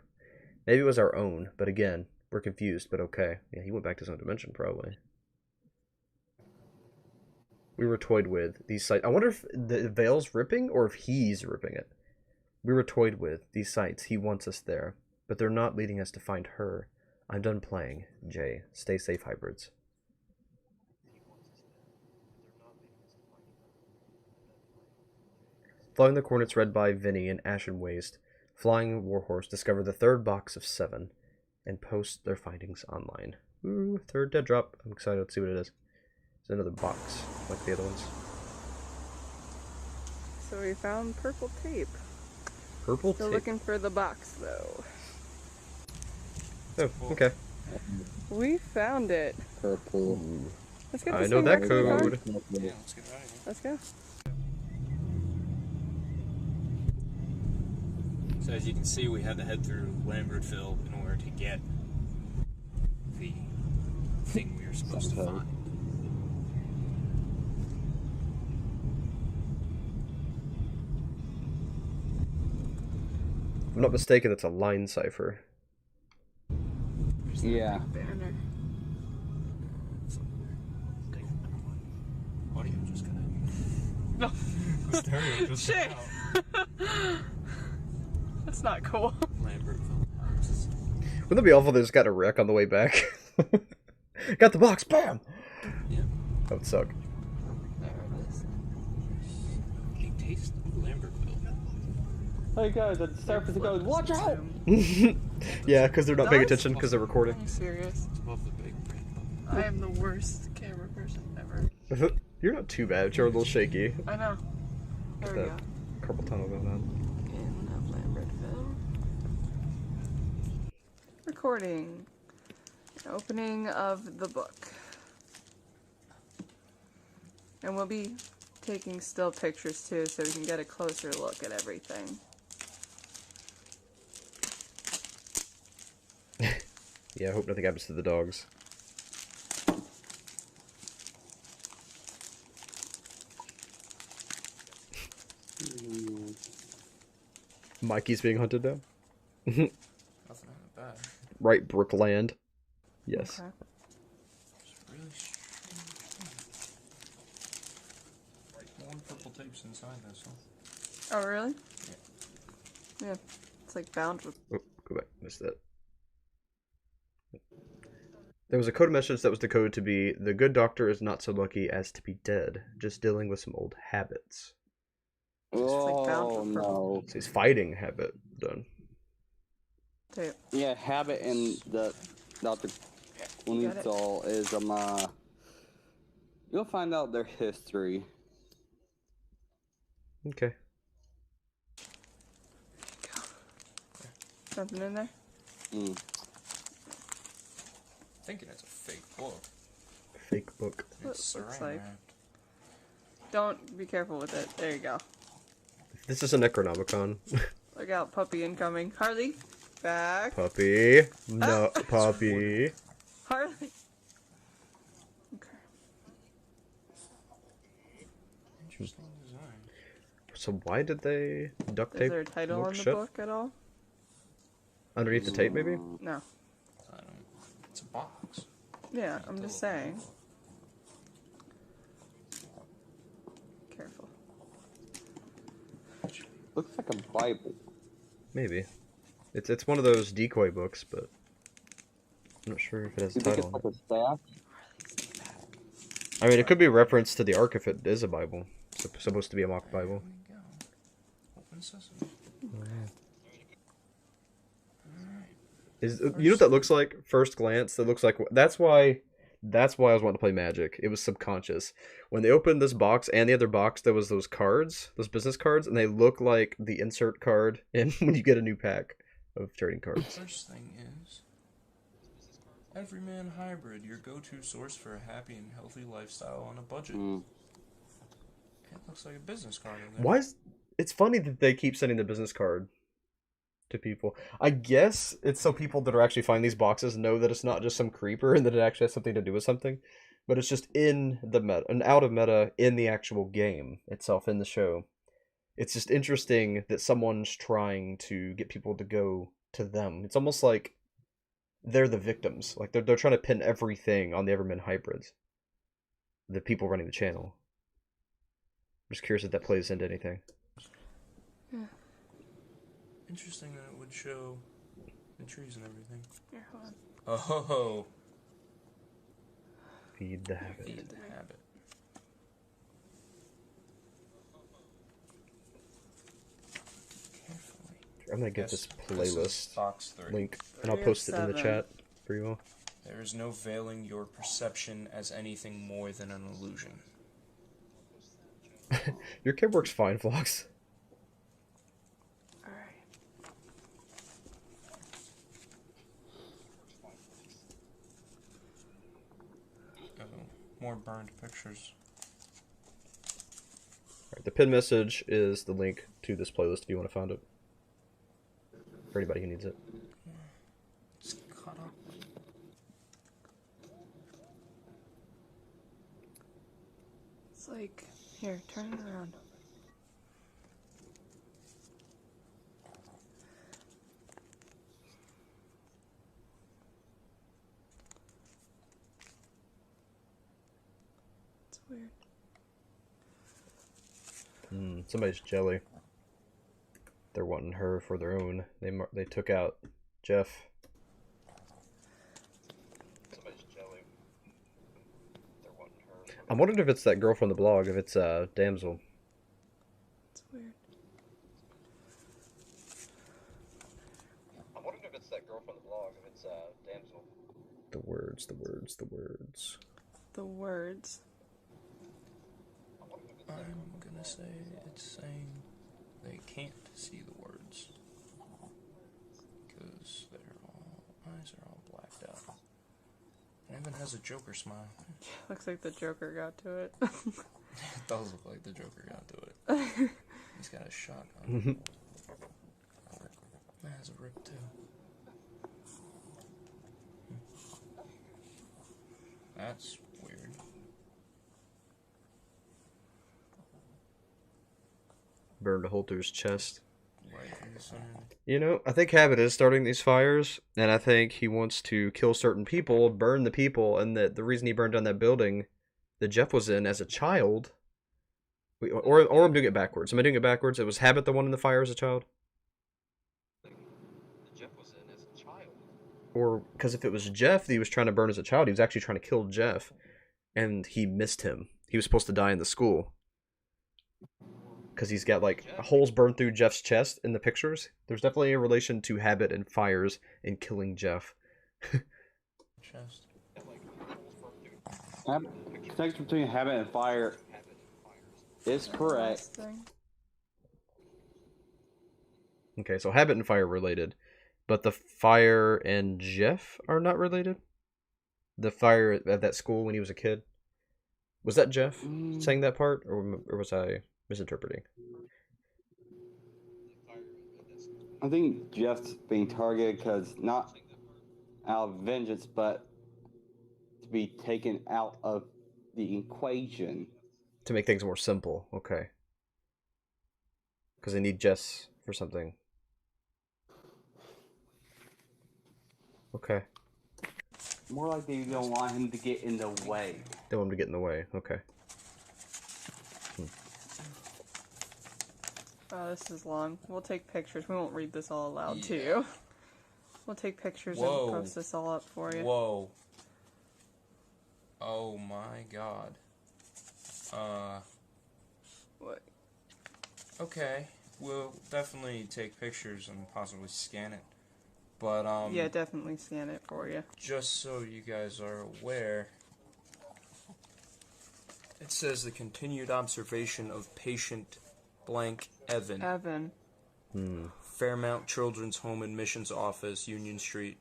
Maybe it was our own, but again, we're confused, but okay. Yeah, he went back to his own dimension, probably. We were toyed with these sites. I wonder if the veil's ripping, or if he's ripping it. We were toyed with these sites. He wants us there, but they're not leading us to find her. I'm done playing. Jay, stay safe, hybrids. Following the coordinates read by Vinny and Ashen Waste, Flying Warhorse discovered the third box of 7 and post their findings online. Ooh, third dead drop. I'm excited to see what it is. It's another box, like the other ones. So we found purple tape. Purple Still tape? looking for the box, though. Oh, okay. We found it. Purple. Let's get I this know thing that back to the car. code. Yeah, let's get out of here. Let's go. So as you can see, we had to head through Lambertville in order to get the thing we were supposed to find. If I'm not mistaken, it's a line cipher. Yeah. Banner. Audio just got No. Stereo just Shit. That's not cool. Lambertville. Wouldn't that be awful if they just got a wreck on the way back? Got the box, bam! Yeah. That would suck. A taste of Lambertville. Hey guys, at the surface it goes, watch out! Yeah, because they're not paying attention because they're recording. Are you serious? It's above the big red button. I am the worst camera person ever. You're not too bad, but you're a little shaky. I know. There we That go. carpal tunnel going on. In of Lambertville. Recording. Opening of the book. And we'll be taking still pictures too, so we can get a closer look at everything. Yeah, I hope nothing happens to the dogs. Mikey's being hunted down. Nothing bad. Right, Brookland. Yes. Okay. Really more purple tapes inside this one. Oh, really? Yeah. It's like bound with. Oh, go back. Missed that. There was a code message that was decoded to be, the good doctor is not so lucky as to be dead, just dealing with some old habits. Oh, no. So he's fighting habit. Done. Yeah, habit and the Dr. Corenthal is, you'll find out their history. Okay. Something in there? Thinking it's a fake book. Fake book. It's Looks saran like. wrapped. Don't be careful with it. There you go. This is a Necronomicon. Look out, puppy incoming. Harley, back. Puppy. No, puppy. Harley. Okay. Interesting design. So why did they duct tape? Is there a title on the shut? book at all? Underneath the tape, maybe? No. I don't. It's a box. Yeah, I'm just saying. Careful. Looks like a Bible. Maybe. It's one of those decoy books, but I'm not sure if it has a You think title it's on like it. a staff? I mean, it could be a reference to the Ark if it is a Bible. It's supposed to be a mock Bible. Open sesame. Is you know what that looks like? First glance, that looks like that's why I was wanting to play Magic. It was subconscious. When they opened this box and the other box, there was those cards, those business cards, and they look like the insert card in when you get a new pack of trading cards. First thing is Everyman Hybrid, your go-to source for a happy and healthy lifestyle on a budget. It looks like a business card in there. Why is it's funny that they keep sending the business card to people. I guess it's so people that are actually finding these boxes know that it's not just some creeper and that it actually has something to do with something, but it's just in the meta and out of meta in the actual game itself, in the show. It's just interesting that someone's trying to get people to go to them. It's almost like they're the victims. Like they're trying to pin everything on the Everman hybrids. The people running the channel. I'm just curious if that plays into anything. Yeah. Interesting that it would show the trees and everything. Here, hold on. Oh. Feed the habit. Feed the habit. I'm gonna get this playlist box 3. link, and I'll post it in the 37. chat for you all. There is no veiling your perception as anything more than an illusion. Your kid works fine, Vlogs. More burned pictures. Alright, the pin message is the link to this playlist if you want to find it. For anybody who needs it. It's caught up. It's like, here, turn it around. It's weird. Somebody's jelly. They're wanting her for their own. They took out Jeff. Somebody's jelly. They're wanting her. I'm wondering if it's that girl from the blog. If it's Damsel. It's weird. I'm wondering if it's that girl from the blog. If it's Damsel. The words. The words. The words. The words. I'm gonna say it's saying they can't see the words because their eyes are all blacked out. It even has a Joker smile. Looks like the Joker got to it. It does look like the Joker got to it. He's got a shotgun. That has a rip too. That's weird. Burned a Holter's chest. Right, You know, I think Habit is starting these fires, and I think he wants to kill certain people, burn the people, and that the reason he burned down that building that Jeff was in as a child. Or I'm doing it backwards. Am I doing it backwards? It was Habit the one in the fire as a child? Jeff was in as a child. Or, because if it was Jeff that he was trying to burn as a child, he was actually trying to kill Jeff, and he missed him. He was supposed to die in the school. Because he's got, like, holes burned through Jeff's chest in the pictures. There's definitely a relation to Habit and fires and killing Jeff. Chest. Connection between Habit and fire is correct. Okay, so Habit and fire are related, but the fire and Jeff are not related? The fire at that school when he was a kid? Was that Jeff saying that part, or was I misinterpreting? I think Jeff's being targeted because not out of vengeance, but to be taken out of the equation. To make things more simple, okay. Because they need Jess for something. Okay. More like they don't want him to get in the way. They want him to get in the way, okay. Oh, this is long. We'll take pictures. We won't read this all aloud to you. We'll take pictures and post this all up for you. Whoa. Oh my god. What? Okay. We'll definitely take pictures and possibly scan it. But, yeah, definitely scan it for you. Just so you guys are aware, it says the continued observation of patient blank Evan. Evan. Fairmount Children's Home Admissions Office, Union Street.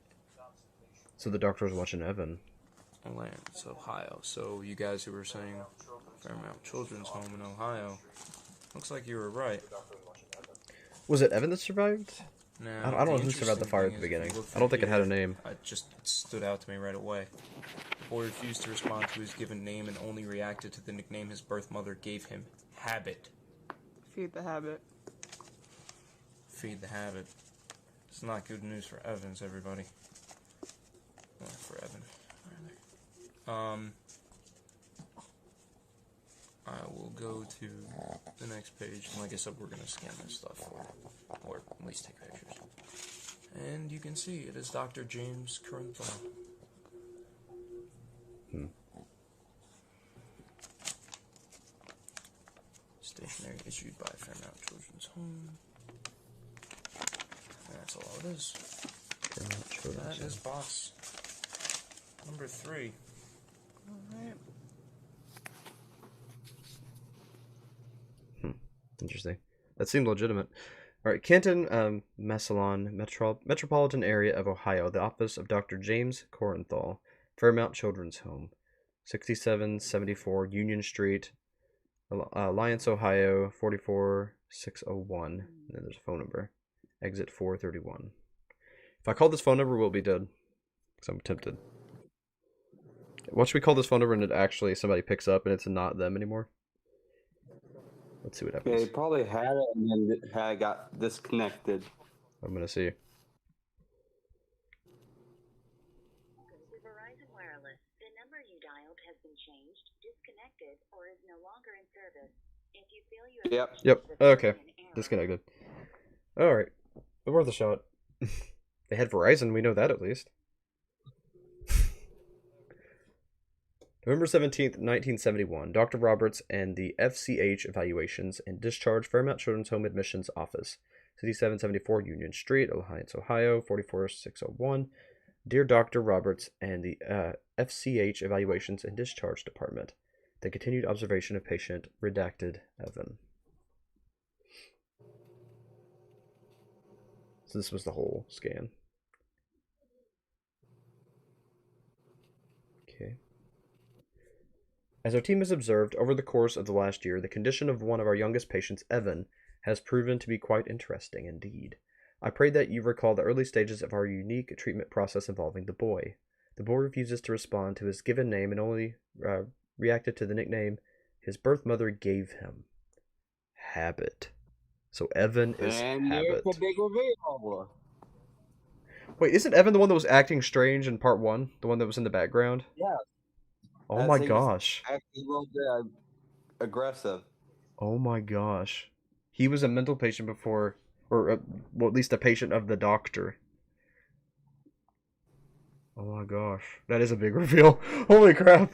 So the doctor was watching Evan. Lance, Ohio. So you guys who were saying Fairmount Children's Home in Ohio, looks like you were right. Was it Evan that survived? No, I don't know who survived the fire at the beginning. I don't think it had a name. It stood out to me right away. The boy refused to respond to his given name and only reacted to the nickname his birth mother gave him, Habit. Feed the habit. Feed the habit. It's not good news for Evans, everybody. Well, for Evan, rather. I will go to the next page, and like I said, we're going to scan this stuff for you, or at least take pictures. And you can see it is Dr. James Corenthal. Stationery issued by Fairmount Children's Home. And that's all it is. That is box number 3. Alright. Interesting. That seemed legitimate. Alright, Canton, Massillon, Metropolitan Area of Ohio, the office of Dr. James Corenthal, Fairmount Children's Home, 6774 Union Street, Alliance, Ohio, 44601. And then there's a phone number. Exit 431. If I call this phone number, we'll be dead. Because I'm tempted. What should we call this phone number and it actually somebody picks up and it's not them anymore? Let's see what happens. They probably had it and then had got disconnected. I'm gonna see. Welcome to Verizon Wireless. The number you dialed has been changed, disconnected, or is no longer in service. If you feel you have Yep. Okay. Disconnected. Alright. Worth a shot. They had Verizon, we know that at least. November 17th, 1971, Dr. Roberts and the FCH Evaluations and Discharge Fairmount Children's Home Admissions Office, 6774 Union Street, Alliance, Ohio, 44601. Dear Dr. Roberts and the FCH Evaluations and Discharge Department, the continued observation of patient redacted Evan. So this was the whole scan. Okay. As our team has observed over the course of the last year, the condition of one of our youngest patients, Evan, has proven to be quite interesting indeed. I pray that you recall the early stages of our unique treatment process involving the boy. The boy refuses to respond to his given name and only reacted to the nickname his birth mother gave him. Habit. So Evan is And Habit. here's the big reveal. Wait, isn't Evan the one that was acting strange in part 1? The one that was in the background? Yeah. Oh my gosh. Acting a little bit aggressive. Oh my gosh. He was a mental patient before, or well, at least a patient of the doctor. Oh my gosh. That is a big reveal. Holy crap.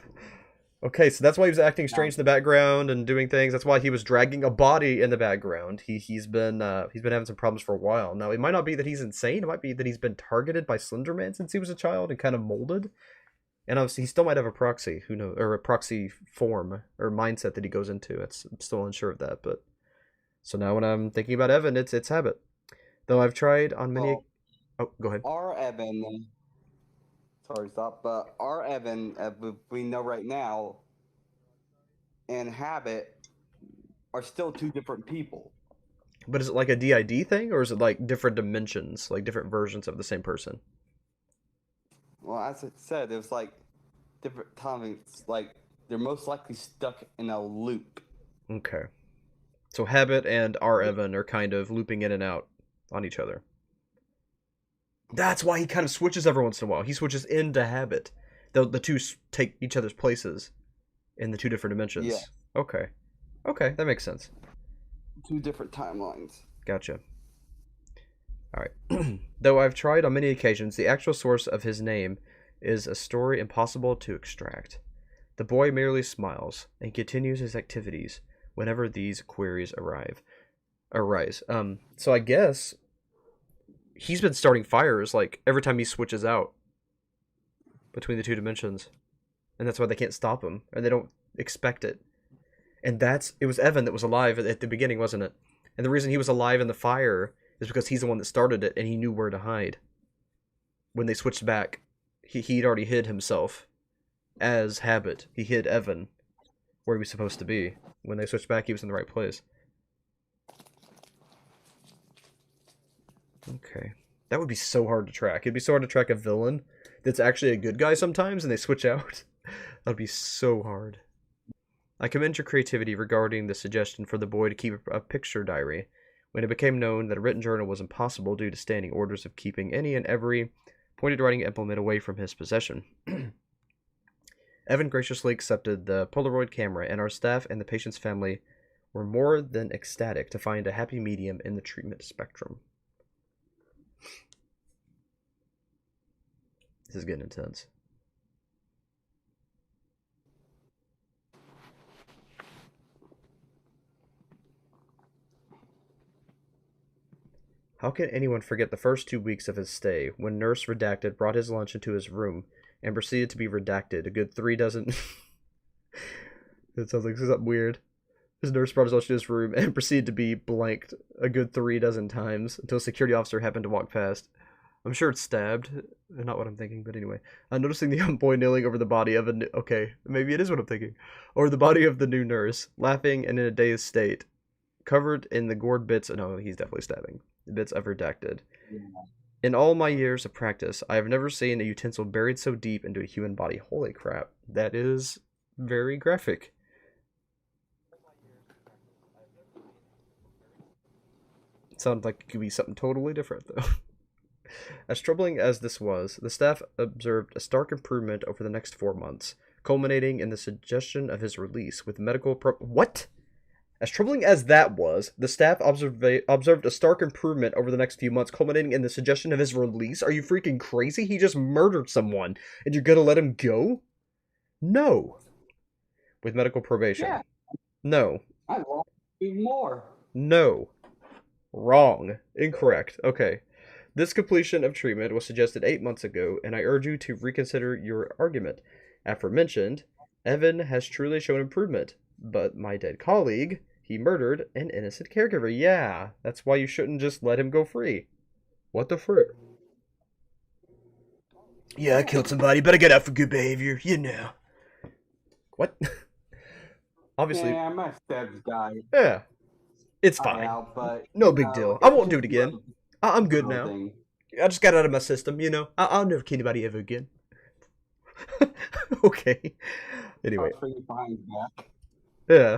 Okay, so that's why he was acting strange in the background and doing things. That's why he was dragging a body in the background. He's been having some problems for a while. Now, it might not be that he's insane. It might be that he's been targeted by Slenderman since he was a child and kind of molded. And obviously, he still might have a proxy, who knows, or a proxy form or mindset that he goes into. I'm still unsure of that. But so now when I'm thinking about Evan, it's Habit. Though I've tried on many. Oh, go ahead. Our Evan. Sorry, stop. But our Evan, we know right now, and Habit are still two different people. But is it like a DID thing, or is it like different dimensions, like different versions of the same person? Well, as I said, it was like different times. Like they're most likely stuck in a loop. Okay. So Habit and our Evan are kind of looping in and out on each other. That's why he kind of switches every once in a while. He switches into Habit. The two take each other's places in the two different dimensions. Yeah. Okay. Okay, that makes sense. Two different timelines. Gotcha. Alright. Though I've tried on many occasions, the actual source of his name is a story impossible to extract. The boy merely smiles and continues his activities whenever these queries arise. So I guess he's been starting fires like every time he switches out between the two dimensions. And that's why they can't stop him, or they don't expect it. And it was Evan that was alive at the beginning, wasn't it? And the reason he was alive in the fire is because he's the one that started it and he knew where to hide. When they switched back, he'd already hid himself as Habit. He hid Evan where he was supposed to be. When they switched back, he was in the right place. Okay. That would be so hard to track. It'd be so hard to track a villain that's actually a good guy sometimes and they switch out. That'd be so hard. I commend your creativity regarding the suggestion for the boy to keep a picture diary when it became known that a written journal was impossible due to standing orders of keeping any and every pointed writing implement away from his possession. Evan graciously accepted the Polaroid camera, and our staff and the patient's family were more than ecstatic to find a happy medium in the treatment spectrum. This is getting intense. How can anyone forget the first 2 weeks of his stay, when Nurse Redacted brought his lunch into his room and proceeded to be redacted a good 3 dozen... That sounds like something weird. His nurse brought his lunch to his room and proceeded to be blanked a good 3 dozen times until a security officer happened to walk past. I'm sure it's stabbed. Not what I'm thinking, but anyway. Noticing the young boy kneeling over the body of a okay, maybe it is what I'm thinking. Or the body of the new nurse, laughing and in a dazed state. Covered in the gored bits... No, he's definitely stabbing. The bits of redacted. Yeah. In all my years of practice, I have never seen a utensil buried so deep into a human body. Holy crap. That is very graphic. It sounds like it could be something totally different, though. As troubling as this was, the staff observed a stark improvement over the next 4 months, culminating in the suggestion of his release with medical What? As troubling as that was, the staff observed a stark improvement over the next few months, culminating in the suggestion of his release? Are you freaking crazy? He just murdered someone, and you're gonna let him go? No. With medical probation. Yeah. No. I want more. No. Wrong. Incorrect. Okay. This completion of treatment was suggested 8 months ago, and I urge you to reconsider your argument. Aforementioned, Evan has truly shown improvement, but my dead colleague, he murdered an innocent caregiver. Yeah, that's why you shouldn't just let him go free. What the frick? Yeah, I killed somebody, but I got out for good behavior, you know. What? Obviously. Yeah, I'm a steps guy. Yeah. It's fine. But, no big deal. I won't do it again. I'm good now. I just got out of my system, you know. I'll never kill anybody ever again. Okay. Anyway. Back. Yeah.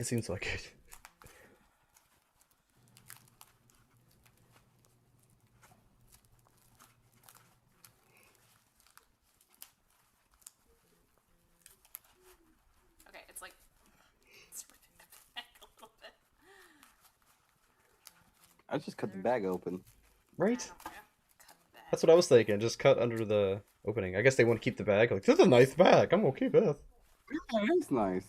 It seems like it. Okay, it's like it's ripping the bag a little bit. I just cut the bag open. Right? That's what I was thinking. Just cut under the opening. I guess they want to keep the bag. Like, this is a nice bag. I'm gonna keep it. Yeah, it's nice.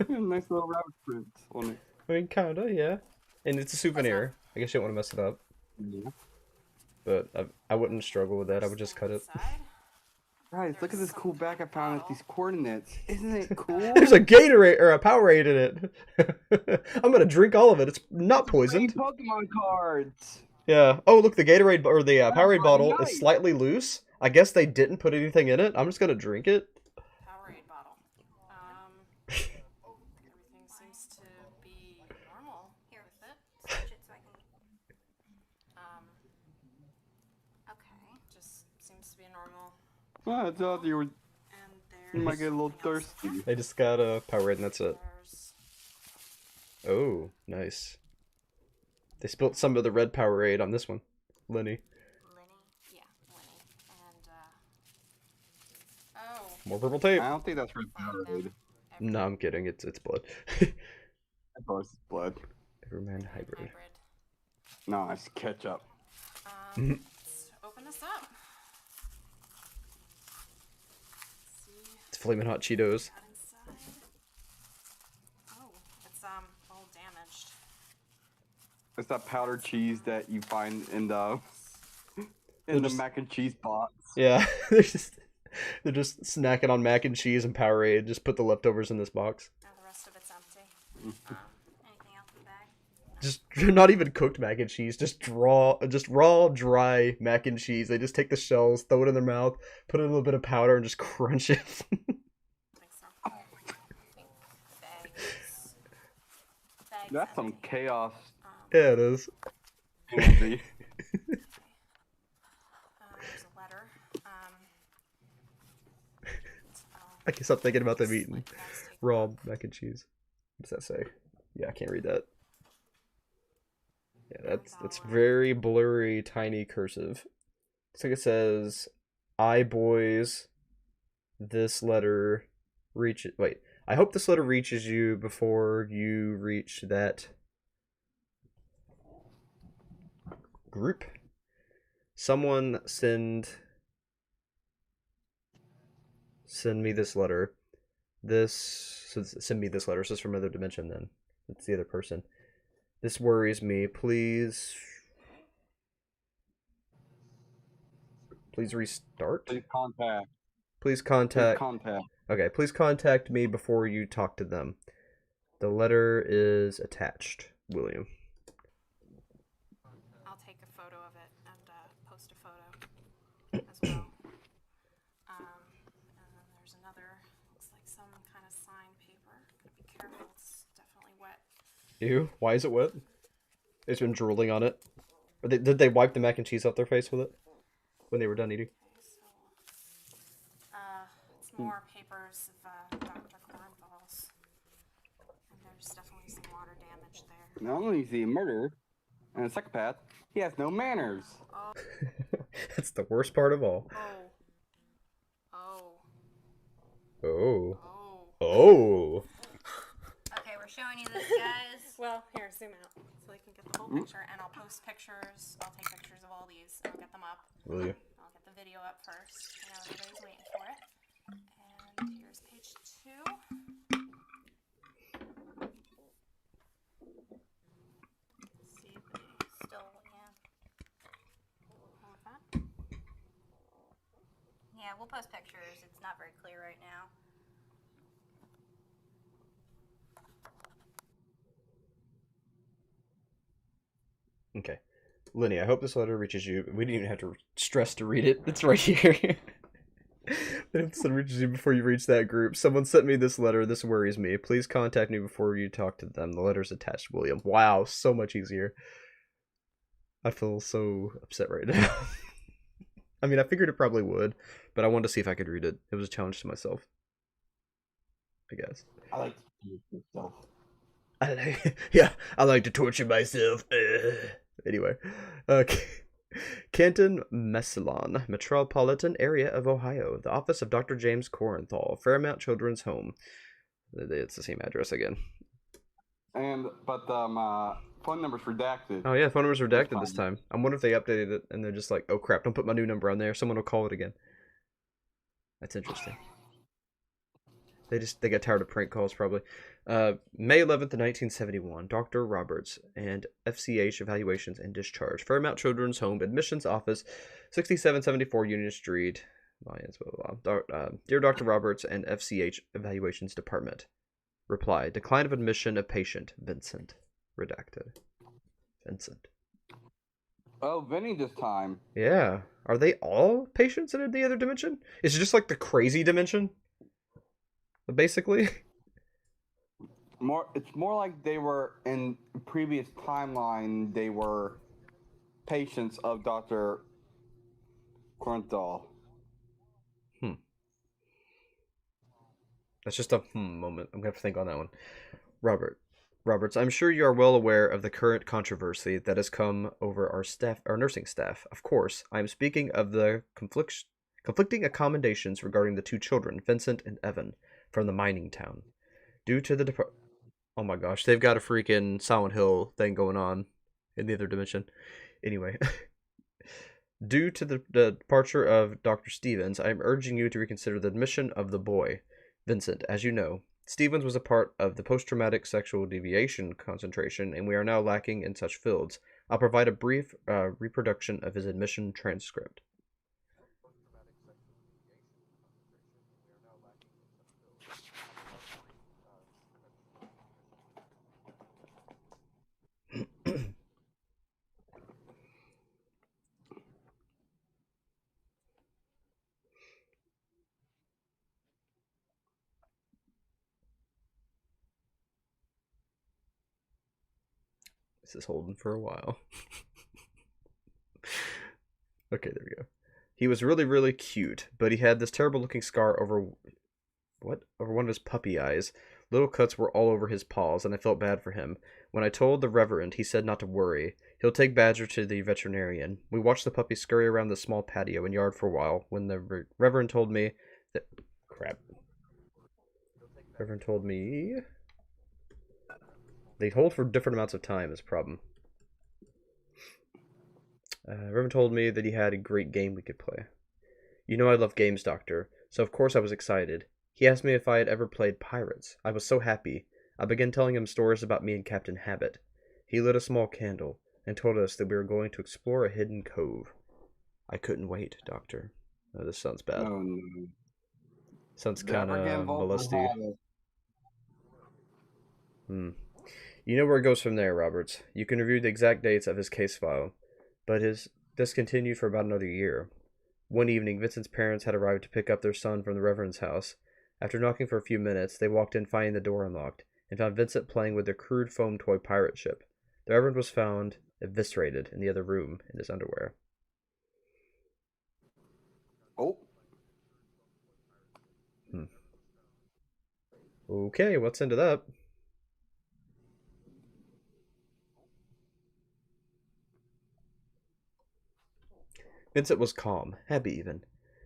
Nice little rabbit print on it. I mean, kinda, yeah. And it's a souvenir. I guess you don't want to mess it up. Yeah. But I wouldn't struggle with that. I would just cut it. Guys, look at this cool bag I found with these coordinates. Isn't it cool? There's a Gatorade or a Powerade in it. I'm gonna drink all of it. It's not poisoned. Pokemon cards. Yeah. Oh, look, the Gatorade or the Powerade bottle is slightly loose. I guess they didn't put anything in it. I'm just gonna drink it. Powerade bottle. Everything seems to be normal here with it. Switch it so I can. Okay, just seems to be a normal. I thought you might get a little thirsty. They just got a Powerade and that's it. Oh, nice. They spilt some of the red Powerade on this one. Lenny. Yeah, Lenny. And, More purple tape. I don't think that's red Powerade. No, I'm kidding. It's blood. I thought it's blood. Everman Hybrid. No, it's ketchup. Let's open this up. It's Flamin' Hot Cheetos. Oh, it's all damaged. It's that powdered cheese that you find in the just- mac and cheese box. Yeah, they're just snacking on mac and cheese and Powerade. Just put the leftovers in this box. Now the rest of it's empty. Anything else in the bag? Just not even cooked mac and cheese. Just raw, dry mac and cheese. They just take the shells, throw it in their mouth, put in a little bit of powder, and just crunch it. That's some chaos. Yeah, it is. Energy. There's a letter. I guess I'm thinking about them eating raw mac and cheese. What does that say? Yeah, I can't read that. Yeah, that's very blurry, tiny cursive. Looks like it says, "I boys, this letter reaches." Wait, I hope this letter reaches you before you reach that group. Someone send me this letter. Send me this letter. So it's from another dimension then. It's the other person. This worries me. Please restart? Please contact. Please contact. Please contact. Okay, please contact me before you talk to them. The letter is attached, William. I'll take a photo of it and post a photo as well. And then there's another, looks like some kind of signed paper. Gotta be careful, it's definitely wet. Ew, why is it wet? It's been drooling on it. Did they wipe the mac and cheese off their face with it? When they were done eating? It's more papers of Dr. Corenthal's. And there's definitely some water damage there. Not only is he a murderer and a psychopath, he has no manners. Oh. That's the worst part of all. Oh. Oh. Okay, we're showing you this, guys. Well, here, zoom out so they can get the whole picture, and I'll post pictures. I'll take pictures of all these, and I'll get them up. Will you? I'll get the video up first. I know everybody's waiting for it. And here's page 2. See if they still, all of that. Yeah, we'll post pictures. It's not very clear right now. Okay. Lenny, I hope this letter reaches you. We didn't even have to stress to read it. It's right here. I hope this letter reaches you before you reach that group. Someone sent me this letter. This worries me. Please contact me before you talk to them. The letter's attached, William. Wow, so much easier. I feel so upset right now. I mean, I figured it probably would, but I wanted to see if I could read it. It was a challenge to myself, I guess. I like to do it myself. I like to torture myself. Anyway, Canton, Mesalon, Metropolitan Area of Ohio. The office of Dr. James Corenthal, Fairmount Children's Home. It's the same address again. But phone number's redacted. Oh yeah, phone number's redacted this time. I wonder if they updated it and they're just like, oh crap, don't put my new number on there. Someone will call it again. That's interesting. They got tired of prank calls probably. May 11th, 1971. Dr. Roberts and FCH Evaluations and Discharge. Fairmount Children's Home Admissions Office, 6774 Union Street. Lions, blah, blah, blah. Dear Dr. Roberts and FCH Evaluations Department. Reply. Decline of admission of patient. Vincent. Redacted. Vincent. Oh, Vinny this time. Yeah. Are they all patients in the other dimension? Is it just like the crazy dimension? Basically? It's more like they were in previous timeline. They were patients of Dr. Corenthal. That's just a moment. I'm gonna have to think on that one. Roberts, I'm sure you are well aware of the current controversy that has come over our nursing staff. Of course, I am speaking of the conflicting accommodations regarding the two children, Vincent and Evan, from the mining town. Due to the oh my gosh, they've got a freaking Silent Hill thing going on in the other dimension. Anyway, due to the departure of Dr. Stevens, I am urging you to reconsider the admission of the boy, Vincent. As you know, Stevens was a part of the post-traumatic sexual deviation concentration, and we are now lacking in such fields. I'll provide a brief reproduction of his admission transcript. This is holding for a while. Okay, there we go. He was really, really cute, but he had this terrible looking scar over one of his puppy eyes. Little cuts were all over his paws, and I felt bad for him. When I told the Reverend, he said not to worry. He'll take Badger to the veterinarian. We watched the puppy scurry around the small patio and yard for a while when the Reverend told me that... Crap. Reverend told me... They hold for different amounts of time is a problem. Reverend told me that he had a great game we could play. You know I love games, Doctor, so of course I was excited. He asked me if I had ever played Pirates. I was so happy. I began telling him stories about me and Captain Habit. He lit a small candle and told us that we were going to explore a hidden cove. I couldn't wait, Doctor. Oh, this sounds bad. Oh, no. Sounds kind of molesty. You know where it goes from there, Roberts. You can review the exact dates of his case file, but this continued for about another year. One evening, Vincent's parents had arrived to pick up their son from the Reverend's house. After knocking for a few minutes, they walked in finding the door unlocked, and found Vincent playing with their crude foam toy pirate ship. The Reverend was found eviscerated in the other room in his underwear. Oh. Okay, what's into that? Vincent was calm, happy even.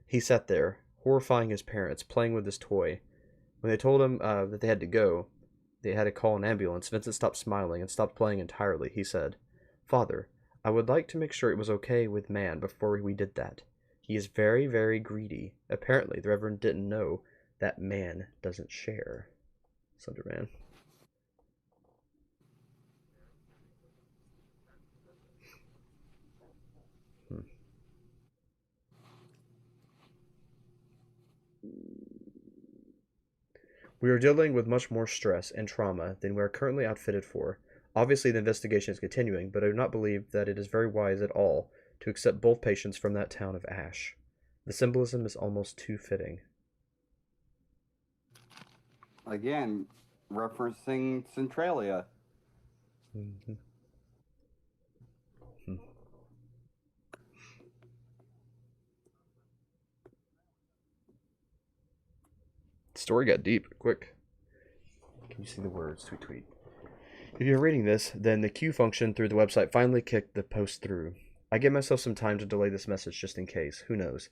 He sat there, horrifying his parents, playing with his toy. When they told him that they had to go, they had to call an ambulance, Vincent stopped smiling and stopped playing entirely. He said, Father, I would like to make sure it was okay with man before we did that. He is very, very greedy. Apparently, the Reverend didn't know that man doesn't share. Slenderman. We are dealing with much more stress and trauma than we are currently outfitted for. Obviously, the investigation is continuing, but I do not believe that it is very wise at all to accept both patients from that town of Ash. The symbolism is almost too fitting. Again, referencing Centralia. Story got deep quick. Can you see the words? Tweet, tweet. If you're reading this, then the queue function through the website finally kicked the post through. I give myself some time to delay this message just in case. Who knows?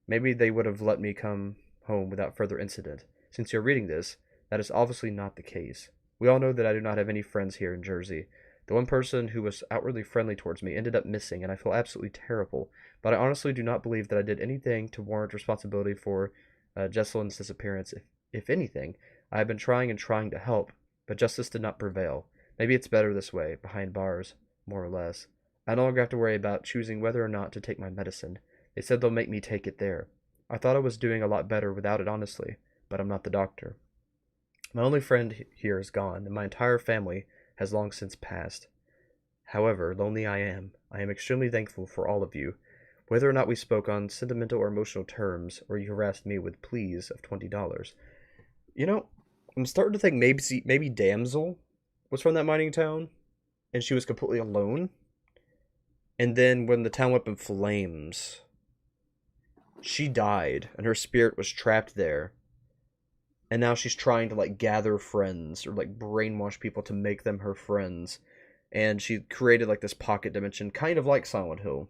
Maybe they would have let me come home without further incident. Since you're reading this, that is obviously not the case. We all know that I do not have any friends here in Jersey. The one person who was outwardly friendly towards me ended up missing, and I feel absolutely terrible. But I honestly do not believe that I did anything to warrant responsibility for Jesselyn's disappearance. If anything, I have been trying and trying to help, but justice did not prevail. Maybe it's better this way, behind bars, more or less. I no longer have to worry about choosing whether or not to take my medicine. They said they'll make me take it there. I thought I was doing a lot better without it, honestly, but I'm not the doctor. My only friend here is gone, and my entire family has long since passed. However lonely I am extremely thankful for all of you. Whether or not we spoke on sentimental or emotional terms, or you harassed me with pleas of $20. You know, I'm starting to think maybe Damsel was from that mining town, and she was completely alone. And then when the town went up in flames, she died, and her spirit was trapped there. And now she's trying to, like, gather friends, or, like, brainwash people to make them her friends. And she created, like, this pocket dimension, kind of like Silent Hill.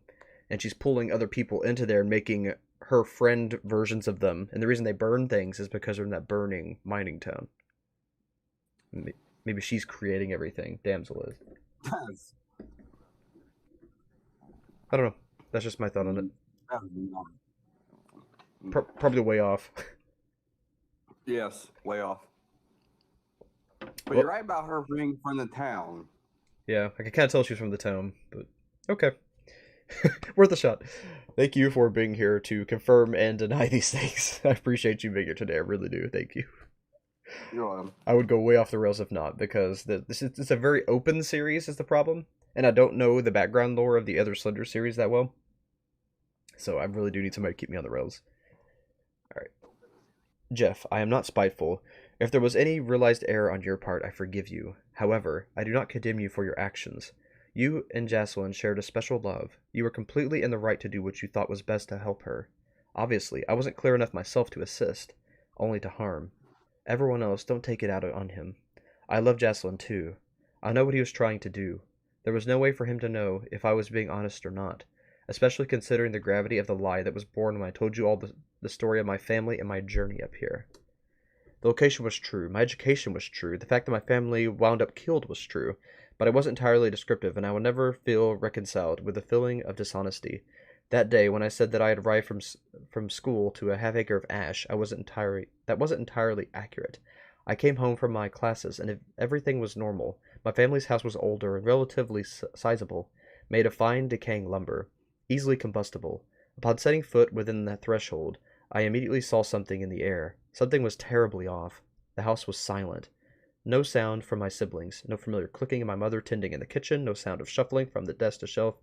And she's pulling other people into there and making her friend versions of them. And the reason they burn things is because they're in that burning mining town. Maybe she's creating everything. Damsel is. I don't know. That's just my thought on it. Probably way off. Yes, way off. But you're right about her being from the town. Yeah, I can kind of tell she's from the town, but okay. Worth a shot. Thank you for being here to confirm and deny these things. I appreciate you being here today. I really do. Thank you. You're welcome. I would go way off the rails if not, because it's a very open series is the problem, and I don't know the background lore of the other Slender series that well. So I really do need somebody to keep me on the rails. Alright. Jeff, I am not spiteful. If there was any realized error on your part, I forgive you. However, I do not condemn you for your actions. You and Jocelyn shared a special love. You were completely in the right to do what you thought was best to help her. Obviously, I wasn't clear enough myself to assist, only to harm. Everyone else, don't take it out on him. I love Jocelyn too. I know what he was trying to do. There was no way for him to know if I was being honest or not, especially considering the gravity of the lie that was born when I told you all the story of my family and my journey up here. The location was true, my education was true, the fact that my family wound up killed was true, but I wasn't entirely descriptive, and I will never feel reconciled with the feeling of dishonesty. That day, when I said that I had arrived from school to a half-acre of ash, that wasn't entirely accurate. I came home from my classes, and if everything was normal, my family's house was older and relatively sizable, made of fine, decaying lumber, easily combustible. Upon setting foot within that threshold, I immediately saw something in the air. Something was terribly off. The house was silent. No sound from my siblings, no familiar clicking of my mother tending in the kitchen, no sound of shuffling from the desk to shelf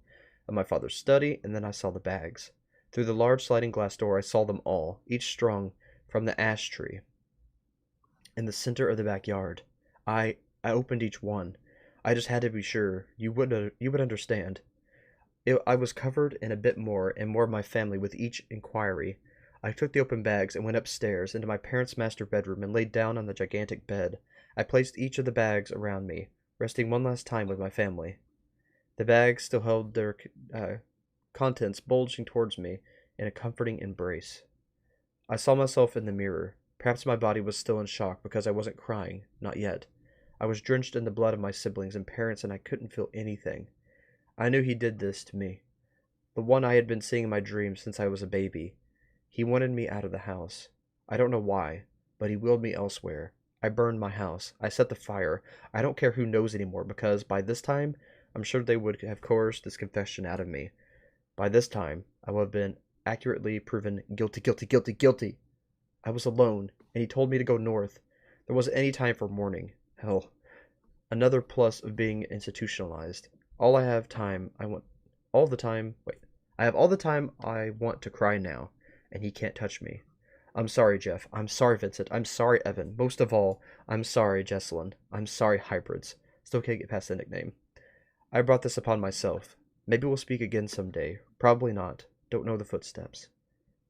of my father's study, and then I saw the bags. Through the large sliding glass door I saw them all, each strung from the ash tree in the center of the backyard. I opened each one. I just had to be sure you would understand. I was covered in a bit more and more of my family with each inquiry. I took the open bags and went upstairs into my parents' master bedroom and laid down on the gigantic bed. I placed each of the bags around me, resting one last time with my family. The bags still held their contents bulging towards me in a comforting embrace. I saw myself in the mirror. Perhaps my body was still in shock because I wasn't crying, not yet. I was drenched in the blood of my siblings and parents, and I couldn't feel anything. I knew he did this to me. The one I had been seeing in my dreams since I was a baby. He wanted me out of the house. I don't know why, but he willed me elsewhere. I burned my house. I set the fire. I don't care who knows anymore, because by this time, I'm sure they would have coerced this confession out of me. By this time, I would have been accurately proven guilty, guilty, guilty, guilty. I was alone, and he told me to go north. There wasn't any time for mourning. Hell, another plus of being institutionalized. I have all the time I want to cry now, and he can't touch me. I'm sorry, Jeff. I'm sorry, Vincent. I'm sorry, Evan. Most of all, I'm sorry, Jesselyn. I'm sorry, Hybrids. Still can't get past the nickname. I brought this upon myself. Maybe we'll speak again someday. Probably not. Don't know the footsteps.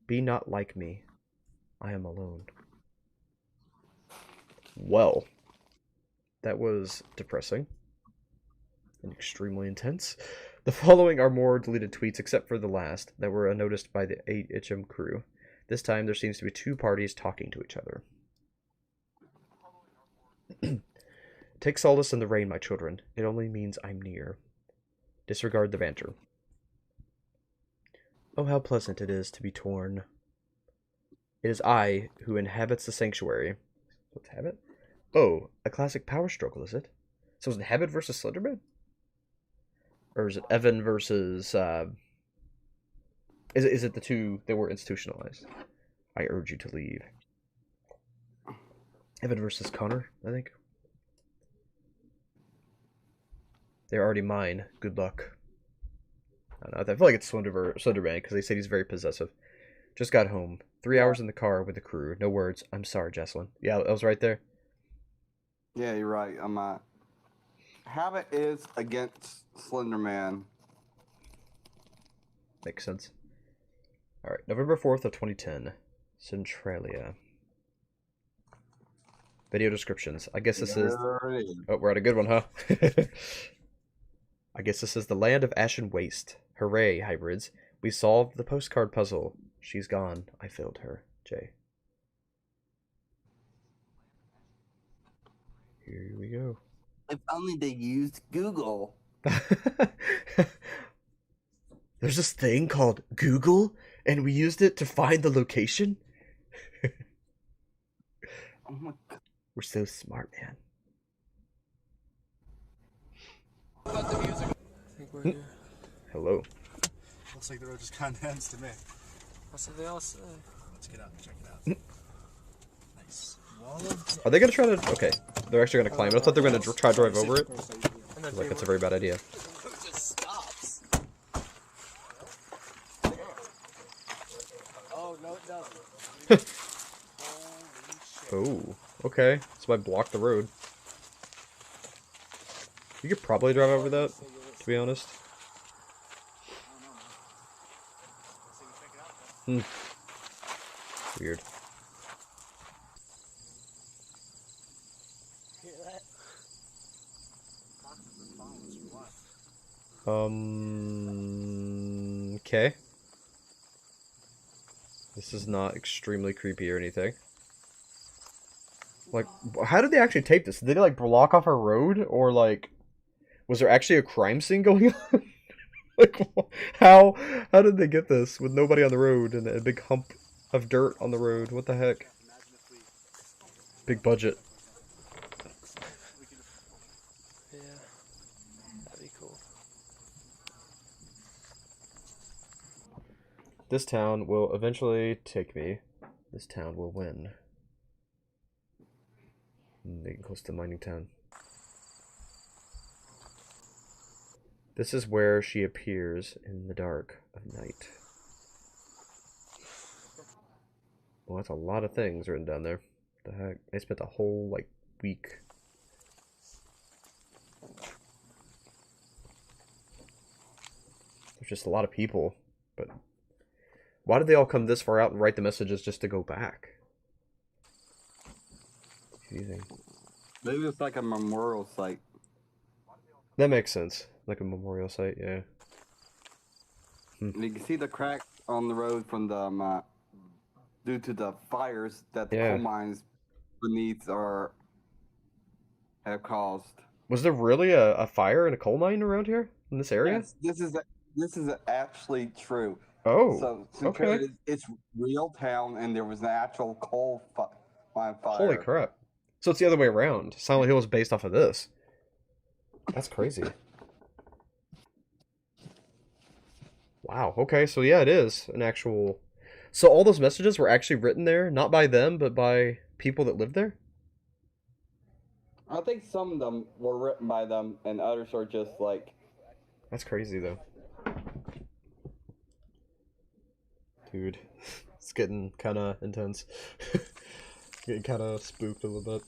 Be not like me. I am alone. Well, that was depressing. and extremely intense. The following are more deleted tweets, except for the last, that were unnoticed by the 8HM crew. This time, there seems to be two parties talking to each other. Take solace in the rain, my children. It only means I'm near. Disregard the banter. Oh, how pleasant it is to be torn. It is I who inhabits the sanctuary. What's habit? Oh, a classic power struggle, is it? So is it Habit versus Slenderman? Or is it Evan versus... Is it the two that were institutionalized? I urge you to leave. Evan versus Connor, I think. They're already mine. Good luck. I don't know. I feel like it's Slenderman because they said he's very possessive. Just got home. 3 hours in the car with the crew. No words. I'm sorry, Jesselyn. Yeah, that was right there. Yeah, you're right. Habit is against Slenderman. Makes sense. Alright, November 4th of 2010. Centralia. Video descriptions. I guess this is... Oh, we're at a good one, huh? I guess this is the land of ash and waste. Hooray, hybrids. We solved the postcard puzzle. She's gone. I failed her. Jay. Here we go. If only they used Google. There's this thing called Google, and we used it to find the location? Oh my God. We're so smart, man. About the music. I think we're here. Hello. Looks like the road just condensed to me. That's what they all say. Let's get out and check it out. Nice. Are they gonna try to... Okay, they're actually gonna climb it. I thought they were gonna try to drive over it. Like, that's a very bad idea. Who just stops? Oh, no, it doesn't. Oh, okay. So I blocked the road. You could probably drive over that, to be honest. Weird. Hear that? Okay. This is not extremely creepy or anything. Like, how did they actually tape this? Did they, like, block off a road? Or, like, was there actually a crime scene going on? Like, how did they get this with nobody on the road and a big hump of dirt on the road? What the heck? Big budget. Yeah, that'd be cool. This town will eventually take me. This town will win. Getting close to the mining town. This is where she appears in the dark of night. Well, that's a lot of things written down there. What the heck? I spent a whole, like, week. There's just a lot of people. But why did they all come this far out and write the messages just to go back? Confusing. Maybe it's like a memorial site. That makes sense. Like a memorial site, yeah. And you can see the crack on the road from the due to the fires that the coal mines beneath have caused. Was there really a fire in a coal mine around here in this area? Yes, this is actually true. Oh, so okay. It's real town, and there was an actual coal mine fire. Holy crap! So it's the other way around. Silent Hill is based off of this. That's crazy. Wow, okay, so yeah, it is an actual... So all those messages were actually written there, not by them, but by people that lived there? I think some of them were written by them, and others are just like... That's crazy, though. Dude, it's getting kind of intense. Getting kind of spooked a little bit.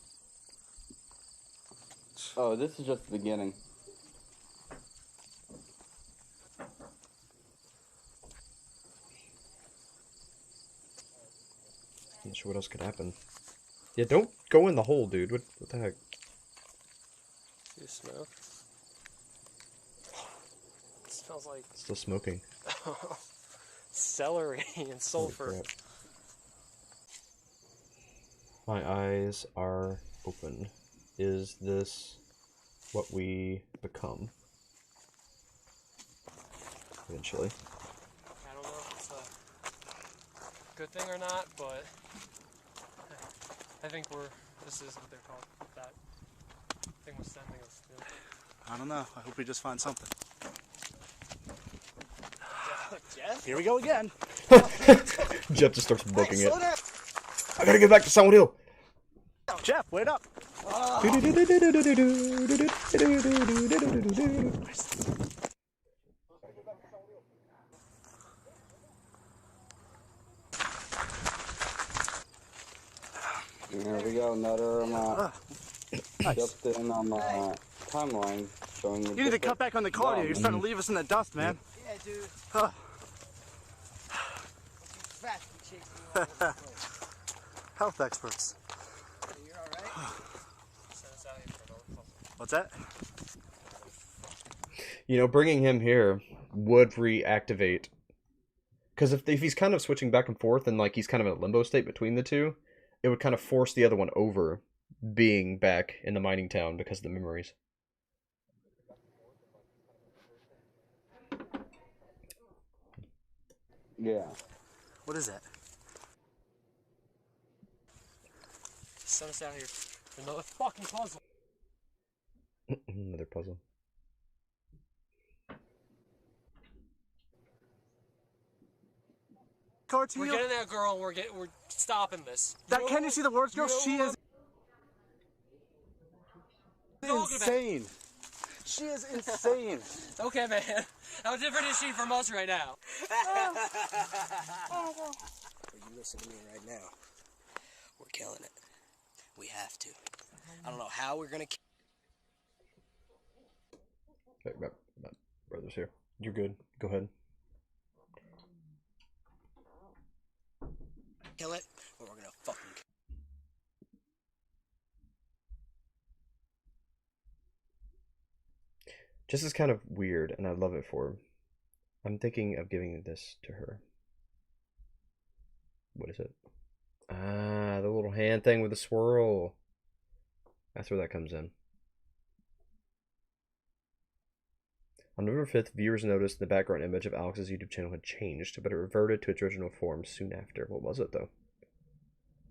Oh, this is just the beginning. Not sure what else could happen. Yeah, don't go in the hole, dude. What the heck? See the smoke? smells like Still smoking. celery and sulfur. Crap. My eyes are open. Is this what we become? Eventually. I don't know if it's a good thing or not, but I think this is what they're called. That thing was sending us to. I don't know. I hope we just find something. Jeff? Here we go again. Jeff just starts booking it. slow down. I gotta get back to Silent Hill. Jeff, wait up. There we go, another just in timeline showing the You need to cut back on the cardio. You're starting to leave us in the dust, man. Yeah, dude. Huh. Fat chicks you all over the place. Health experts. You're alright? What's that? You know, bringing him here would reactivate. Because if he's kind of switching back and forth and like he's kind of in a limbo state between the two, it would kind of force the other one over being back in the mining town because of the memories. Yeah. What is that? Send us out here for another fucking puzzle. Another puzzle. Cartier. We're getting that girl. We're stopping this. Can you see the words, girl? She is insane. She is insane. Okay, man. How different is she from us right now? You listen to me right now. We're killing it. We have to. I don't know how we're gonna Hey, my brother's here. You're good. Go ahead. kill it, or we're gonna fucking Just is kind of weird, and I love it for her. I'm thinking of giving this to her. What is it? Ah, the little hand thing with the swirl. That's where that comes in. On November 5th, viewers noticed the background image of Alex's YouTube channel had changed, but it reverted to its original form soon after. What was it, though?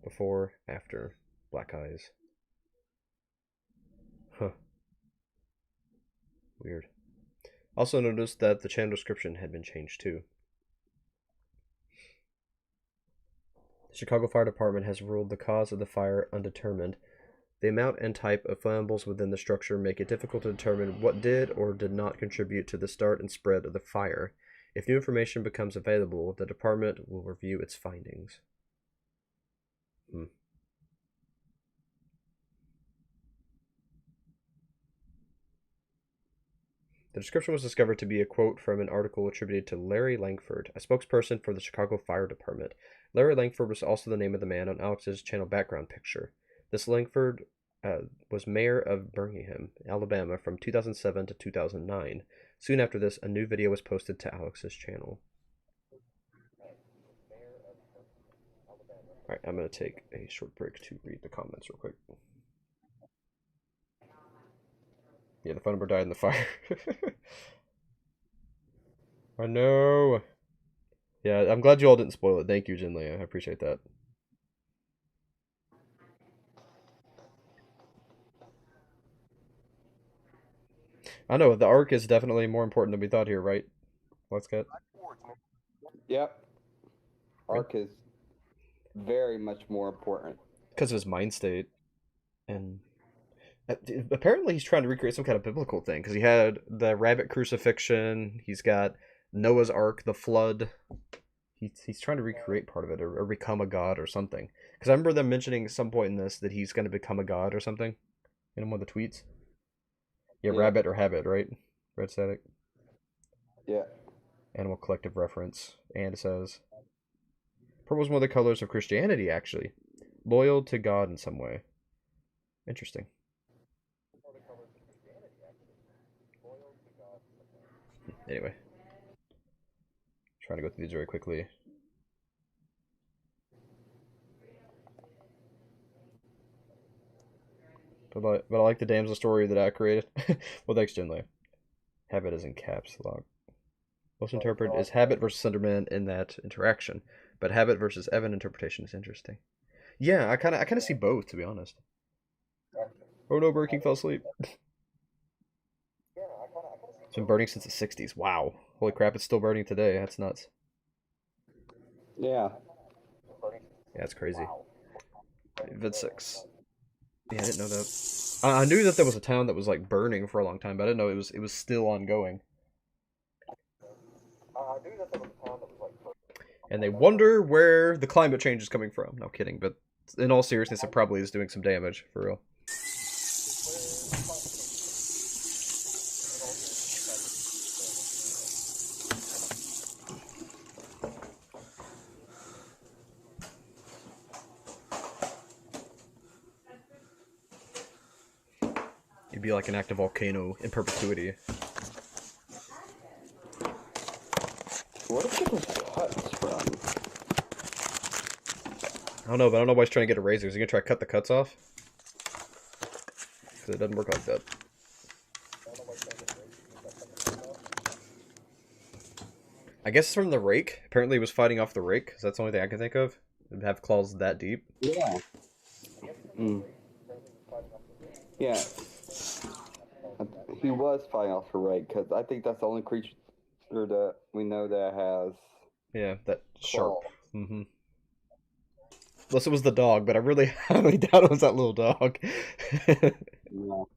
Before, after, black eyes. Huh. Weird. Also noticed that the channel description had been changed, too. The Chicago Fire Department has ruled the cause of the fire undetermined. The amount and type of flammables within the structure make it difficult to determine what did or did not contribute to the start and spread of the fire. If new information becomes available, the department will review its findings. The description was discovered to be a quote from an article attributed to Larry Langford, a spokesperson for the Chicago Fire Department. Larry Langford was also the name of the man on Alex's channel background picture. This Langford was mayor of Birmingham, Alabama from 2007 to 2009. Soon after this, a new video was posted to Alex's channel. Alright, I'm going to take a short break to read the comments real quick. Yeah, the phone number died in the fire. I know. Yeah, I'm glad you all didn't spoil it. Thank you, Jinlei. I appreciate that. I know, the arc is definitely more important than we thought here, right? Let's get. Yep. Arc is very much more important. Because of his mind state. And apparently he's trying to recreate some kind of biblical thing. Because he had the rabbit crucifixion. He's got Noah's Ark, the flood. He's trying to recreate part of it. Or become a god or something. Because I remember them mentioning at some point in this that he's going to become a god or something. In one of the tweets. Yeah, rabbit or habit, right? Red static. Yeah. Animal collective reference. And it says, purple is one of the colors of Christianity, actually. Loyal to God in some way. Interesting. Anyway. Trying to go through these very quickly. But I like the damsel story that I created. Well, thanks, Jinley. Habit is in caps lock. Most interpret is Habit versus Slenderman in that interaction, but Habit versus Evan interpretation is interesting. Yeah, I kind of see both, to be honest. Oh no, Burger King fell asleep. It's been burning since the 60s. Wow. Holy crap, it's still burning today. That's nuts. Yeah. Yeah, it's crazy. Vid 6. Yeah, I didn't know that. I knew that there was a town that was like burning for a long time, but I didn't know it was still ongoing. And they wonder where the climate change is coming from. No kidding, but in all seriousness, it probably is doing some damage, for real. You'd be like an active volcano in perpetuity. Where did people cuts from? I don't know, but I don't know why he's trying to get a razor. Is he gonna try to cut the cuts off? Because it doesn't work like that. I guess it's from the Rake. Apparently he was fighting off the Rake, because that's the only thing I can think of. It'd have claws that deep. Yeah. Mm. Yeah. He was fighting off the Rake, because I think that's the only creature that we know that has... Yeah, that sharp. Mm-hmm. Unless it was the dog, but I really highly doubt it was that little dog. No.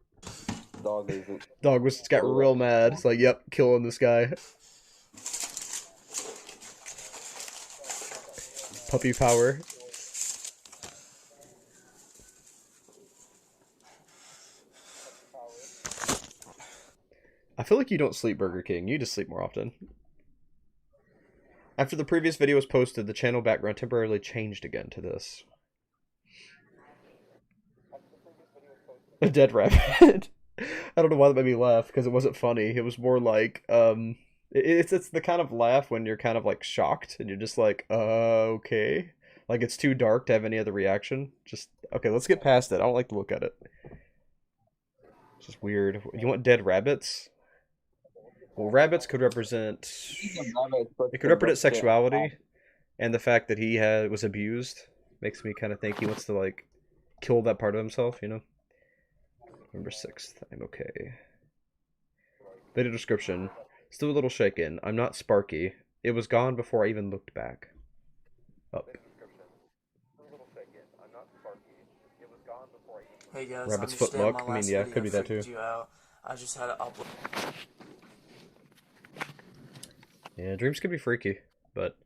Dog isn't. Dog got real mad. It's like, yep, killing this guy. Puppy power. I feel like you don't sleep, Burger King. You just sleep more often. After the previous video was posted, the channel background temporarily changed again to this. A dead rabbit. I don't know why that made me laugh, because it wasn't funny. It was more like, it's the kind of laugh when you're kind of like shocked, and you're just like, okay. Like it's too dark to have any other reaction. Just, okay, let's get past it. I don't like to look at it. It's just weird. You want dead rabbits? Well, rabbits could represent... It could represent sexuality, and the fact that he was abused makes me kind of think he wants to, like, kill that part of himself, you know? Number 6th, I'm okay. Video description. Still a little shaken. I'm not Sparky. It was gone before I even looked back. Up. Hey guys, Rabbit's I understand footlock. my I mean, last yeah, video could be that freaked too. you out. I just had to upload. Yeah, dreams can be freaky, but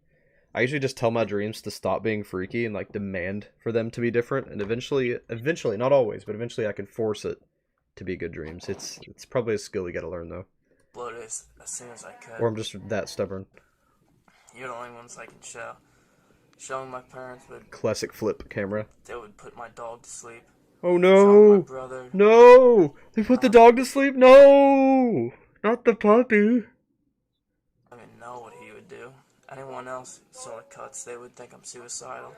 I usually just tell my dreams to stop being freaky and like demand for them to be different, and eventually, not always, but eventually I can force it to be good dreams. It's probably a skill you gotta learn though. Upload it as soon as I could. Or I'm just that stubborn. You're the only ones I can show. Showing my parents would... Classic flip camera. They would put my dog to sleep. Oh Showing no! my brother. No! They put the dog to sleep? No! Not the puppy. I didn't know what he would do. Anyone else saw the cuts, they would think I'm suicidal.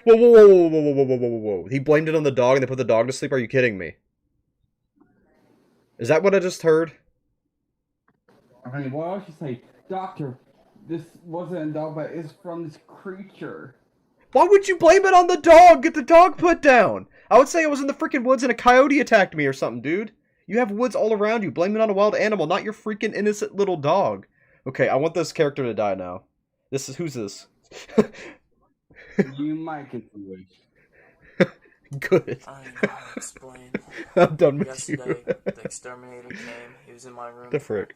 Whoa, whoa, whoa, whoa, whoa, whoa, whoa, whoa, whoa. He blamed it on the dog and they put the dog to sleep? Are you kidding me? Is that what I just heard? I mean, what else you say? Doctor, this wasn't a dog, but it's from this creature. Why would you blame it on the dog? Get the dog put down. I would say I was in the freaking woods and a coyote attacked me or something, dude. You have woods all around you. Blame it on a wild animal, not your freaking innocent little dog. Okay, I want this character to die now. Who's this? You might get the wish. Good. I don't know how to explain. I'm done with Yesterday, you. the exterminator came. He was in my room The frick.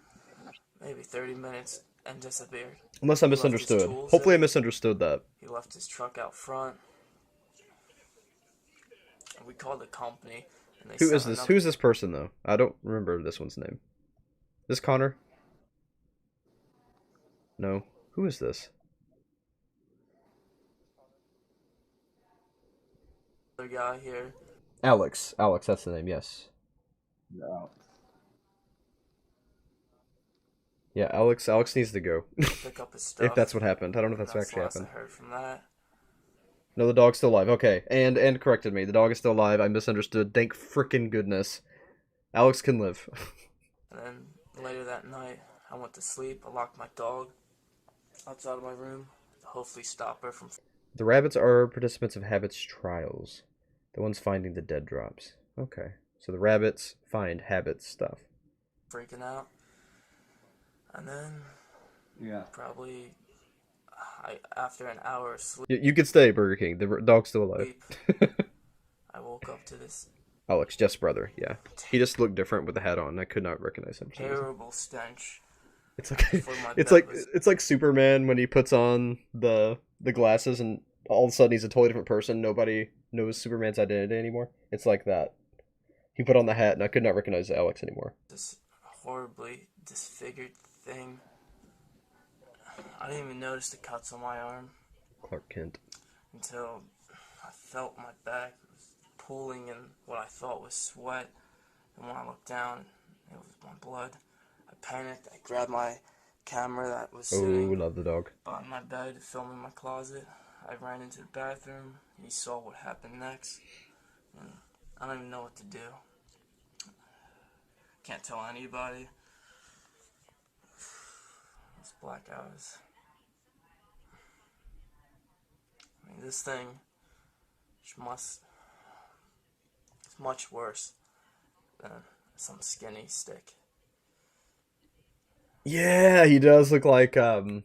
for maybe 30 minutes and disappeared. Unless I He left his misunderstood. tools Hopefully I there. misunderstood that. He left his truck out front. And we called the company. And they Who sent is this? another- Who's this person, though? I don't remember this one's name. This Connor? No. Who is this? other guy here. Alex. Alex, that's the name, yes. No. Yeah, Alex needs to go. Pick up his stuff. If that's what happened. I don't know if that's the actually last happened. I heard from that. No, the dog's still alive. Okay, and corrected me. The dog is still alive. I misunderstood. Thank frickin' goodness. Alex can live. And then later that night, I went to sleep. I locked my dog outside of my room to hopefully stop her from The rabbits are participants of habits trials. The ones finding the dead drops. Okay, so the rabbits find habits stuff. freaking out. And then, probably after an hour of sleep, You could stay, Burger King. The dog's still alive. I woke up to this Alex, Jeff's brother. Yeah, he just looked different with the hat on. I could not recognize him. terrible stench. It's like before my it's bed like was- it's like Superman when he puts on the glasses and all of a sudden he's a totally different person. Nobody knows Superman's identity anymore. It's like that. He put on the hat and I could not recognize Alex anymore. This horribly disfigured thing. I didn't even notice the cuts on my arm Clark Kent. until I felt my back was pooling in what I thought was sweat. And when I looked down, it was my blood. I panicked. I grabbed my camera that was Oh, sitting love the dog. by my bed, filming my closet. I ran into the bathroom. He saw what happened next. And I don't even know what to do. Can't tell anybody. These black hours. I mean, this thing it's much worse than some skinny stick. Yeah, he does look like starts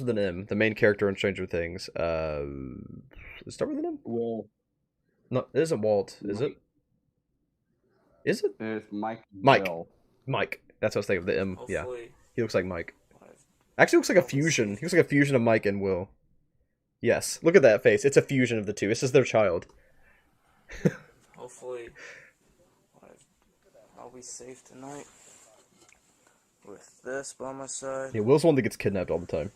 with an M. The main character in Stranger Things. Does it start with an M? Will. No, it isn't Walt, is it? Is it? It's Mike. Mike. Will. Mike. That's what I was thinking of the M. Yeah. Hopefully- He looks like Mike. Actually looks like a fusion. He looks like a fusion of Mike and Will. Yes. Look at that face. It's a fusion of the two. This is their child. Hopefully, I'll be safe tonight with this by my side. Yeah, Will's the one that gets kidnapped all the time.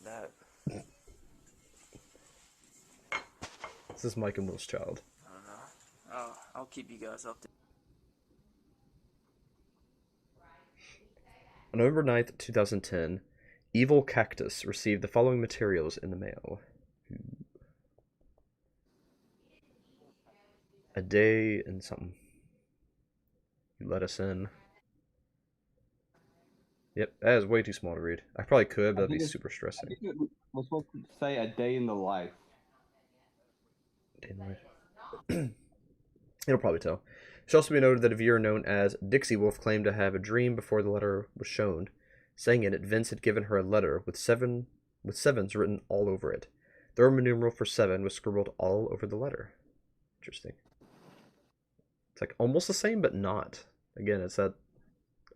That This is Mike and Will's child. I don't know. I'll keep you guys updated. On November 9th, 2010, Evil Cactus received the following materials in the mail. A day and something. You let us in. Yep, that is way too small to read. I probably could, but that'd be super I stressing. think it was supposed to say a day in the life. It'll probably tell. It should also be noted that a viewer known as Dixie Wolf claimed to have a dream before the letter was shown, saying in it Vince had given her a letter with sevens written all over it. The Roman numeral for 7 was scribbled all over the letter. Interesting. It's like almost the same, but not. Again, it's that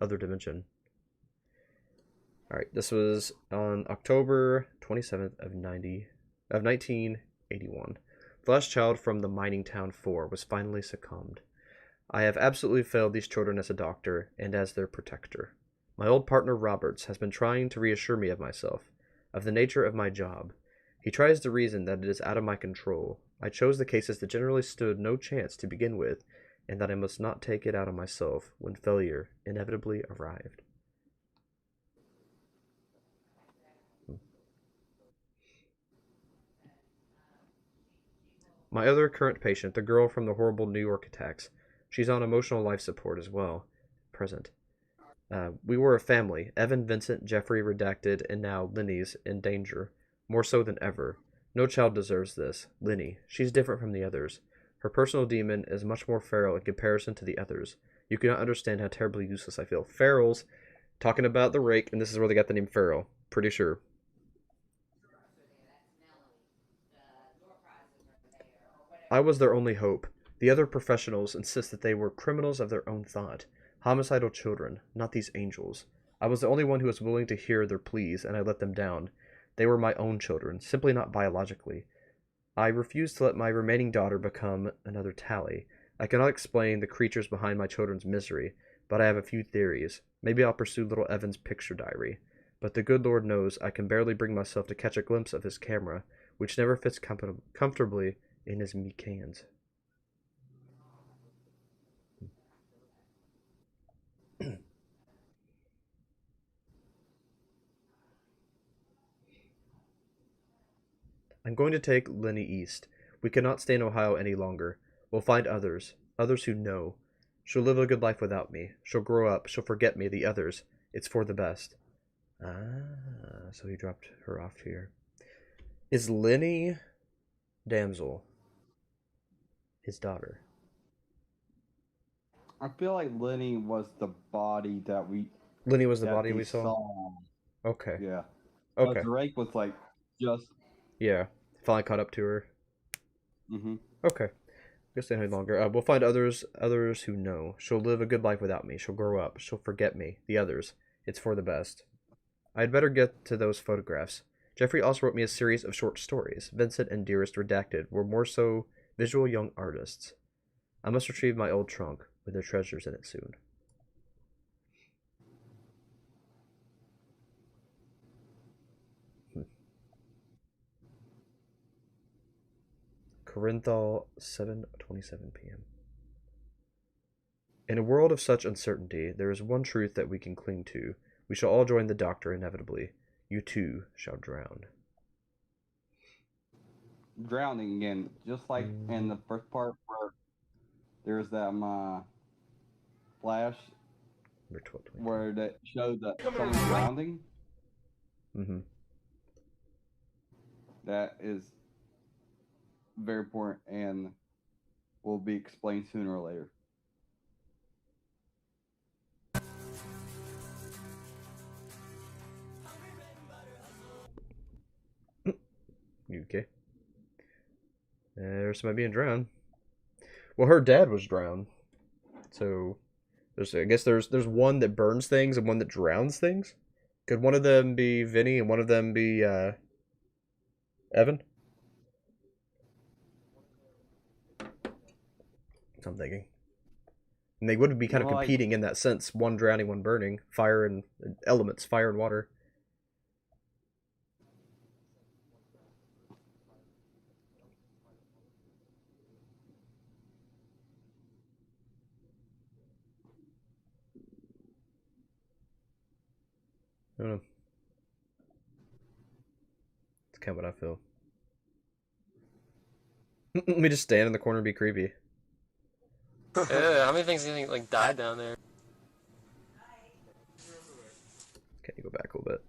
other dimension. Alright, this was on October 27th of 1981. The last child from the mining town 4 was finally succumbed. I have absolutely failed these children as a doctor and as their protector. My old partner Roberts has been trying to reassure me of myself, of the nature of my job. He tries to reason that it is out of my control. I chose the cases that generally stood no chance to begin with, and that I must not take it out on myself when failure inevitably arrived. My other current patient, the girl from the horrible New York attacks, she's on emotional life support as well. Present. We were a family. Evan, Vincent, Jeffrey, redacted, and now Lenny's in danger. More so than ever. No child deserves this. Lenny. She's different from the others. Her personal demon is much more feral in comparison to the others. You cannot understand how terribly useless I feel. Ferals, talking about the Rake, and this is where they got the name Feral. Pretty sure. I was their only hope. The other professionals insist that they were criminals of their own thought. Homicidal children, not these angels. I was the only one who was willing to hear their pleas, and I let them down. They were my own children, simply not biologically. I refused to let my remaining daughter become another Tally. I cannot explain the creatures behind my children's misery, but I have a few theories. Maybe I'll pursue little Evan's picture diary. But the good Lord knows I can barely bring myself to catch a glimpse of his camera, which never fits comfortably in his meek hands. I'm going to take Lenny east. We cannot stay in Ohio any longer. We'll find others who know. She'll live a good life without me. She'll grow up. She'll forget me, the others. It's for the best. Ah, so he dropped her off here. Is Lenny Damsel his daughter? I feel like Lenny was the body that we. Lenny was the that body they we saw? Okay. Yeah. Okay. Rake was like just. Yeah. Finally caught up to her. Mm-hmm. Okay. Guess stay any longer. We'll find others who know. She'll live a good life without me. She'll grow up. She'll forget me. The others. It's for the best. I'd better get to those photographs. Jeffrey also wrote me a series of short stories. Vincent and Dearest Redacted were more so visual young artists. I must retrieve my old trunk with their treasures in it soon. Corenthal, 7:27 p.m. In a world of such uncertainty, there is one truth that we can cling to. We shall all join the doctor inevitably. You too shall drown. Drowning again, just like in the first part where there's that flash where that showed that someone's drowning. Mm-hmm. That is very important and will be explained sooner or later. You okay? There's somebody being drowned. Well, her dad was drowned. So I guess there's one that burns things and one that drowns things. Could one of them be Vinny and one of them be Evan? I'm thinking. And they would be kind of competing in that sense. One drowning, one burning. Fire and elements, fire and water. I don't know. It's kind of what I feel. Let me just stand in the corner and be creepy. Yeah, how many things do you think like died down there? Can you go back a little bit?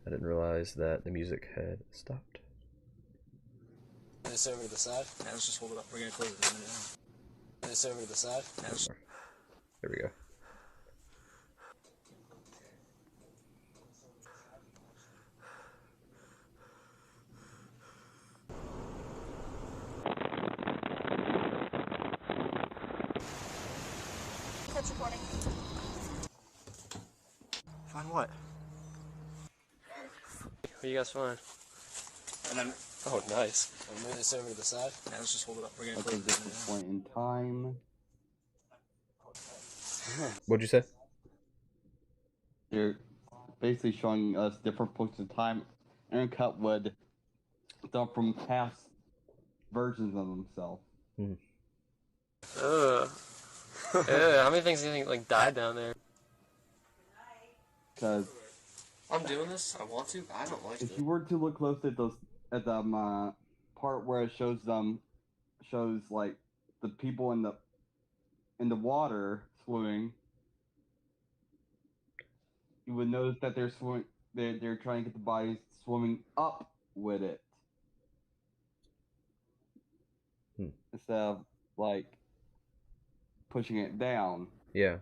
I didn't realize that the music had stopped. This over to the side. Yeah, let's just hold it up. We're gonna close it in a minute. This over to the side. There we go. That's recording. Find what? What you guys find? And then. Oh, nice. We'll move this over to the side. Yeah, let's just hold it up. We're gonna At close a it in a different minute. point in time. What'd you say? They're basically showing us different points in time. Aaron Cut would dump from past versions of themselves. Yeah, how many things do you think like died down there? Because I'm doing this. I want to. But I don't like it. if you were to look close at those at the part where it shows like the people in the water swimming, you would notice that they're swimming. They're trying to get the bodies swimming up with it instead of like pushing it down. Yeah.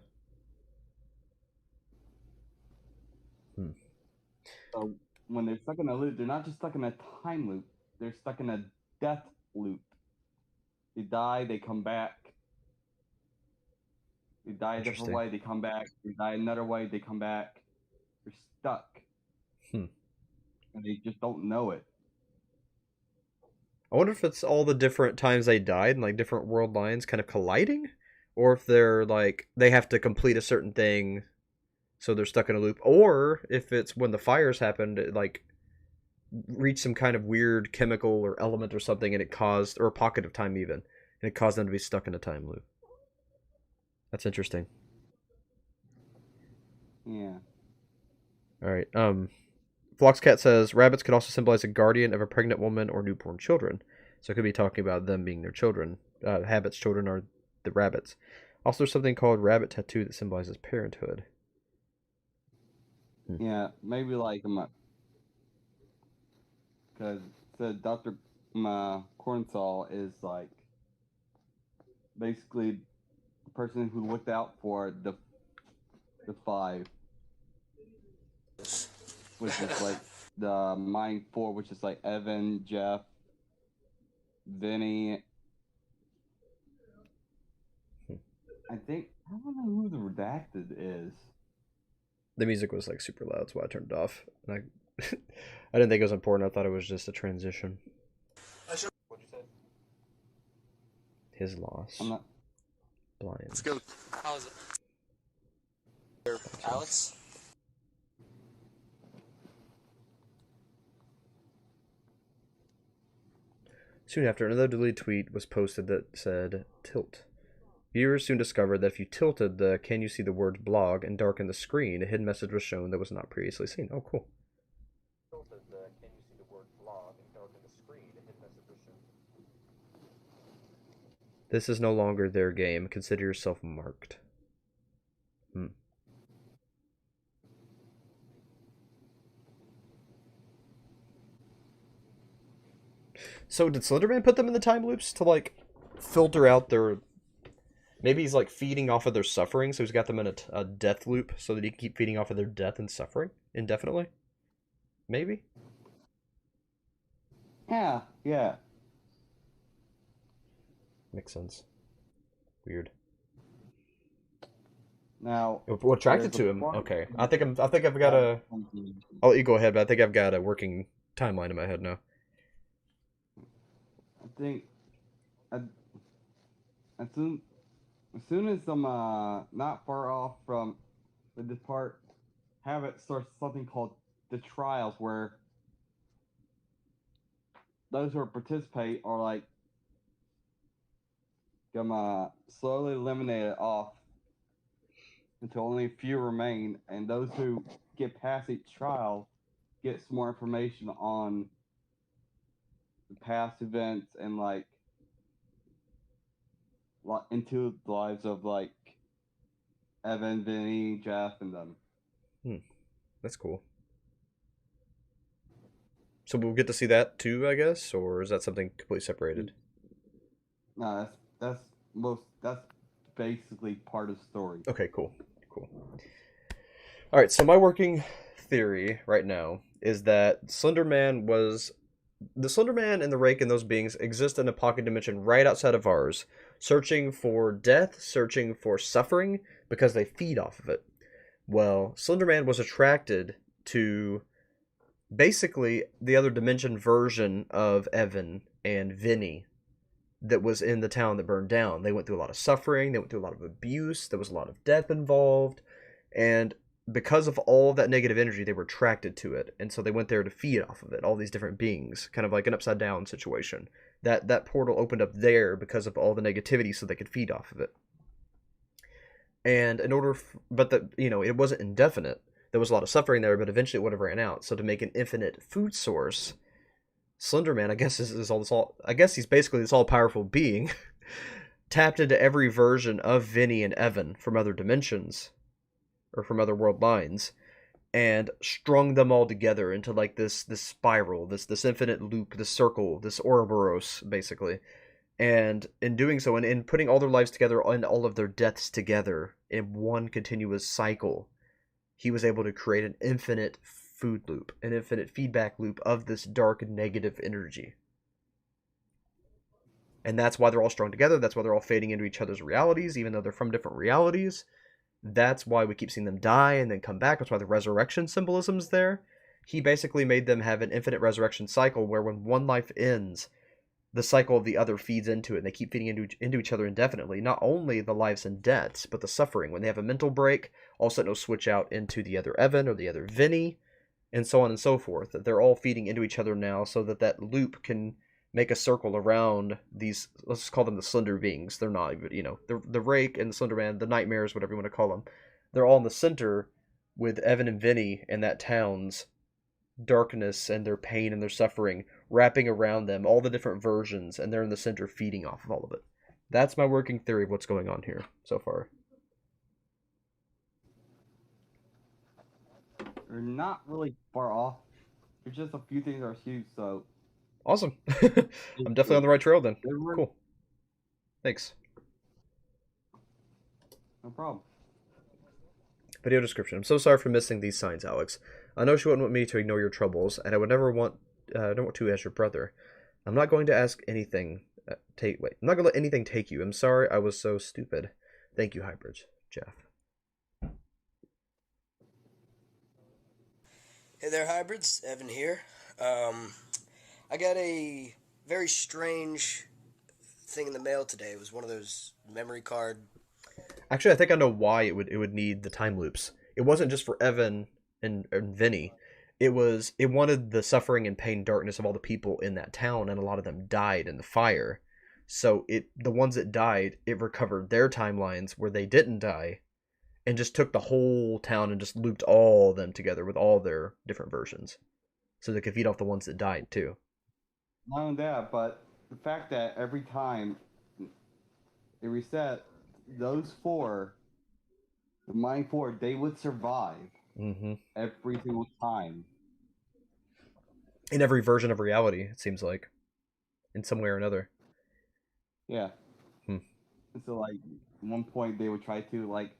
So when they're stuck in a loop, they're not just stuck in a time loop. They're stuck in a death loop. They die, they come back. They die a different way, they come back. They die another way, they come back. They're stuck. And they just don't know it. I wonder if it's all the different times they died and like different world lines kind of colliding, or if they're like they have to complete a certain thing, so they're stuck in a loop, or if it's when the fires happened, it like reached some kind of weird chemical or element or something, and it caused, or a pocket of time even, and it caused them to be stuck in a time loop. That's interesting. Yeah. All right. Floxcat says rabbits could also symbolize a guardian of a pregnant woman or newborn children. So it could be talking about them being their children. Habit's children are the rabbits. Also, there's something called rabbit tattoo that symbolizes parenthood. Yeah, maybe like because the Dr. Corenthal is like basically the person who looked out for the five, which is like the Mind Four, which is like Evan, Jeff, Vinny. I don't know who the redacted is. The music was like super loud, that's why I turned it off. And I didn't think it was important. I thought it was just a transition. What'd you say? His loss. I'm not. Blind. Let's go. How's it? Alex? Soon after, another deleted tweet was posted that said, tilt. Viewers soon discovered that if you tilted the "Can you see the word blog" and darkened the screen, a hidden message was shown that was not previously seen. Oh, cool. This is no longer their game. Consider yourself marked. So did Slenderman put them in the time loops to like filter out their... Maybe he's like feeding off of their suffering, so he's got them in a death loop so that he can keep feeding off of their death and suffering indefinitely? Maybe? Yeah. Makes sense. Weird. Now, what attracted to him? Okay, I think I've got a. I'll let you go ahead, but I think I've got a working timeline in my head now. I think as soon as I'm not far off from this part, Habit starts something called the trials, where those who participate are like gonna slowly eliminate it off until only a few remain, and those who get past each trial get some more information on the past events and like into the lives of like Evan, Vinny, Jeff, and them. That's cool. So we'll get to see that too, I guess, or is that something completely separated? No, that's basically part of the story. Okay, cool. Alright, so my working theory right now is that the Slenderman and the Rake and those beings exist in a pocket dimension right outside of ours, searching for death, searching for suffering, because they feed off of it. Well, Slenderman was attracted to basically the other dimension version of Evan and Vinny that was in the town that burned down. They went through a lot of suffering, they went through a lot of abuse, there was a lot of death involved, and because of all that negative energy, they were attracted to it, and so they went there to feed off of it, all these different beings, kind of like an upside down situation. That portal opened up there because of all the negativity, so they could feed off of it. And it wasn't indefinite. There was a lot of suffering there, but eventually it would have ran out. So to make an infinite food source, Slenderman, I guess he's basically this all-powerful being, tapped into every version of Vinny and Evan from other dimensions, or from other world lines, and strung them all together into like this spiral, this infinite loop, this circle, this Ouroboros, basically. And in doing so, and in putting all their lives together and all of their deaths together in one continuous cycle, he was able to create an infinite food loop, an infinite feedback loop of this dark negative energy. And that's why they're all strung together. That's why they're all fading into each other's realities, even though they're from different realities. That's why we keep seeing them die and then come back. That's why the resurrection symbolism's there. He basically made them have an infinite resurrection cycle where when one life ends, the cycle of the other feeds into it, and they keep feeding into each other indefinitely. Not only the lives and deaths, but the suffering. When they have a mental break, all of a sudden it'll switch out into the other Evan or the other Vinny, and so on and so forth. They're all feeding into each other now, so that loop can make a circle around these, let's just call them the Slender beings. They're not, the Rake and the Slenderman, the Nightmares, whatever you want to call them. They're all in the center with Evan and Vinny and that town's darkness and their pain and their suffering wrapping around them, all the different versions, and they're in the center feeding off of all of it. That's my working theory of what's going on here so far. We're not really far off. There's just a few things are huge, so... Awesome. I'm definitely on the right trail then. Cool. Thanks. No problem. Video description. I'm so sorry for missing these signs, Alex. I know she wouldn't want me to ignore your troubles, and I would never want, don't want to as your brother. I'm not going to ask anything, I'm not going to let anything take you. I'm sorry I was so stupid. Thank you, Hybrids. Jeff. Hey there, Hybrids. Evan here. I got a very strange thing in the mail today. It was one of those memory card. Actually, I think I know why it would need the time loops. It wasn't just for Evan and Vinny. It wanted the suffering and pain, darkness of all the people in that town, and a lot of them died in the fire. So the ones that died, it recovered their timelines where they didn't die, and just took the whole town and just looped all of them together with all their different versions, so they could feed off the ones that died too. Not only that, but the fact that every time it reset, those four, the Mind 4, they would survive every single time. In every version of reality, it seems like, in some way or another. Yeah. So, like, at one point they would try to, like,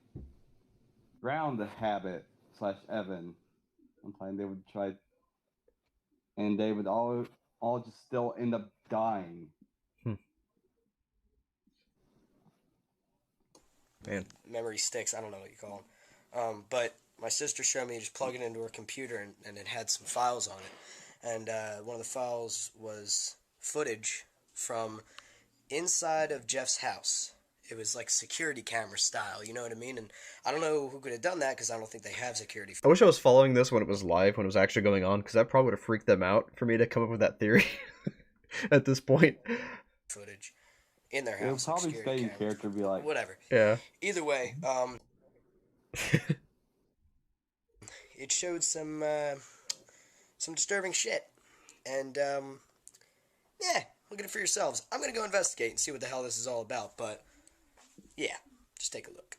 ground the Habit / Evan. One time they would try, and they would all just still end up dying. Man. Memory sticks. I don't know what you call them. But my sister showed me just plug it into her computer, and it had some files on it. And one of the files was footage from inside of Jeff's house. It was like security camera style, you know what I mean? And I don't know who could have done that, because I don't think they have security. I wish I was following this when it was live, when it was actually going on, because that probably would have freaked them out for me to come up with that theory at this point. Footage in their house. It'll probably stay in character, be like... Whatever. Yeah. Either way, it showed some disturbing shit. And, yeah, look at it for yourselves. I'm going to go investigate and see what the hell this is all about, but, yeah, just take a look.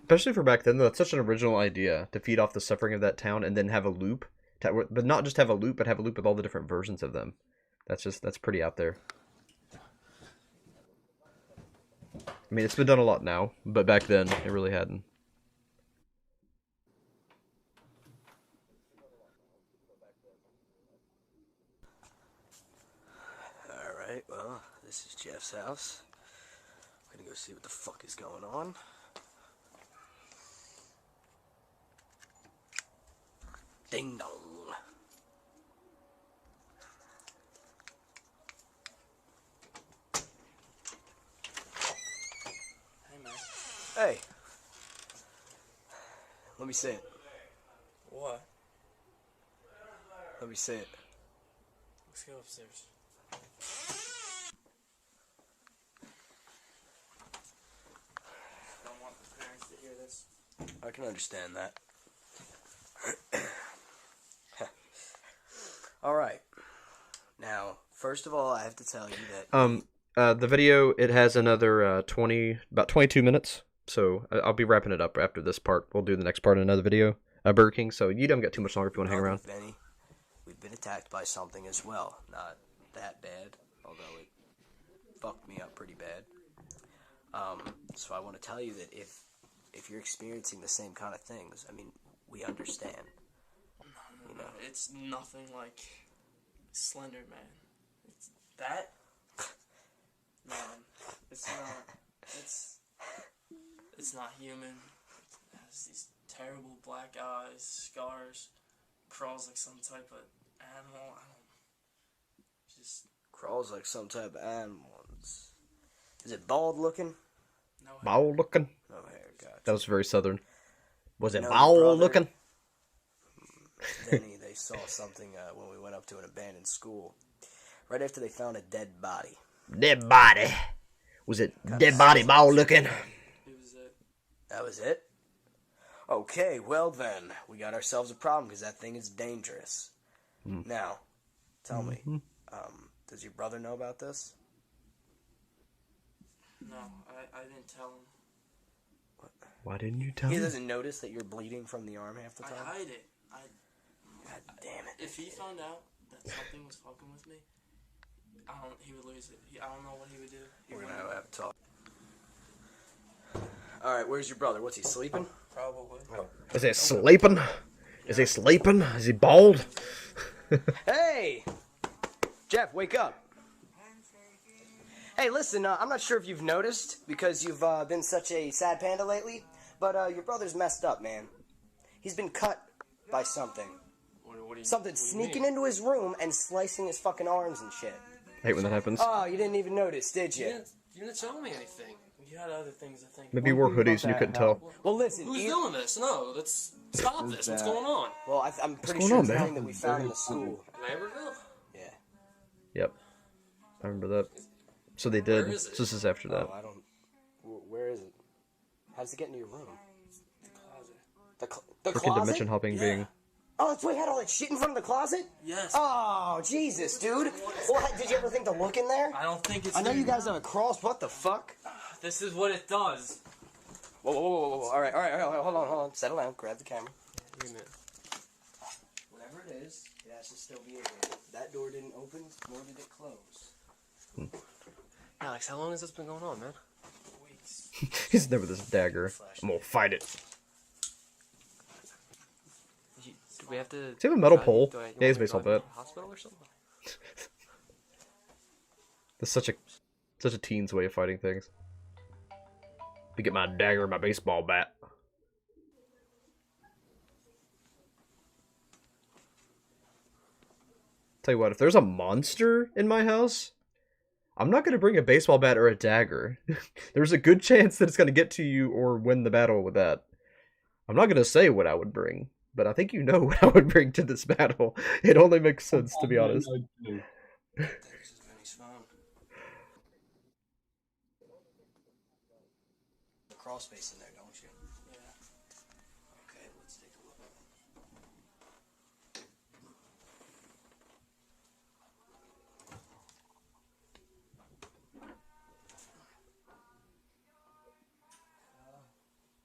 Especially for back then, though, that's such an original idea, to feed off the suffering of that town and then have a loop. But not just have a loop, but have a loop with all the different versions of them. That's pretty out there. I mean, it's been done a lot now, but back then, it really hadn't. Alright, well, this is Jeff's house. I'm gonna go see what the fuck is going on. Ding dong. Hey, man. Hey. Let me see it. What? Let me see it. Let's go upstairs. Don't want the parents to hear this. I can understand that. Alright. Now, first of all, I have to tell you that... The video, it has another about 22 minutes, so I'll be wrapping it up after this part. We'll do the next part in another video, Burger King, so you don't get too much longer if you want to hang around. Benny, we've been attacked by something as well. Not that bad, although it fucked me up pretty bad. So I want to tell you that if you're experiencing the same kind of things, I mean, we understand. No, you know, it's nothing like Slender Man. It's that. Man, it's not human. It has these terrible black eyes, scars, crawls like some type of animal. Crawls like some type of animal. Is it bald looking? No hair. Bald looking? No hair, gotcha. That was very southern. Was it No, bald brother. looking? Denny, they saw something when we went up to an abandoned school. Right after they found a dead body. Dead body. Was it dead body bald looking? It was That was it? Okay, well then, we got ourselves a problem because that thing is dangerous. Now, tell me, does your brother know about this? No, I didn't tell him. Why didn't you tell He me? doesn't notice that you're bleeding from the arm half the time? I hide it. God damn it. If he found out that something was fucking with me, he would lose it. I don't know what he would do. We're gonna have a talk. Alright, where's your brother? What's he, sleeping? Probably. Oh. Is he sleeping? Is he sleeping? Is he bald? Hey! Jeff, wake up. Hey, listen, I'm not sure if you've noticed, because you've been such a sad panda lately, but your brother's messed up, man. He's been cut by something. Something sneaking into his room and slicing his fucking arms and shit. I hate when that happens. Oh, you didn't even notice, did you? You didn't tell me anything. You had other things to think. Maybe you wore hoodies and you couldn't tell. Well, listen. Who's doing this? No, let's stop this. What's going on? Well, I'm pretty going sure on, it's man? something that we found in the school. Lambertville? Yeah. Yep. I remember that. So they did. Where is it? So this is after that. Oh, I don't. Where is it? How does it get into your room? The closet. The Freaking closet? dimension hopping being. Oh, that's why you had all that shit in front of the closet? Yes. Oh, Jesus, dude. Well, did you ever think to look in there? I don't think it's. I know you guys have a crawls. What the fuck? This is what it does. Whoa. All right. Hold on. Settle down. Grab the camera. Wait a minute. Whatever it is, it has to still be in here. That door didn't open, nor did it close. Alex, how long has this been going on, man? Weeks. He's there with this dagger. I'm gonna fight it. Do we have to? Does he have a metal drive- pole? do I- you Yeah, he's want me to baseball drive you bat. to the Hospital or something? That's such a teen's way of fighting things. To get my dagger and my baseball bat. Tell you what, if there's a monster in my house, I'm not gonna bring a baseball bat or a dagger. There's a good chance that it's gonna get to you or win the battle with that. I'm not gonna say what I would bring, but I think you know what I would bring to this battle. It only makes sense, to be honest. The crawl space in there, don't you? Yeah. Okay, let's take a look.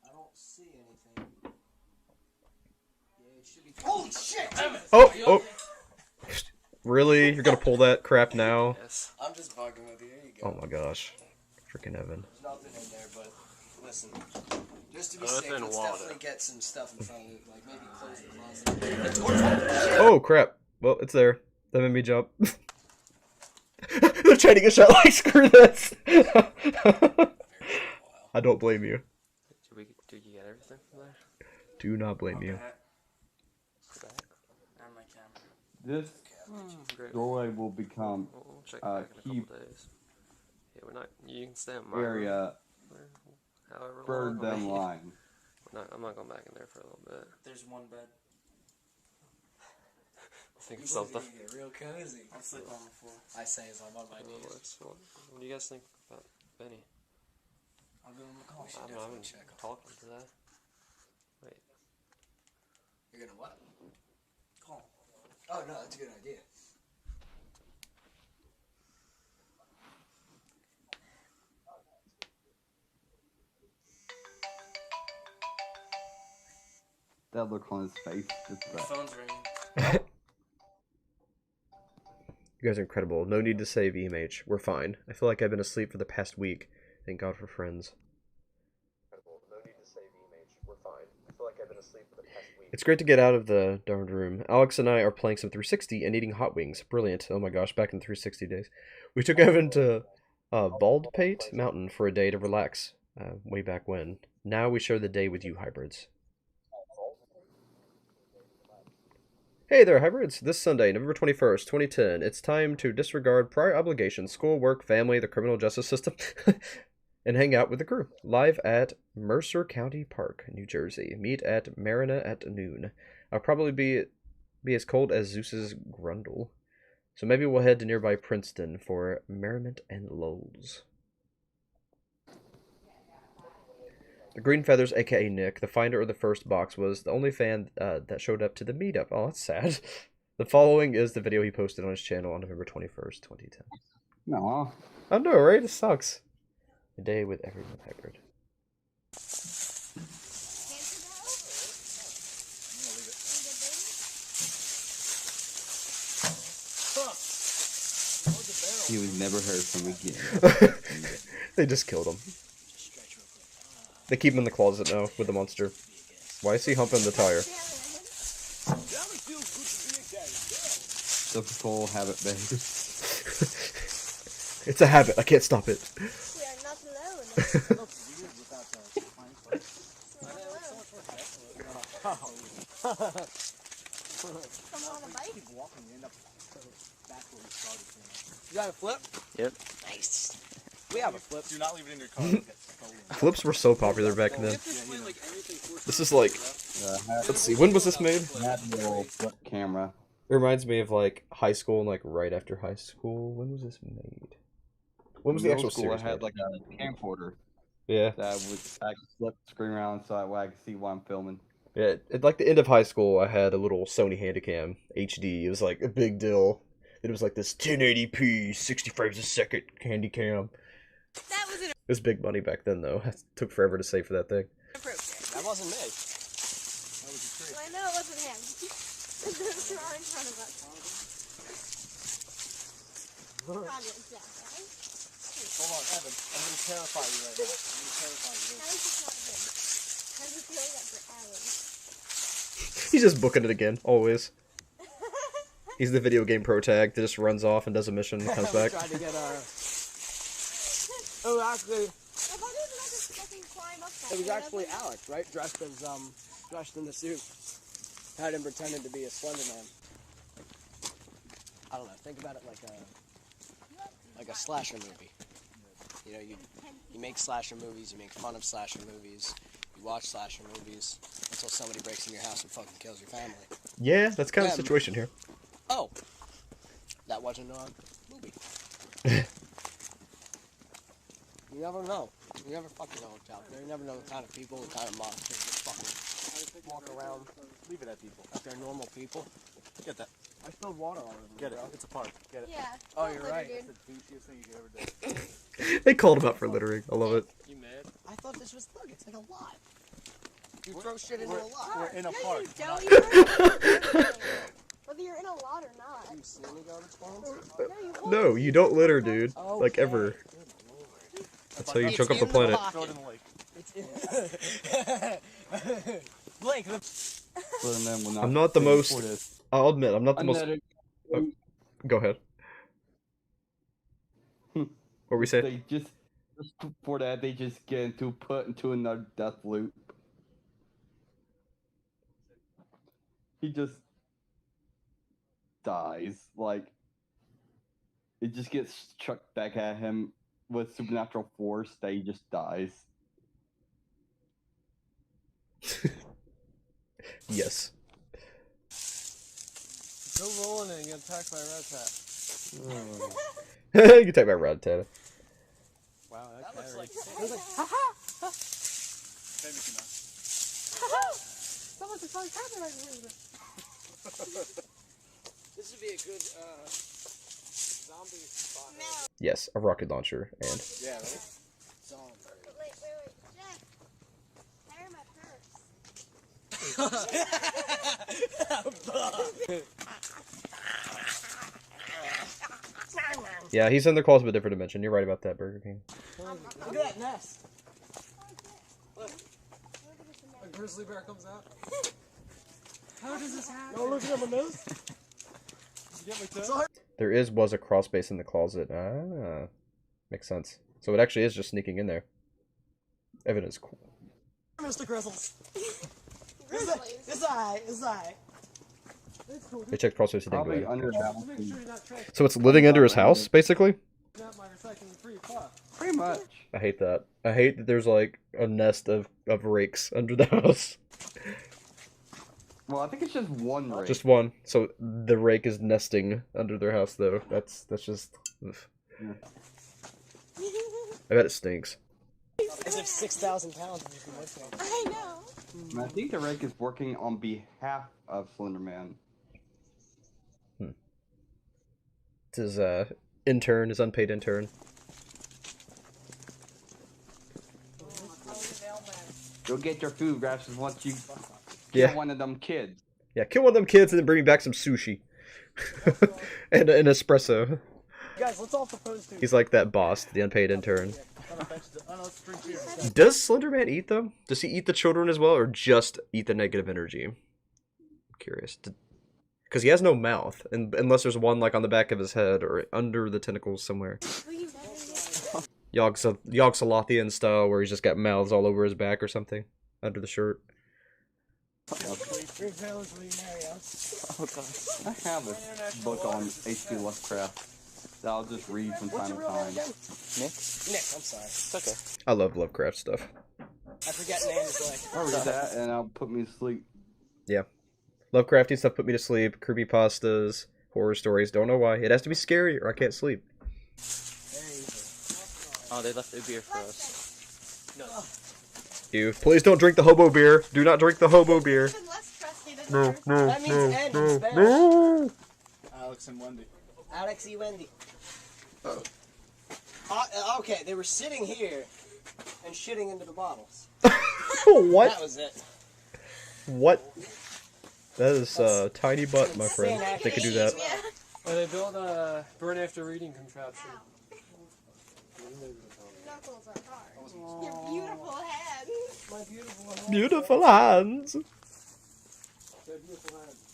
I don't see anything. Yeah, it should be. Holy shit! Oh! Really? You're gonna pull that crap now? Yes. I'm just bugging with you. Here you go. Oh my gosh. Freaking Evan. There's nothing in there, but listen. Just to be Earth safe, and let's water. definitely get some stuff in front of it. Like maybe close the closet. Oh crap. Well, it's there. That made me jump. They're trying to get shot like, screw this! I don't blame you. Did you get everything from there? Do not blame you. And my camera. This Great. doorway will become We'll check a back in a key couple days. Yeah, we're not. You can stay on my area room. However for long. them line. I'm not going back in there for a little bit. There's one bed. Think of something. Get real cozy. I'll sleep on the floor. I say as I'm on my knees. What do you guys think about Benny? I'll give him a call. I haven't talked to that. Wait. You're gonna what? Call. Oh no, that's a good idea. That look on his face. Just The that. phone's ringing. You guys are incredible. No need to save EMH. We're fine. I feel like I've been asleep for the past week. Thank God for friends. No need to save EMH. We're fine. I feel like I've been asleep for the past week. It's great to get out of the darned room. Alex and I are playing some 360 and eating hot wings. Brilliant. Oh my gosh, back in 360 days. We took Evan to Baldpate Mountain for a day to relax. Way back when. Now we share the day with you, hybrids. Hey there, hybrids! This Sunday, November 21st, 2010, it's time to disregard prior obligations, school, work, family, the criminal justice system, and hang out with the crew. Live at Mercer County Park, New Jersey. Meet at Marina at noon. I'll probably be as cold as Zeus's grundle. So maybe we'll head to nearby Princeton for merriment and lulls. The Green Feathers, aka Nick, the finder of the first box, was the only fan that showed up to the meetup. Oh, that's sad. The following is the video he posted on his channel on November 21st, 2010. No. I know, right? It sucks. A day with Everman Hybrid. He was never heard from again. They just killed him. They keep him in the closet now with the monster. Why is he humping the tire? The full habit base. It's a habit. I can't stop it. We are not alone. Someone on a bike? You got a flip? Yep. Nice. We have a flip. Do not leave it in your car. Flips were so popular back then. This is like, let's see, when was this made? Flip camera. It reminds me of like high school and like right after high school. When was this made? When was the Middle actual school, series I had made? like a camcorder. Yeah. That I could flip the screen around so that way I could see what I'm filming. Yeah, at like the end of high school, I had a little Sony Handycam HD. It was like a big deal. It was like this 1080p, 60 frames a second Handycam. That was an It was big money back then, though. It took forever to save for that thing. approach. That wasn't me. I know it wasn't him. Those are in front of us. Hold on, Evan. I'm gonna terrify you right now. I'm gonna terrify you. How is this not him? How does he know that for hours? He's just booking it again, always. He's the video game pro tag that just runs off and does a mission and comes back. Tried to get Oh, actually, it was actually Alex, right? Dressed in the suit. Had him pretending to be a Slender Man. I don't know. Think about it like a slasher movie. You know, you make slasher movies, you make fun of slasher movies, you watch slasher movies until somebody breaks in your house and fucking kills your family. Yeah, that's kind of the situation here. Oh, that wasn't a movie. You never know. You never fucking know what's out there. You never know the kind of people, the kind of monsters that fucking walk around. Leave it at people. Like they're normal people. Get that. I spilled water all over me. Get it. It's a park. Get it. Yeah. Oh, you're right. That's the douchiest thing you could ever do. They called him out for littering. I love it. You mad? I thought this was look. It's like a lot. You throw shit into a lot. We're in a park. Don't you whether you're in a lot or not. You see any garbage cans? No, you won't. No, you don't litter, dude. Like, ever. That's how you choke up the planet. Throw it in the lake. Blake, I'm not the most... I'll admit, I'm not the most... Another- Oh, go ahead. What were we saying? They just for that they just get put into another death loop. He just dies. Like it just gets chucked back at him with supernatural force that he just dies. Yes. go rolling and get attacked by a red tat. You can take my red tat. Wow, that looks like. Someone's just on copyright infringement. This would be a good zombie spot. No. Yes, a rocket launcher and... Yeah, right? Zombie. Wait, Jeff. Where my Yeah, he's in the closet of a different dimension. You're right about that, Burger King. Look at that nest. Look. A grizzly bear comes out. How does this happen? No, look at my nose. Did you get my toe? There was a crawl space in the closet. Ah, makes sense. So it actually is just sneaking in there. Evidence cool. Mr. Grizzles. It's alright, it's alright. They checked crawl space. He didn't go Probably in. under that. So it's living under his house, basically? Pretty much. I hate that. I hate that there's like a nest of rakes under the house. Well, I think it's just one rake. Just one. So the rake is nesting under their house, though. That's just... Ugh. Yeah. I bet it stinks. As if 6,000 pounds would be lifting. I know. And I think the Rake is working on behalf of Slenderman. It's his intern, his unpaid intern. Go get your food rations once you Yeah. kill one of them kids. Yeah, kill one of them kids and then bring me back some sushi. And an espresso. Guys, let's all propose to. He's like that boss, the unpaid intern. Does Slenderman eat them? Does he eat the children as well, or just eat the negative energy? I'm curious. Because he has no mouth, unless there's one like on the back of his head or under the tentacles somewhere. Yogg-Sothothean style, where he's just got mouths all over his back or something, under the shirt. Oh god. I have a book on H.P. Lovecraft that I'll just read from time to time. Nick, I'm sorry. It's okay. I love Lovecraft stuff. I forget names like. I'll read that and I'll put me to sleep. Yeah. Lovecrafty stuff put me to sleep. Creepypastas, horror stories. Don't know why. It has to be scary or I can't sleep. Oh, they left the beer for us. No. Ew. Please don't drink the hobo beer. Do not drink the hobo beer. No, no, That means no, end in no, Spanish. no. Alex and Wendy. Alex y Wendy. Okay, they were sitting here and shitting into the bottles. What? That was it. What? That is tiny butt, my friend. They could do that. Well, they built a burn after reading contraption. Knuckles are hard. Your beautiful hands. My beautiful hands. Beautiful hands. They're beautiful hands.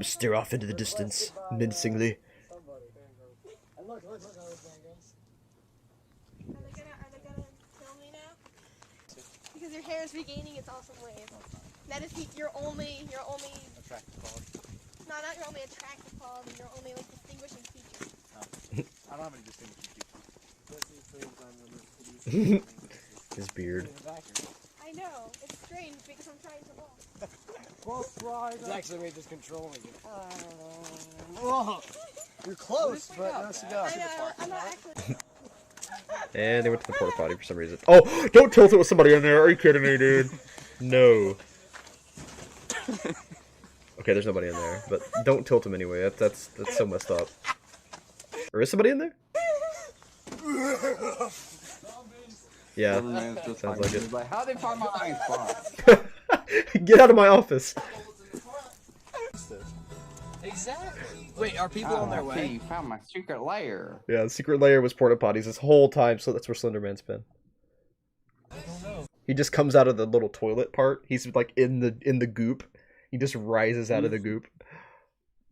Stare off into the distance, menacingly. Look, Are they gonna kill me now? Because your hair is regaining its awesome wave. That is your only Attractive quality. no, not your only attractive quality, your only like distinguishing feature. I don't have any distinguishing features. His beard. I know, it's strange because I'm trying to walk. It's actually me just controlling it. Oh, you're close, but no cigar. I know, I'm not actually. And they went to the porta potty for some reason. Oh, don't tilt it with somebody in there. Are you kidding me, dude? No. Okay, there's nobody in there, but don't tilt him anyway. That's so messed up. Or is somebody in there? Yeah, sounds like it. Like, how'd they find my blind spot? Get out of my office. Exactly. Wait, are people on their way? You found my secret lair. Yeah, the secret lair was porta potties this whole time, so that's where Slenderman's been. I don't know. He just comes out of the little toilet part. He's like in the goop. He just rises out of the goop.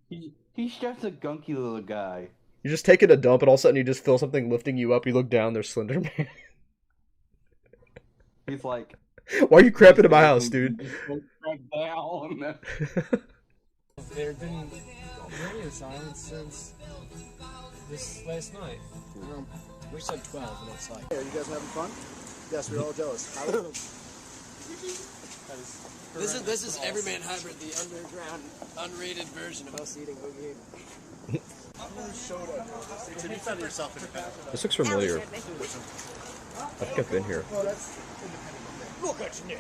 He's just a gunky little guy. You're just taking a dump, and all of a sudden you just feel something lifting you up. You look down, there's Slenderman. He's like, why are you crapping in my house, dude? Back down. There have been radio silence since this last night. We said 12 and it's like. Hey, are you guys having fun? Yes, we're all jealous. This is Everman Hybrid, the underground, unrated version of us eating boogie. To defend yourself in the past. This looks familiar. I think I've been here. Look at Nick.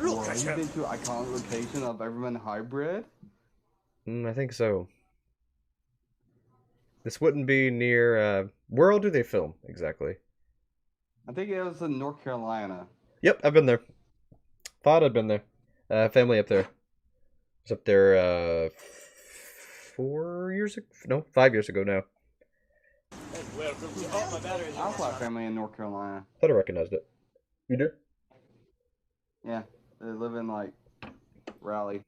Well, have you been to iconic location of Everman Hybrid? I think so. This wouldn't be near, where all do they film, exactly? I think it was in North Carolina. Yep, I've been there. Thought I'd been there. Family up there. I was up there, 4 years ago? No, 5 years ago now. I also have family in North Carolina. Thought I recognized it. You do? Yeah, they live in, like, Raleigh.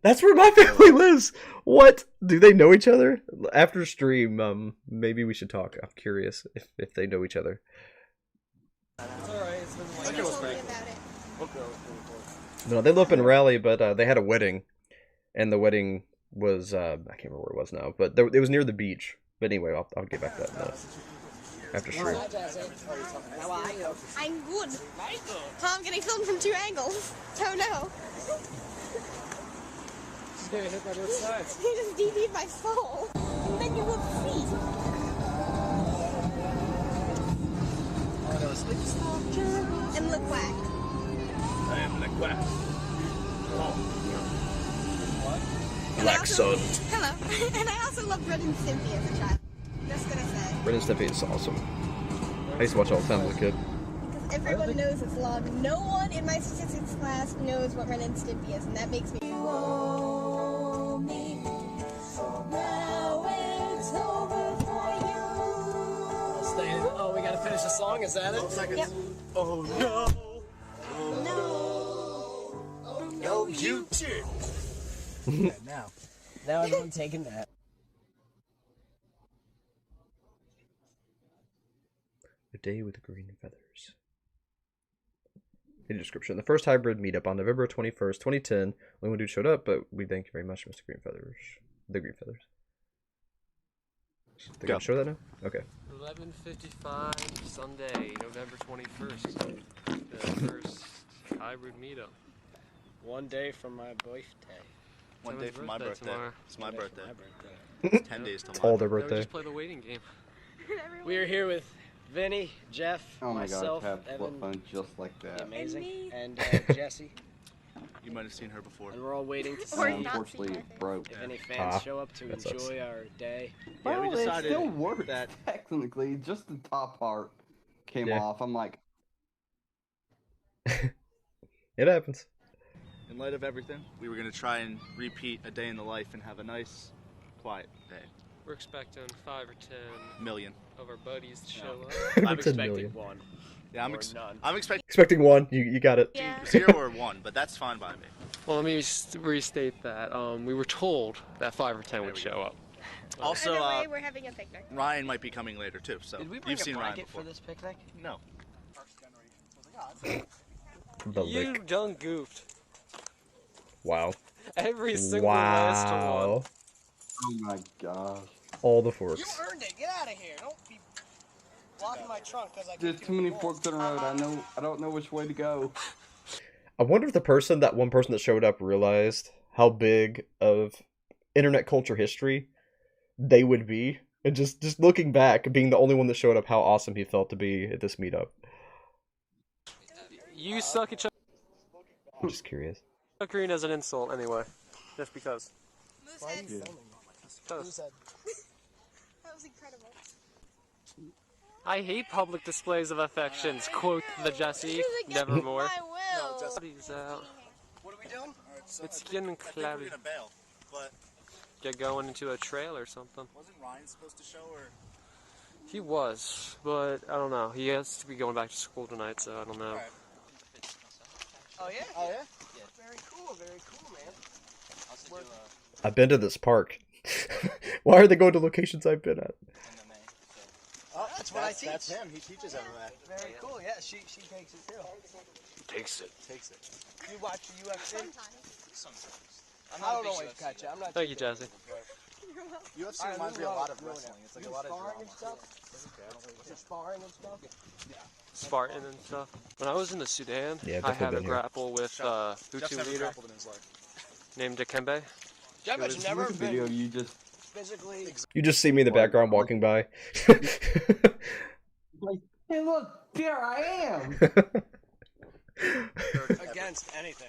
That's where my family lives! What? Do they know each other? After stream, maybe we should talk. I'm curious if they know each other. It's alright, it's been like... No, they live in Raleigh, but they had a wedding. And the wedding was, I can't remember where it was now, but it was near the beach. But anyway, I'll get back to that in a minute. After stream. How are you? I'm good. I'm getting filmed from 2 angles. Oh no. She's getting hit by both sides. You just DB'd my soul. And then you will see. And look whack. I am like whack. Black Sun. Hello. And I also loved Red and Stimpy as a child. Just gonna say. Ren and Stimpy is awesome. I used to watch all the time as a kid. Because everyone knows it's long. No one in my statistics class knows what Ren and Stimpy is, and that makes me. Oh, we gotta finish the song, is that it? Yep. Oh no! Oh no! No, you did! Now everyone take a nap. A day with green feathers. In the description, the first hybrid meetup on November 21st, 2010. Only one dude showed up, but we thank you very much, Mr. Green Feathers. The Green Feathers. They're gonna show that now? Okay. 11:55 Sunday, November 21st. The first hybrid meetup. One day from my birthday. One day from my birthday. tomorrow. It's my birthday. It's 10 days till It's my all their Now we birthday. just play the waiting game. We are here with Vinny, Jeff, Oh my myself, god, I have flip Evan, phone just like that. amazing, and Jesse. You might have seen her before. And we're all waiting to see Unfortunately, it broke. if any fans show up to that sucks. enjoy our day. Well, we decided it still worked that- technically. Just the top part came Yeah. off. I'm like, It happens. In light of everything, we were going to try and repeat a day in the life and have a nice, quiet day. We're expecting 5 or 10 Million. of our buddies to show up. I'm I'm 10 expecting million. one. Yeah, I'm expecting Expecting one. You got it. 0 or 1, but that's fine by me. Well, let me restate that. We were told that 5 or 10 would we show up. Also, Either way, we're having a picnic. Ryan might be coming later too, so Did we bring you've a seen Ryan blanket before. for this picnic? No. The You lick. done goofed. Wow. Every single last one. Wow. oh my gosh. All the forks. You earned it. Get out of here. Don't be blocking my trunk because I There's too many forks in the road. I don't know which way to go. I wonder if that one person that showed up realized how big of internet culture history they would be. And just looking back, being the only one that showed up, how awesome he felt to be at this meetup. You suck at I'm just curious. Chuck Green as an insult anyway. Just because. Moosehead. Because. Moosehead. That was incredible. I hate public displays of affections. Quote the Jesse. Nevermore. I will. Somebody's out. What are we doing? It's getting cloudy. bail, but Get going into a trail or something. wasn't Ryan supposed to show or? He was, but I don't know. He has to be going back to school tonight, so I don't know. Oh yeah? Oh yeah? Very cool, man. I've been to this park. Why are they going to locations I've been at? Oh, that's what I teach. That's him. He teaches MMA. Very cool. Yeah, she takes it too. Takes it. Takes it. You watch the UFC? Sometimes. I don't always catch it. I'm not. Thank you, Jesse. UFC reminds me a lot of wrestling. It's like a lot of sparring drama. and stuff. Is it sparring and stuff? Yeah. Spartan and stuff. When I was in the Sudan, Yeah, I've I definitely had to been here. grapple with Jeff's Hutu never leader grappled in his life. named Dikembe. Jeff has never Look at the video been you just physically. You just see me in the background walking by. like, hey look, there I am. against anything.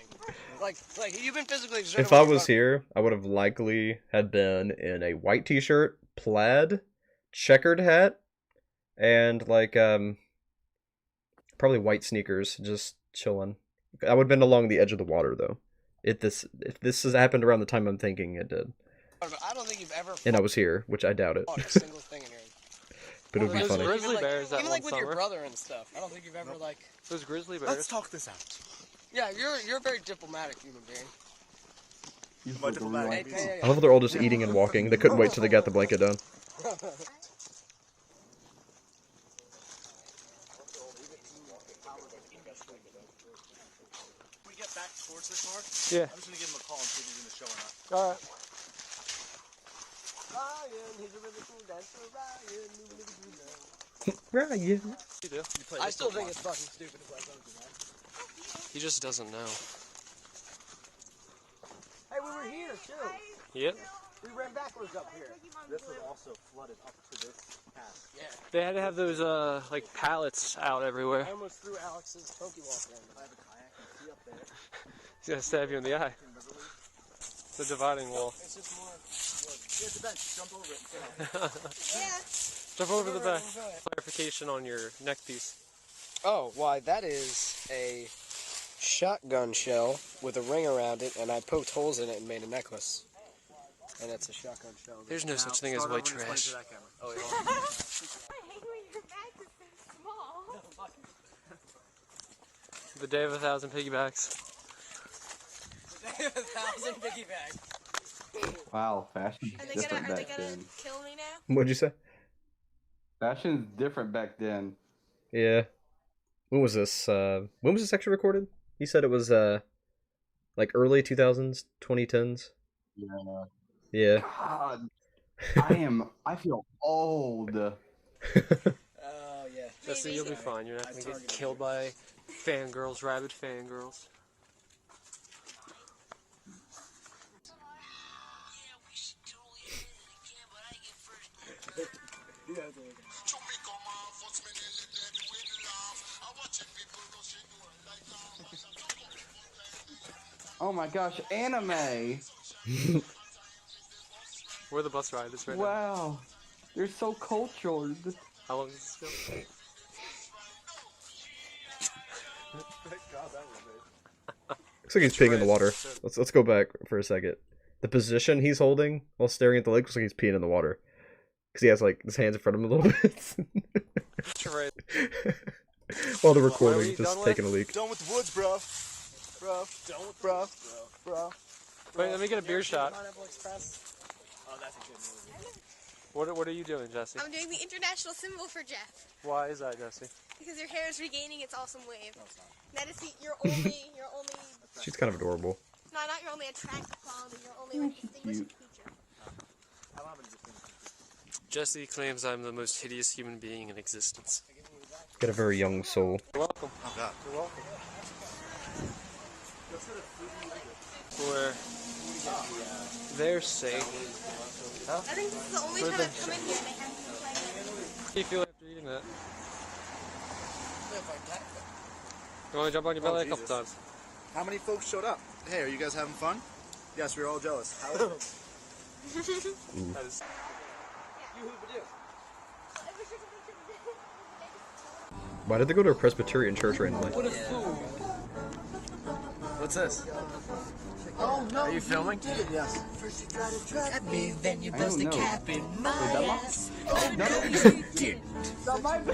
Like you've been physically exerted. If I was here, I would have likely had been in a white t-shirt, plaid, checkered hat, and like probably white sneakers, just chilling. I would have been along the edge of the water though. If this has happened around the time I'm thinking it did. I don't think you've ever. And I was here, which I doubt it. fought a single thing in your. But it would be Those funny. grizzly bears that Even one like with summer. your brother and stuff. I don't think you've ever like. Those grizzly bears. Let's talk this out. Yeah, you're a very diplomatic human being. You My diplomatic. I love how they're all just eating and walking. They couldn't wait till they got the blanket done. We get back towards the car. Yeah. I'm just gonna give him a call and see if he's gonna show or not. All right. Ryan, he's a really cool dancer. Ryan, Right, yeah. You do. I still think it's fucking stupid to play poker, man. He just doesn't know. Hey, we were here too. Yep. We ran backwards up here. This was also flooded up to this path. Yeah. They had to have those like pallets out everywhere. I almost threw Alex's Pokewalker in. I have a kayak. You see up there. He's gonna stab you in the eye. The dividing wall. It's just more. Here's the bench. Jump over it. Yeah. Jump over the back. Clarification on your neck piece. Oh, why, that is a shotgun shell with a ring around it, and I poked holes in it and made a necklace. And it's a shotgun shell. There's no such thing as white trash. Oh, wait, I hate when your bag is so small. The day of 1,000 piggybacks. The day of 1,000 piggybacks. Wow, fashion's Are they different gonna back then. kill me now? What'd you say? Fashion's different back then. Yeah. When was this? When was this actually recorded? He said it was like early 2000s, 2010s. Yeah. Yeah. God, I feel old. Oh, yeah. Jesse, you'll be fine. You're not gonna get killed by fangirls, rabid fangirls. Oh my gosh, anime! We're the bus riders right now. Wow, you're so cultured. How long does this go? Looks like he's peeing in the water. Let's go back for a second. The position he's holding while staring at the lake looks like he's peeing in the water. Because he has like his hands in front of him a little bit. Right. While the recording just taking a leak. Done with the woods, bro. Bro. Done with bro. Bro. Wait, let me get a beer shot. Pineapple Express. Oh, that's a good movie. What are you doing, Jesse? I'm doing the international symbol for Jeff. Why is that, Jesse? Because your hair is regaining its awesome wave. That is your only She's kind of adorable. no, not your only attractive quality, your only like distinguishing feature. Jesse claims I'm the most hideous human being in existence. Got a very young soul. You're welcome. Oh god. You're welcome. For their sake. Huh? I think this is the only For time the- I've come in here and they haven't been playing it. How do you feel after eating that? You want to jump on your belly a couple times? How many folks showed up? Hey, are you guys having fun? Yes, we were all jealous. How That is... Why did they go to a Presbyterian church randomly? What a fool. What's this? Oh no! Are you filming? Yes. First you try to trap me, then you I bust a don't know. cap in my ass. Oh No. no, you didn't.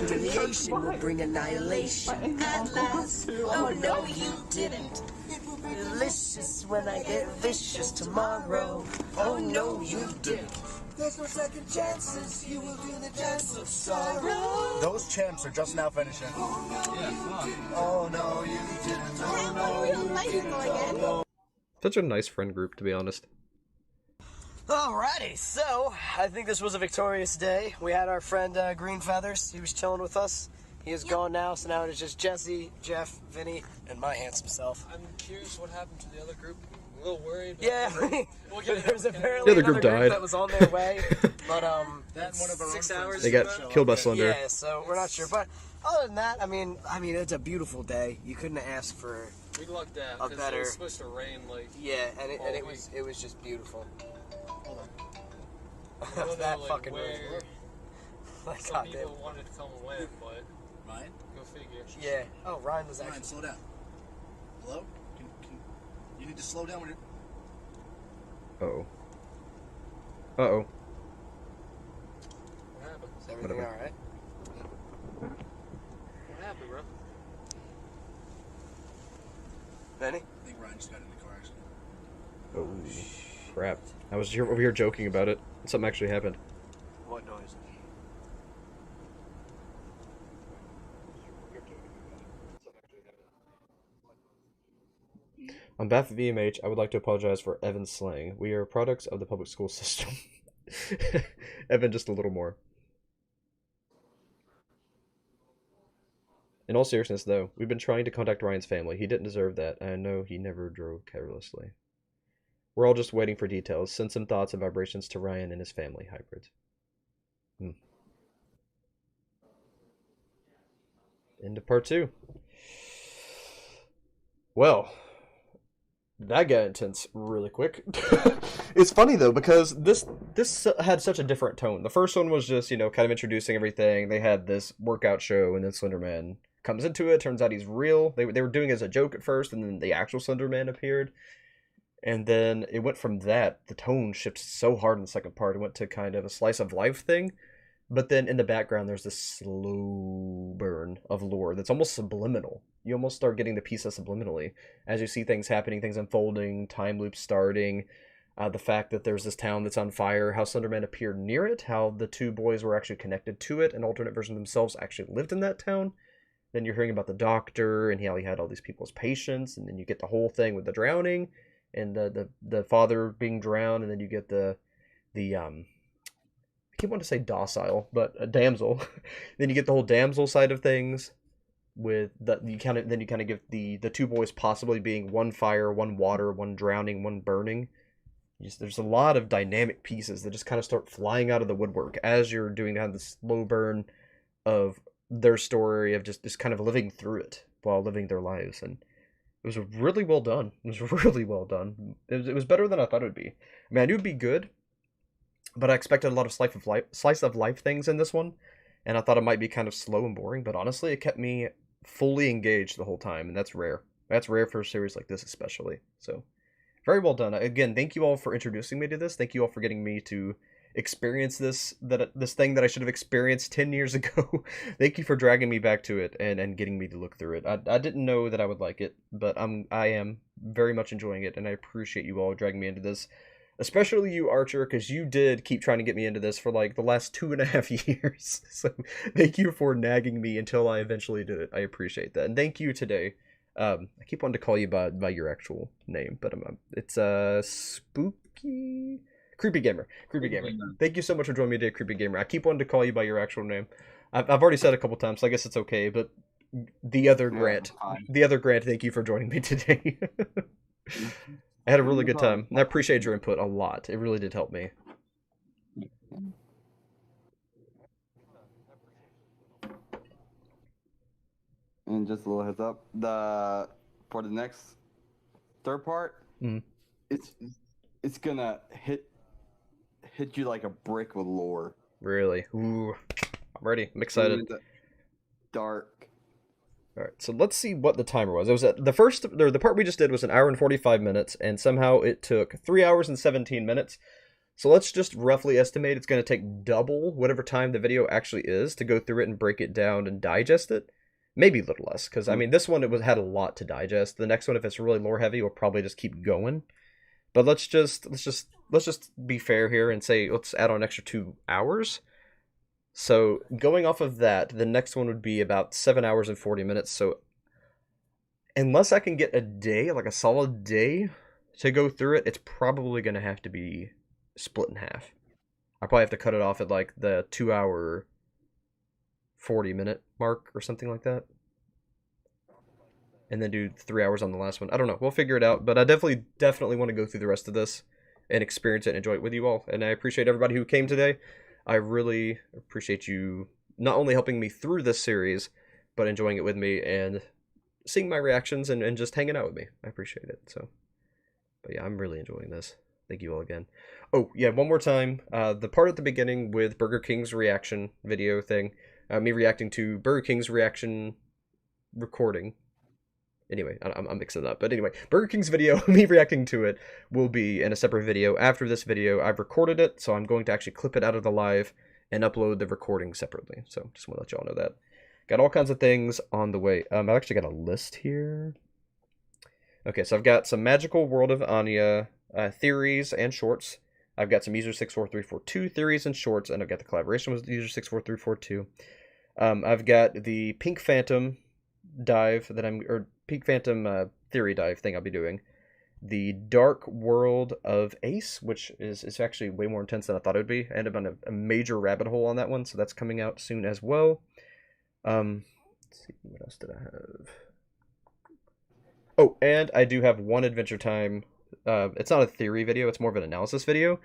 Humiliation will bring annihilation at last. Oh no, you didn't. It will be delicious when I get vicious tomorrow. Oh no, you didn't. There's no second chances. You will do the dance of sorrow. Those champs are just now finishing. Oh no, you didn't. Oh no, you didn't. Oh no. Such a nice friend group, to be honest. Alrighty, so I think this was a victorious day. We had our friend Green Feathers. He was chilling with us. He is gone now, so now it is just Jesse, Jeff, Vinny, and my handsome self. I'm curious what happened to the other group. I'm a little worried. Yeah, We'll get there's it. apparently The other another group died. that was on their way, but That one of our 6 own hours. They got killed by Slender. yeah, so we're not sure. But other than that, I mean, it's a beautiful day. You couldn't ask for We lucked out a because it better. was supposed to rain like. Yeah, and all it week. was just beautiful. Hold on. I don't know, That like, fucking where rain. Like, some goddamn. people wanted to come and win, but Ryan? go figure. Yeah. Oh, Ryan was Ryan, actually. slow down. Hello? You need to slow down when you're... Uh-oh. Uh-oh. What happened? Is everything Whatever. all right? What happened, bro? Benny? I think Ryan just got in the car accident. Oh, crap. I was over here joking about it. Something actually happened. What noise? On behalf of EMH, I would like to apologize for Evan's slang. We are products of the public school system. Evan, just a little more. In all seriousness, though, we've been trying to contact Ryan's family. He didn't deserve that, and I know he never drove carelessly. We're all just waiting for details. Send some thoughts and vibrations to Ryan and his family, hybrids. Into part 2. Well, that got intense really quick. It's funny though, because this had such a different tone. The first one was just, kind of introducing everything. They had this workout show, and then Slenderman comes into it. Turns out he's real. They were doing it as a joke at first, and then the actual Slenderman appeared. And then it went from that. The tone shifted so hard in the second part. It went to kind of a slice of life thing. But then in the background, there's this slow burn of lore that's almost subliminal. You almost start getting the pieces subliminally as you see things happening, things unfolding, time loops starting. The fact that there's this town that's on fire, how Slenderman appeared near it, how the two boys were actually connected to it, an alternate version of themselves actually lived in that town. Then you're hearing about the doctor and how he had all these people as patients, and then you get the whole thing with the drowning and the father being drowned, and then you get the I keep wanting to say docile, but a damsel. Then you get the whole damsel side of things with you kind of give the two boys possibly being one fire, one water, one drowning, one burning. There's a lot of dynamic pieces that just kind of start flying out of the woodwork as you're doing kind of the slow burn of their story of just kind of living through it while living their lives. And it was really well done. It was really well done. It was better than I thought it would be. I mean, I knew it'd be good, but I expected a lot of slice of life things in this one, and I thought it might be kind of slow and boring, but honestly, it kept me fully engaged the whole time, and that's rare. That's rare for a series like this especially. So, very well done. Again, thank you all for introducing me to this. Thank you all for getting me to experience this thing that I should have experienced 10 years ago. Thank you for dragging me back to it and getting me to look through it. I didn't know that I would like it, but I am very much enjoying it, and I appreciate you all dragging me into this. Especially you, Archer, because you did keep trying to get me into this for like the last 2.5 years. So thank you for nagging me until I eventually did it. I appreciate that. And thank you today. I keep wanting to call you by your actual name, but it's Spooky... Creepy Gamer. Creepy Gamer. Thank you so much for joining me today, Creepy Gamer. I keep wanting to call you by your actual name. I've already said it a couple times, so I guess it's okay, but the other Grant, thank you for joining me today. I had a really good time, and I appreciate your input a lot. It really did help me. And just a little heads up, for the next third part, it's gonna hit you like a brick with lore. Really? Ooh, I'm ready. I'm excited. Dark. All right, so let's see what the timer was. It was the part we just did was 1 hour and 45 minutes, and somehow it took 3 hours and 17 minutes. So let's just roughly estimate it's going to take double whatever time the video actually is to go through it and break it down and digest it. Maybe a little less, because I mean this one had a lot to digest. The next one, if it's really lore heavy, we'll probably just keep going. But let's just be fair here and say let's add on an extra 2 hours. So going off of that, the next one would be about 7 hours and 40 minutes. So unless I can get a day, like a solid day, to go through it, it's probably going to have to be split in half. I probably have to cut it off at like the 2 hour 40-minute mark or something like that. And then do 3 hours on the last one. I don't know. We'll figure it out. But I definitely want to go through the rest of this and experience it and enjoy it with you all. And I appreciate everybody who came today. I really appreciate you not only helping me through this series, but enjoying it with me and seeing my reactions and just hanging out with me. I appreciate it. So, but yeah, I'm really enjoying this. Thank you all again. Oh, yeah, one more time. The part at the beginning with Burger King's reaction video thing. Me reacting to Burger King's reaction recording. Anyway, I'm mixing it up. But anyway, Burger King's video, me reacting to it, will be in a separate video. After this video, I've recorded it, so I'm going to actually clip it out of the live and upload the recording separately. So just want to let y'all know that. Got all kinds of things on the way. I've actually got a list here. Okay, so I've got some Magical World of Anya theories and shorts. I've got some User 64342 theories and shorts, and I've got the collaboration with User 64342. I've got the Pink Phantom dive Pink Phantom theory dive thing I'll be doing. The Dark World of Ace, which is actually way more intense than I thought it would be. I ended up on a major rabbit hole on that one, so that's coming out soon as well. Let's see, what else did I have? Oh, and I do have one Adventure Time It's not a theory video, it's more of an analysis video,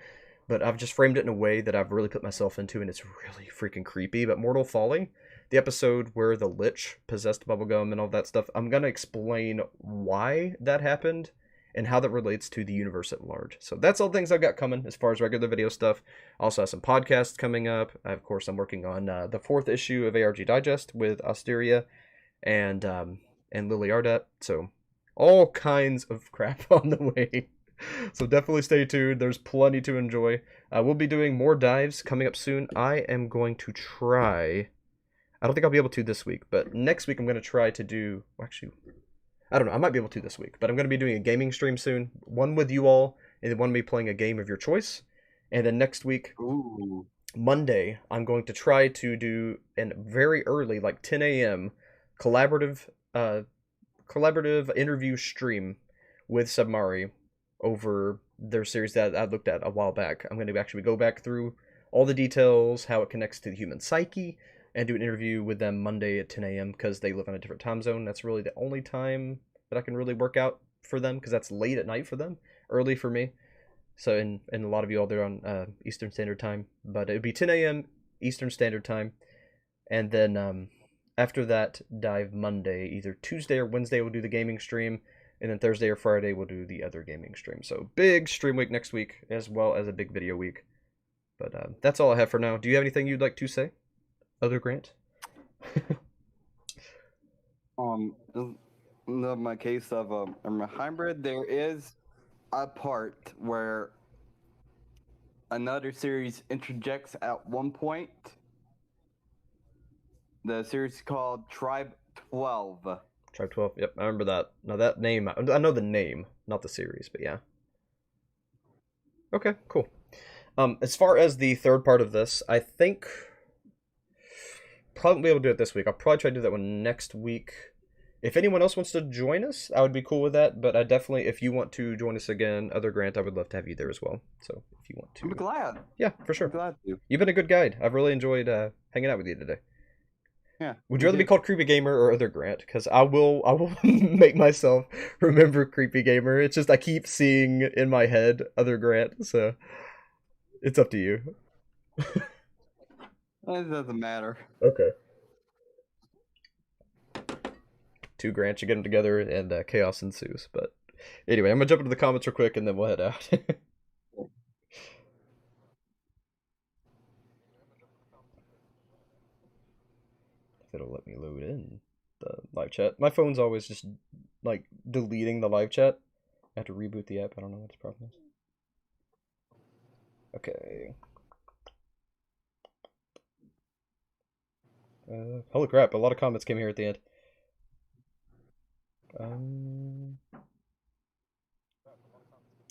but I've just framed it in a way that I've really put myself into, and it's really freaking creepy. But Mortal Folly, the episode where the Lich possessed Bubblegum and all that stuff, I'm going to explain why that happened and how that relates to the universe at large. So that's all things I've got coming as far as regular video stuff. I also have some podcasts coming up. Of course, I'm working on the 4th issue of ARG Digest with Osteria and Lily Ardet. So all kinds of crap on the way. So definitely stay tuned. There's plenty to enjoy. We'll be doing more dives coming up soon. I am going to try... I don't think I'll be able to this week, but next week I'm going to try to do... Actually, I don't know. I might be able to this week, but I'm going to be doing a gaming stream soon. One with you all, and then one me playing a game of your choice. And then next week, Monday, I'm going to try to do a very early, like 10 a.m. collaborative interview stream with Submari over their series that I looked at a while back. I'm going to actually go back through all the details, how it connects to the human psyche, and do an interview with them Monday at 10 a.m. because they live on a different time zone. That's really the only time that I can really work out for them, because that's late at night for them, early for me. So, and a lot of you all there on Eastern Standard Time. But it would be 10 a.m. Eastern Standard Time. And then after that dive Monday, either Tuesday or Wednesday, we'll do the gaming stream. And then Thursday or Friday, we'll do the other gaming stream. So big stream week next week, as well as a big video week. But that's all I have for now. Do you have anything you'd like to say, other Grant? In my case of Everman Hybrid, there is a part where another series interjects at one point. The series is called Tribe 12. Tribe 12, yep, I remember that. Now that name, I know the name, not the series, but yeah. Okay, cool. As far as the third part of this, I think probably be able to do it this week. I'll probably try to do that one next week. If anyone else wants to join us, I would be cool with that. But I definitely, if you want to join us again, other Grant, I would love to have you there as well. So if you want to, I'm glad. Yeah, for sure. I'm glad to. You've been a good guide. I've really enjoyed hanging out with you today. Yeah. Would you rather be called Creepy Gamer or other Grant? Because I will make myself remember Creepy Gamer. It's just I keep seeing in my head other Grant, so it's up to you. It doesn't matter. Okay. Two Grants, you get them together, and chaos ensues. But anyway, I'm gonna jump into the comments real quick, and then we'll head out. It'll let me load in the live chat. My phone's always just like deleting the live chat. I have to reboot the app. I don't know what the problem is. Okay. Holy crap, a lot of comments came here at the end.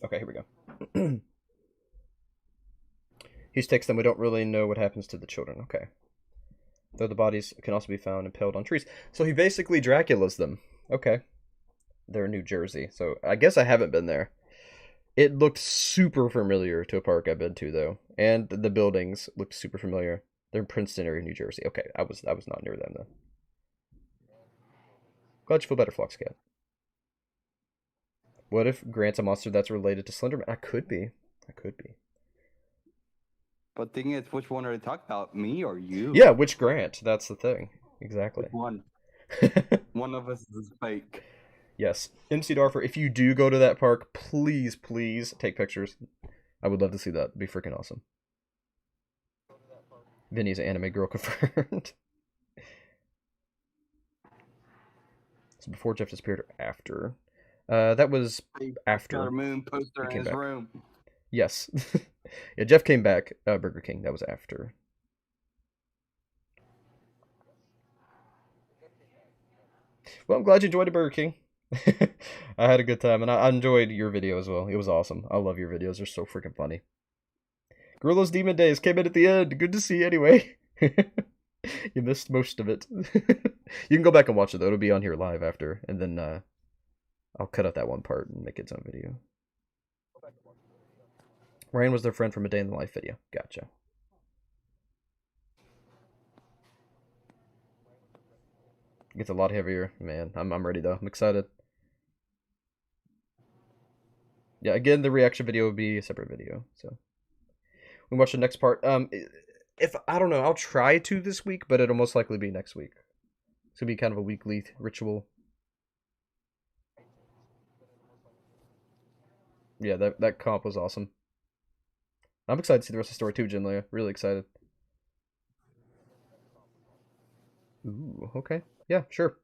Okay, here we go. He's texting them, we don't really know what happens to the children. Okay. Though the bodies can also be found impaled on trees. So he basically Dracula's them. Okay. They're in New Jersey. So I guess I haven't been there. It looked super familiar to a park I've been to, though. And the buildings looked super familiar. They're in Princeton area, New Jersey. Okay, I was not near them, though. Glad you feel better, Floxcat. What if Grant's a monster that's related to Slenderman? I could be. But the thing is, which one are they talking about? Me or you? Yeah, which Grant? That's the thing. Exactly. Which one? One of us is fake. Yes. MC Darfer, if you do go to that park, please take pictures. I would love to see that. It'd be freaking awesome. Vinny's an anime girl confirmed. So before Jeff disappeared or after? That was after. Got a moon poster in his back. room. Yes. Yeah, Jeff came back. Burger King. That was after. Well, I'm glad you enjoyed the Burger King. I had a good time, and I enjoyed your video as well. It was awesome. I love your videos. They're so freaking funny. Gorillas Demon Days came in at the end. Good to see you anyway. You missed most of it. You can go back and watch it, though. It'll be on here live after, and then I'll cut out that one part and make its own video. Ryan was their friend from a day in the life video. Gotcha. It gets a lot heavier, man. I'm ready though. I'm excited. Yeah, again, the reaction video would be a separate video. So we watch the next part. If I don't know, I'll try to this week, but it'll most likely be next week. It's gonna be kind of a weekly ritual. Yeah, that comp was awesome. I'm excited to see the rest of the story too, Jinlia. Really excited. Ooh, okay. Yeah, sure.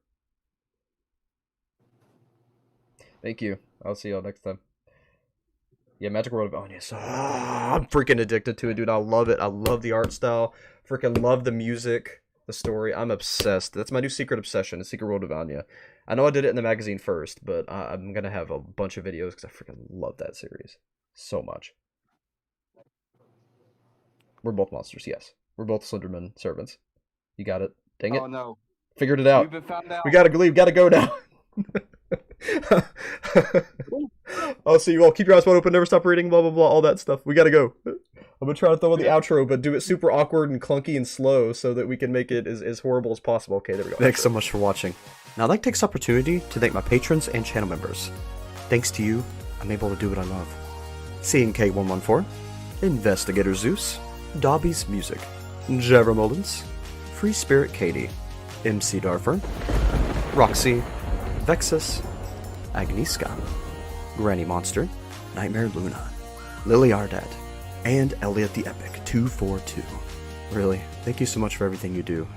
Thank you. I'll see y'all next time. Yeah, Magic World of Anya. So, I'm freaking addicted to it, dude. I love it. I love the art style. Freaking love the music, the story. I'm obsessed. That's my new secret obsession, is Secret World of Anya. I know I did it in the magazine first, but I'm going to have a bunch of videos because I freaking love that series so much. We're both monsters, yes. We're both Slenderman servants. You got it. Dang it. Oh, no. Figured it out. We've been found out. We gotta leave. Gotta go now. I'll see you all. Keep your eyes wide open. Never stop reading. Blah, blah, blah. All that stuff. We gotta go. I'm gonna try to throw in the outro, but do it super awkward and clunky and slow so that we can make it as horrible as possible. Okay, there we go. Thanks so much for watching. Now, I'd like to take this opportunity to thank my patrons and channel members. Thanks to you, I'm able to do what I love. CNK114, Investigator Zeus, Dobby's Music, Jabra Mullins, Free Spirit Katie, MC Darfer, Roxy, Vexus, Agnieszka, Granny Monster, Nightmare Luna, Lily Ardat, and Elliot the Epic 242. Really, thank you so much for everything you do.